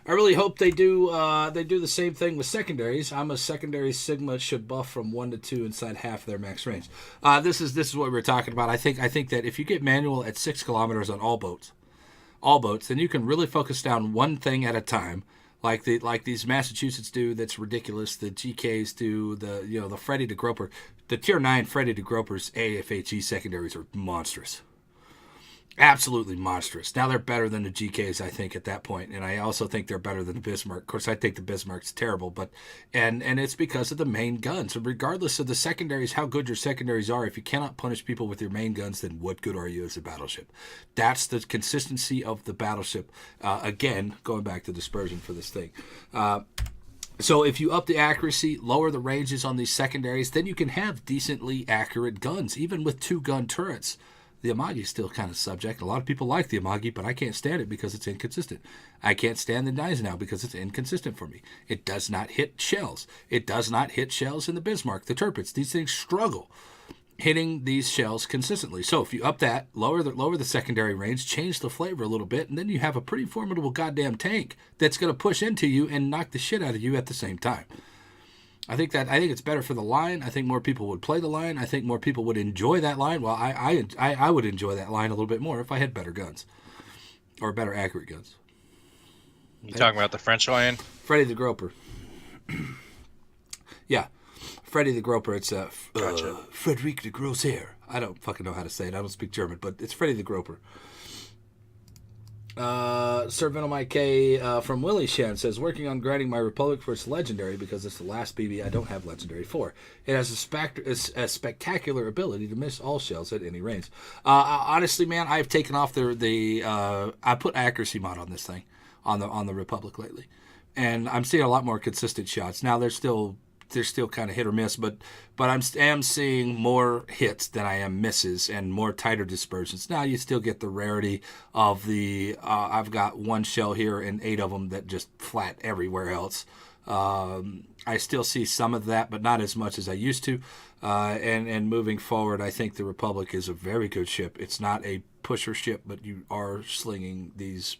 I really hope they do the same thing with secondaries. I'm a secondary Sigma should buff from 1 to 2 inside half their max range. This is what we were talking about. I think that if you get manual at 6 kilometers on all boats, then you can really focus down one thing at a time, like these Massachusetts do. That's ridiculous. The GKs do the Freddy de Groper, the tier 9 Freddy de Groper's AFHE secondaries are monstrous. Absolutely monstrous. Now they're better than the GKs, I think, at that point, and I also think they're better than the Bismarck. Of course, I think the Bismarck's terrible, but and it's because of the main guns. So regardless of the secondaries, how good your secondaries are, if you cannot punish people with your main guns, then what good are you as a battleship? That's the consistency of the battleship. Again, going back to dispersion for this thing. So if you up the accuracy, lower the ranges on these secondaries, then you can have decently accurate guns, even with 2-gun turrets. The Amagi is still kind of subject. A lot of people like the Amagi, but I can't stand it because it's inconsistent. I can't stand the Gneisenau because it's inconsistent for me. It does not hit shells. It does not hit shells in the Bismarck, the Tirpitz. These things struggle hitting these shells consistently. So if you up that, lower the secondary range, change the flavor a little bit, and then you have a pretty formidable goddamn tank that's going to push into you and knock the shit out of you at the same time. I think it's better for the line. I think more people would play the line. I think more people would enjoy that line. Well, I would enjoy that line a little bit more if I had better guns or better accurate guns. You talking about the French line? Freddy the Groper. Yeah, Freddy the Groper. It's Gotcha. Frederic de Grosser. I don't fucking know how to say it. I don't speak German, but it's Freddy the Groper. Sir Venom IK from Willie Shan says, working on grinding my Republic for its legendary because it's the last BB I don't have legendary for. It has a spectacular ability to miss all shells at any range. Honestly, man, I've taken off I put accuracy mod on this thing on the Republic lately, and I'm seeing a lot more consistent shots. Now they're still kind of hit or miss, but I am seeing more hits than I am misses and more tighter dispersions. Now you still get the rarity of the I've got one shell here and 8 of them that just flat everywhere else. I still see some of that, but not as much as I used to. And moving forward, I think the Republic is a very good ship. It's not a pusher ship, but you are slinging these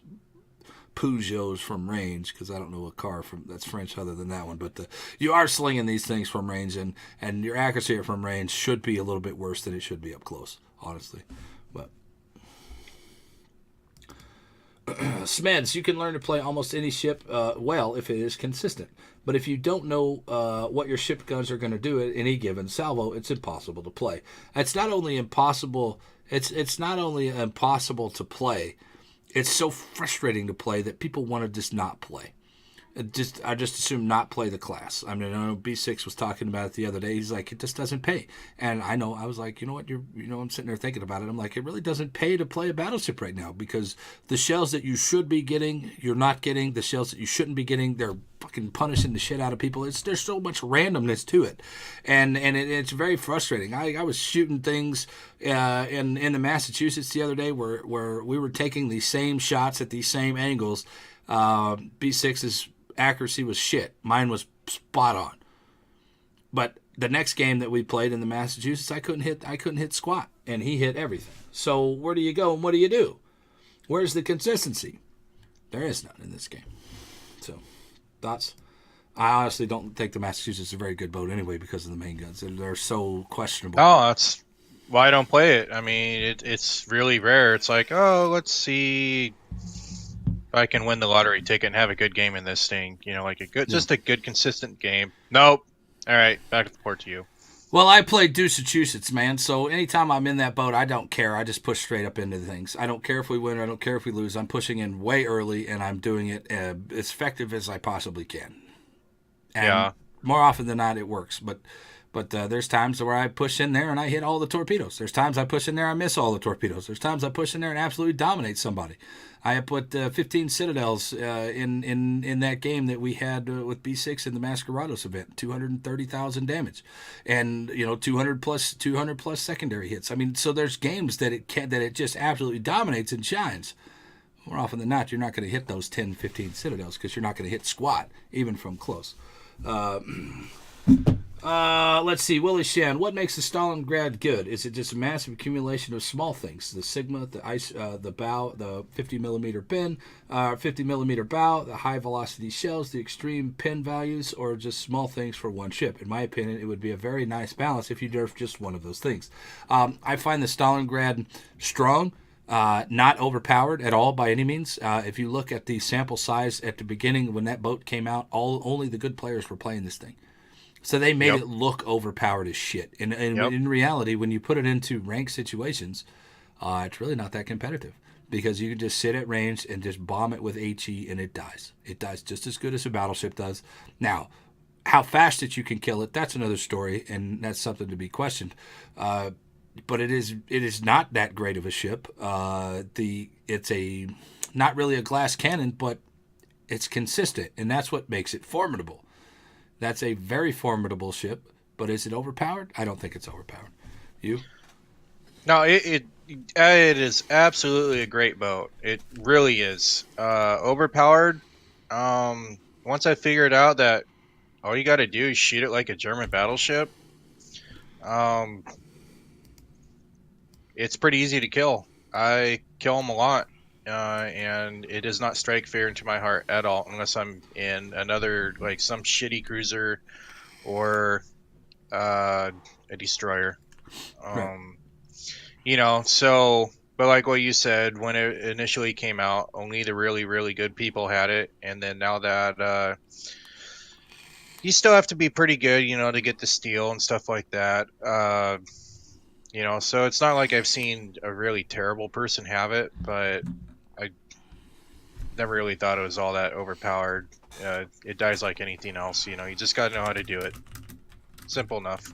Peugeots from range, because I don't know a car that's French other than that one, but you are slinging these things from range, and your accuracy from range should be a little bit worse than it should be up close, honestly. But Smeds, you can learn to play almost any ship well if it is consistent. But if you don't know what your ship guns are going to do at any given salvo, it's impossible to play. It's not only impossible. It's not only impossible to play. It's so frustrating to play that people want to just not play. I just assume not play the class. I mean, I know B6 was talking about it the other day. He's like, it just doesn't pay. And I know, I was like, you know what, I'm sitting there thinking about it. I'm like, it really doesn't pay to play a battleship right now, because the shells that you should be getting, you're not getting. The shells that you shouldn't be getting, they're fucking punishing the shit out of people. There's so much randomness to it, and it's very frustrating. I was shooting things in the Massachusetts the other day where we were taking these same shots at these same angles. B6's accuracy was shit. Mine was spot on. But the next game that we played in the Massachusetts, I couldn't hit squat, and he hit everything. So where do you go and what do you do? Where's the consistency? There is none in this game. So, thoughts? I honestly don't think the Massachusetts is a very good boat anyway because of the main guns. They're so questionable. No, that's why I don't play it. I mean, it's really rare. It's like, oh, let's see if I can win the lottery ticket and have a good game in this thing. Like just a good, consistent game. Nope. All right, back to the port to you. Well, I played Massachusetts, man, so anytime I'm in that boat, I don't care. I just push straight up into things. I don't care if we win or I don't care if we lose. I'm pushing in way early, and I'm doing it as effective as I possibly can. And yeah. More often than not, it works. But there's times where I push in there and I hit all the torpedoes. There's times I push in there and I miss all the torpedoes. There's times I push in there and absolutely dominate somebody. I put 15 Citadels in that game that we had with B6 in the Masquerados event, 230,000 damage, and 200 plus secondary hits. I mean, so there's games that it just absolutely dominates and shines. More often than not, you're not going to hit those 10, 15 Citadels because you're not going to hit squat even from close. Let's see. Willie Shan, what makes the Stalingrad good? Is it just a massive accumulation of small things? The Sigma, the ice, the bow, the 50 millimeter pin, 50 millimeter bow, the high velocity shells, the extreme pin values, or just small things for one ship? In my opinion, it would be a very nice balance if you nerf just one of those things. I find the Stalingrad strong. Not overpowered at all by any means. If you look at the sample size at the beginning when that boat came out, only the good players were playing this thing. So they made it look overpowered as shit. And in reality, when you put it into ranked situations, it's really not that competitive because you can just sit at range and just bomb it with HE and it dies. It dies just as good as a battleship does. Now, how fast that you can kill it, that's another story, and that's something to be questioned. But it is not that great of a ship. It's not really a glass cannon, but it's consistent, and that's what makes it formidable. That's a very formidable ship, but is it overpowered? I don't think it's overpowered. You? No, it is absolutely a great boat. It really is. Overpowered. Once I figured out that all you got to do is shoot it like a German battleship, it's pretty easy to kill. I kill them a lot, and it does not strike fear into my heart at all unless I'm in another, like some shitty cruiser or a destroyer. Right. So, but like what you said, when it initially came out, only the really, really good people had it, and then now that you still have to be pretty good, to get the steel and stuff like that. So it's not like I've seen a really terrible person have it, but I never really thought it was all that overpowered. It dies like anything else. You just got to know how to do it. Simple enough.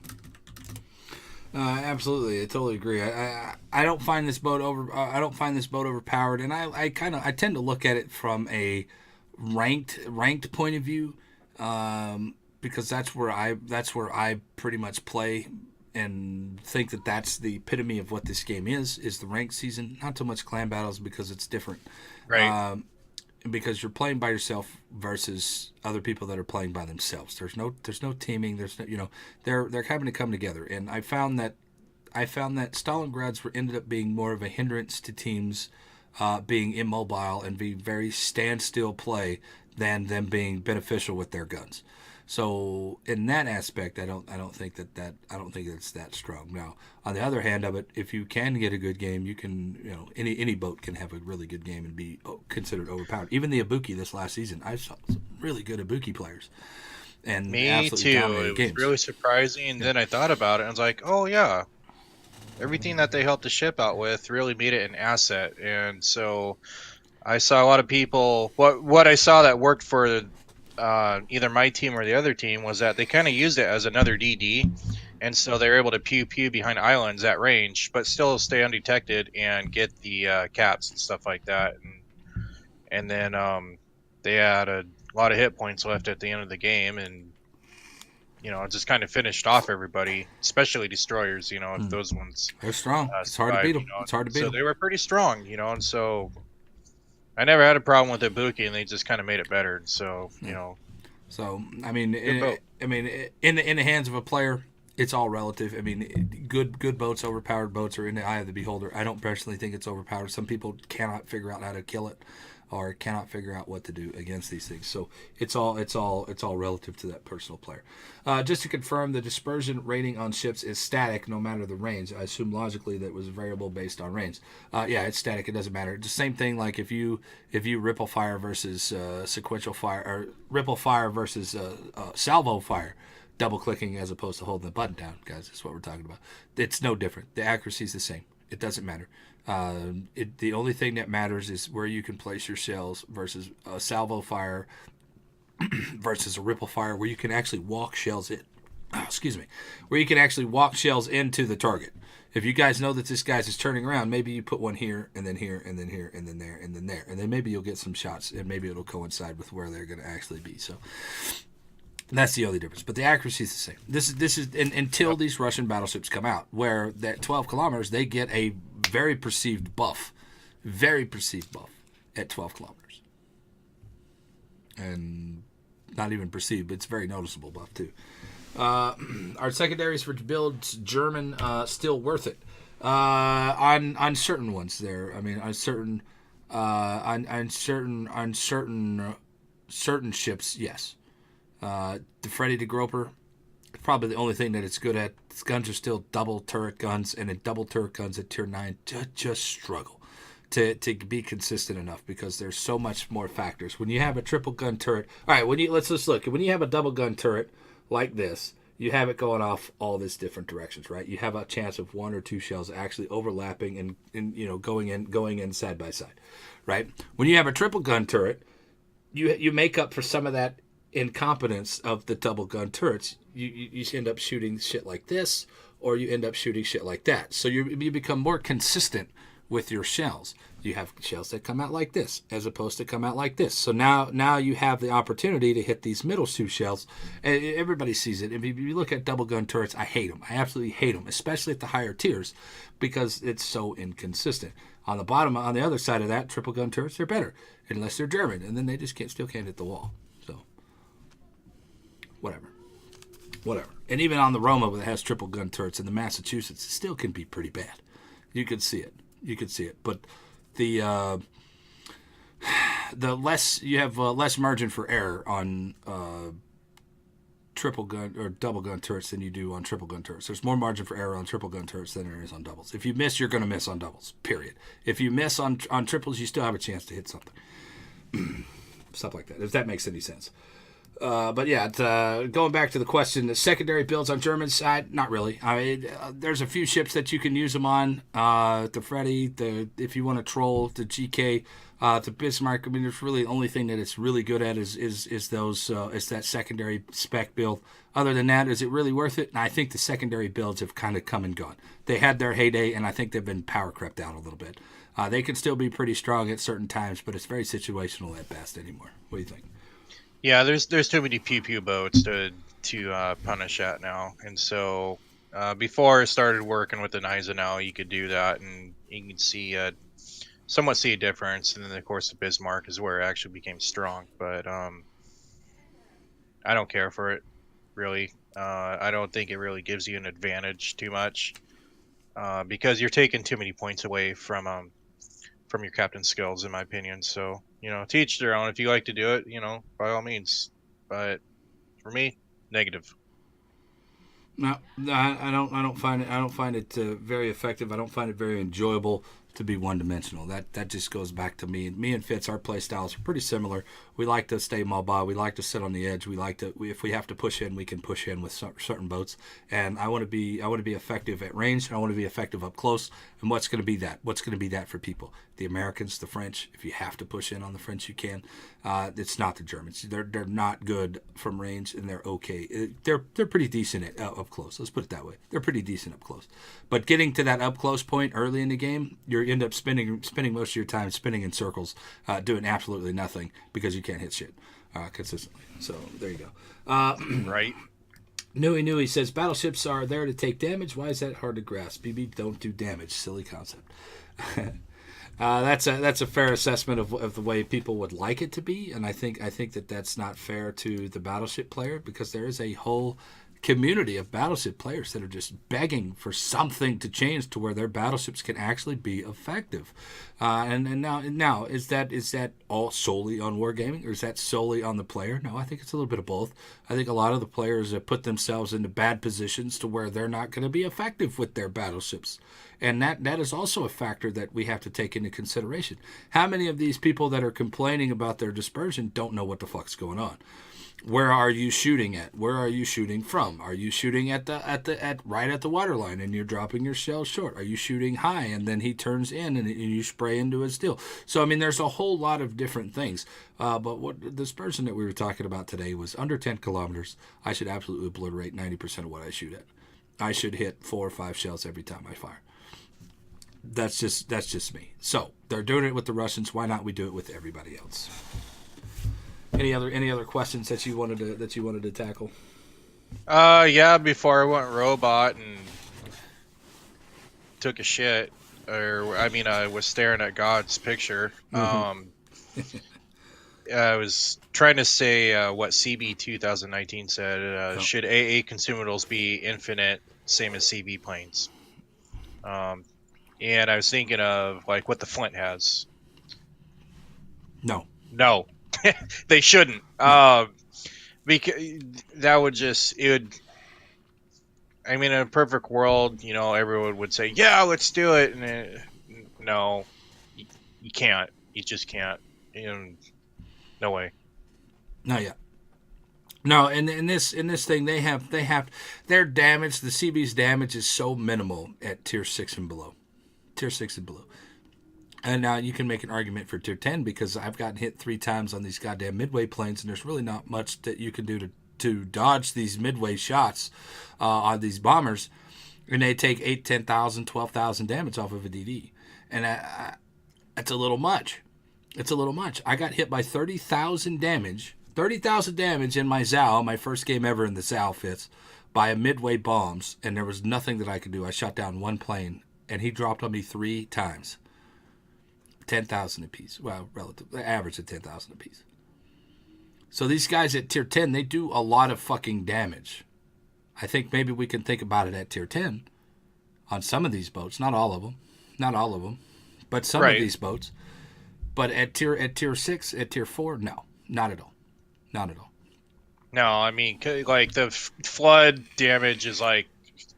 Absolutely, I totally agree. I don't find this boat overpowered, and I tend to look at it from a ranked point of view, because that's where I pretty much play and think that that's the epitome of what this game is the ranked season. Not so much clan battles because it's different. Right. because you're playing by yourself versus other people that are playing by themselves. There's no teaming. There's no, they're having to come together. And I found that Stalingrads ended up being more of a hindrance to teams being immobile and being very standstill play than them being beneficial with their guns. So in that aspect, I don't think I don't think it's that strong. Now, on the other hand of it, if you can get a good game, you can any boat can have a really good game and be considered overpowered. Even the Ibuki this last season, I saw some really good Ibuki players and Me absolutely too. dominated It games. was really surprising. And then I thought about it and I was like, oh yeah, everything that they helped the ship out with really made it an asset. And so I saw a lot of people. What I saw that worked for either my team or the other team was that they kind of used it as another DD, and so they were able to pew pew behind islands at range, but still stay undetected and get the caps and stuff like that. And then they had a lot of hit points left at the end of the game, and it just kind of finished off everybody, especially destroyers. If those ones They're strong. It's hard to survived, beat them. It's hard to beat so them. they were pretty strong. And so I never had a problem with Ibuki, and they just kind of made it better. So So I mean, good boat. in the hands of a player, it's all relative. I mean, good boats, overpowered boats are in the eye of the beholder. I don't personally think it's overpowered. Some people cannot figure out how to kill it, or cannot figure out what to do against these things. So it's all relative to that personal player. Just to confirm, the dispersion rating on ships is static no matter the range. I assume logically that was variable based on range. Yeah, it's static. It doesn't matter. It's the same thing like if you ripple fire versus sequential fire, or ripple fire versus salvo fire. Double clicking as opposed to holding the button down, guys. That's what we're talking about. It's no different. The accuracy is the same. It doesn't matter. The only thing that matters is where you can place your shells versus a salvo fire versus a ripple fire, where you can actually walk shells in. Excuse me, where you can actually walk shells into the target. If you guys know that this guy's is turning around, maybe you put one here and then here and then here and then there and then there, and then maybe you'll get some shots, and maybe it'll coincide with where they're going to actually be. So that's the only difference. But the accuracy is the same. This is until these Russian battleships come out, where that 12 kilometers they get a very perceived buff at 12 kilometers, and not even perceived, but it's very noticeable buff too. Our secondaries for builds German still worth it on certain ones. There, I mean, on certain ships, yes. The Freddy de Groper, probably the only thing that it's good at. Its guns are still double turret guns, and double turret guns at tier 9 just struggle to be consistent enough because there's so much more factors. When you have a triple gun turret, all right, let's just look. When you have a double gun turret like this, you have it going off all these different directions, right? You have a chance of one or two shells actually overlapping and going in side by side, right? When you have a triple gun turret, you make up for some of that incompetence of the double gun turrets. You end up shooting shit like this, or you end up shooting shit like that. So you become more consistent with your shells. You have shells that come out like this as opposed to come out like this. So now you have the opportunity to hit these middle two shells. And everybody sees it. If you look at double gun turrets, I hate them. I absolutely hate them, especially at the higher tiers, because it's so inconsistent. On the bottom, on the other side of that, triple gun turrets, they're better unless they're German, and then they just still can't hit the wall. So whatever. And even on the Roma, that has triple gun turrets in the Massachusetts, it still can be pretty bad. You could see it. But the less you have less margin for error on triple gun or double gun turrets than you do on triple gun turrets. There's more margin for error on triple gun turrets than there is on doubles. If you miss, you're going to miss on doubles. Period. If you miss on triples, you still have a chance to hit something. Stuff like that. If that makes any sense. But yeah, going back to the question, the secondary builds on German side, not really. I mean, there's a few ships that you can use them on. The Freddy, if you want to troll, the GK, the Bismarck. I mean, there's really the only thing that it's really good at is that secondary spec build. Other than that, is it really worth it? And I think the secondary builds have kind of come and gone. They had their heyday, and I think they've been power crept down a little bit. They can still be pretty strong at certain times, but it's very situational at best anymore. What do you think? Yeah, there's too many pew pew boats to punish at now, and so before I started working with the Eisenhower, you could do that, and you can see somewhat see a difference. And then of course the Bismarck is where it actually became strong. But I don't care for it really. I don't think it really gives you an advantage too much because you're taking too many points away from your captain skills, in my opinion. So to each their own. If you like to do it, by all means. But for me, negative. No, I don't. I don't find it. I don't find it very effective. I don't find it very enjoyable to be one dimensional. That just goes back to me. Me and Fitz, our play styles are pretty similar. We like to stay mobile. We like to sit on the edge. We like to. If we have to push in, we can push in with certain boats. And I want to be. I want to be effective at range. And I want to be effective up close. And what's going to be that? What's going to be that for people? The Americans, the French. If you have to push in on the French, you can. It's not the Germans. They're not good from range, and they're okay. They're pretty decent at up close. Let's put it that way. They're pretty decent up close. But getting to that up close point early in the game, you end up spending most of your time spinning in circles, doing absolutely nothing because you can't hit shit consistently. So there you go. Right. Nui says battleships are there to take damage. Why is that hard to grasp? BB don't do damage. Silly concept. That's a fair assessment of the way people would like it to be, and I think that that's not fair to the battleship player because there is a whole community of battleship players that are just begging for something to change to where their battleships can actually be effective. And now is that all solely on wargaming, or is that solely on the player? No, I think it's a little bit of both. I think a lot of the players have put themselves into bad positions to where they're not going to be effective with their battleships. And that is also a factor that we have to take into consideration. How many of these people that are complaining about their dispersion don't know what the fuck's going on? Where are you shooting at? Where are you shooting from? Are you shooting at right at the waterline and you're dropping your shells short? Are you shooting high and then he turns in and you spray into his steel? So I mean, there's a whole lot of different things. But what the dispersion that we were talking about today was under 10 kilometers. I should absolutely obliterate 90% of what I shoot at. I should hit 4 or 5 shells every time I fire. That's just me. So they're doing it with the Russians. Why not we do it with everybody else? Any other questions that you wanted to tackle? Yeah, before I went robot and took a shit, or I mean, I was staring at God's picture. I was trying to say what CB 2019 said. Should AA consumables be infinite, same as CB planes? And I was thinking of like what the Flint has. No. They shouldn't. Because that would it would. I mean, in a perfect world, everyone would say, "Yeah, let's do it." And no, you can't. You just can't. No way. Not yet. No, and in this thing, they have their damage. The CB's damage is so minimal at tier 6 and below. Tier 6 and below. And now you can make an argument for tier 10 because I've gotten hit 3 times on these goddamn midway planes, and there's really not much that you can do to dodge these midway shots on these bombers, and they take 8, 10,000, 12,000 damage off of a DD, and it's a little much. It's a little much. I got hit by 30,000 damage in my ZAL, my first game ever in the ZAL Fitz, by a midway bombs, and there was nothing that I could do. I shot down one plane, and he dropped on me 3 times. 10,000 apiece. Well, relative average of 10,000 apiece. So these guys at tier 10, they do a lot of fucking damage. I think maybe we can think about it at tier 10 on some of these boats. Not all of them, but some of these boats. But at tier 6, at tier 4, no, not at all. No, I mean, like the flood damage is like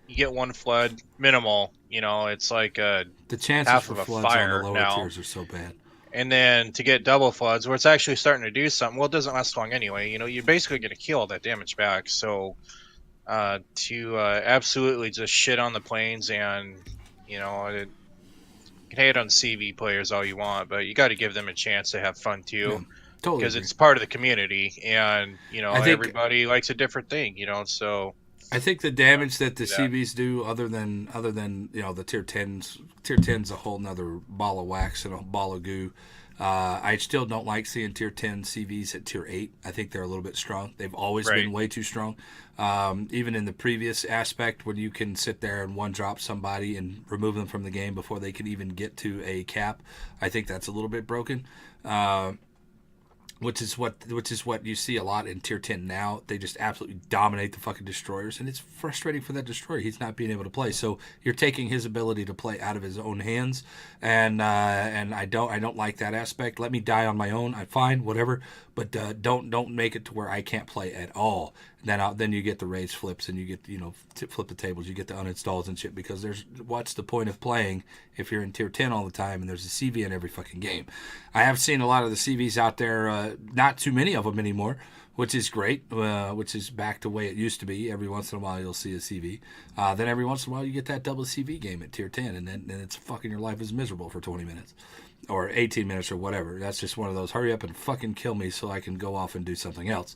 you get one flood minimal. It's like the chances half for of a floods fire on the lower now. tiers are so bad. And then to get double floods, where it's actually starting to do something. Well, it doesn't last long anyway. You're basically going to kill all that damage back. So to absolutely just shit on the planes and you can hate on CV players all you want, but you got to give them a chance to have fun too. Yeah, totally because agree. It's part of the community, and I think everybody likes a different thing. So I think the damage that the CBs do, other than the tier 10s a whole nother ball of wax and a ball of goo. I still don't like seeing tier 10 CVs at tier 8. I think they're a little bit strong. They've always Right. been way too strong. Even in the previous aspect, when you can sit there and one drop somebody and remove them from the game before they can even get to a cap, I think that's a little bit broken. Which is what you see a lot in tier 10 now. They just absolutely dominate the fucking destroyers, and it's frustrating for that destroyer. He's not being able to play, so you're taking his ability to play out of his own hands, and I don't like that aspect. Let me die on my own. I'm fine, whatever, but don't make it to where I can't play at all. Then you get the rage flips, and you get flip the tables, you get the uninstalls and shit, because what's the point of playing if you're in tier 10 all the time and there's a CV in every fucking game? I have seen a lot of the CVs out there, not too many of them anymore, which is great, which is back to the way it used to be. Every once in a while you'll see a CV. Then every once in a while you get that double CV game at tier 10, and then it's fucking, your life is miserable for 20 minutes or 18 minutes or whatever. That's just one of those, hurry up and fucking kill me so I can go off and do something else.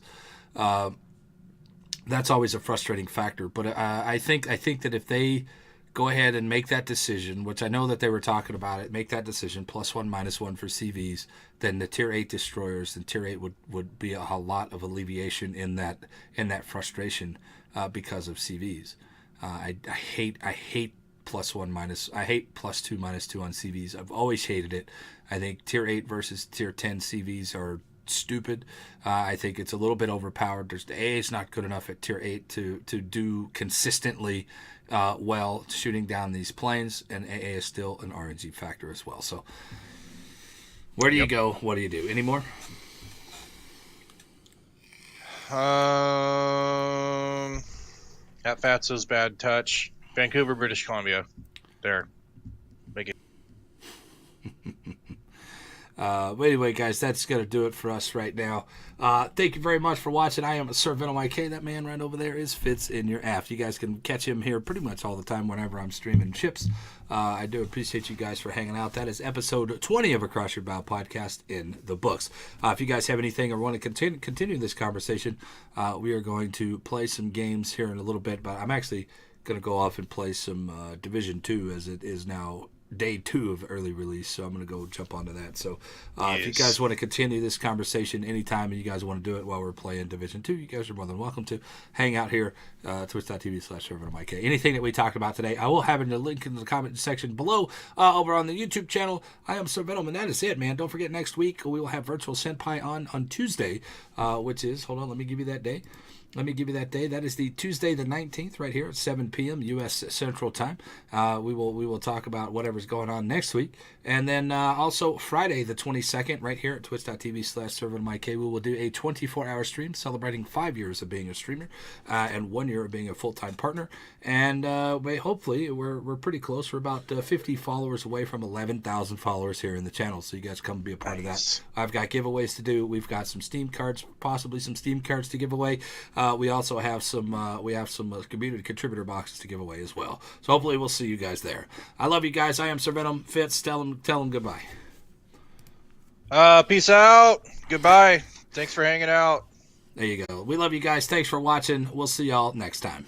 That's always a frustrating factor. But I think that if they go ahead and make that decision, which I know that they were talking about it, make that decision, +1, -1 for CVs, then the tier 8 destroyers, and tier 8 would be a lot of alleviation in that frustration because of CVs. I hate +1 - I hate +2 -2 on CVs. I've always hated it. I think tier 8 versus tier 10 CVs are stupid. I think it's a little bit overpowered. The AA is not good enough at tier 8 to do consistently well shooting down these planes, and AA is still an RNG factor as well. So where do you go? What do you do? Any more? At Fatso's Bad Touch, Vancouver, British Columbia. There. Make it. But anyway, guys, that's going to do it for us right now. Thank you very much for watching. I am Sir Venom IK. That man right over there is fitzNUrAft. You guys can catch him here pretty much all the time whenever I'm streaming chips. I do appreciate you guys for hanging out. That is episode 20 of Across Your Bow podcast in the books. If you guys have anything or want to continue this conversation, we are going to play some games here in a little bit. But I'm actually going to go off and play some Division 2, as it is now day 2 of early release, so I'm going to go jump onto that. So if you guys want to continue this conversation anytime, and you guys want to do it while we're playing Division 2, you guys are more than welcome to hang out here, twitch.tv/SirVenomIK. Anything that we talked about today, I will have in the link in the comment section below over on the YouTube channel. I am Sir Venom, and that is it, man. Don't forget, next week we will have Virtual Senpai on Tuesday, which is, hold on, let me give you that day. That is the Tuesday the 19th, right here at 7 p.m. U.S. Central Time. We will talk about whatever's going on next week. And then also Friday the 22nd, right here at twitch.tv/SirVenomIK, we will do a 24-hour stream celebrating 5 years of being a streamer and 1 year of being a full-time partner. And hopefully we're pretty close. We're about 50 followers away from 11,000 followers here in the channel. So you guys come be a part of that. I've got giveaways to do. We've got some Steam cards, possibly some Steam cards to give away. We also have some community contributor boxes to give away as well. So hopefully we'll see you guys there. I love you guys. I am Sir Venom. Fitz, tell them goodbye. Peace out. Goodbye. Thanks for hanging out. There you go. We love you guys. Thanks for watching. We'll see y'all next time.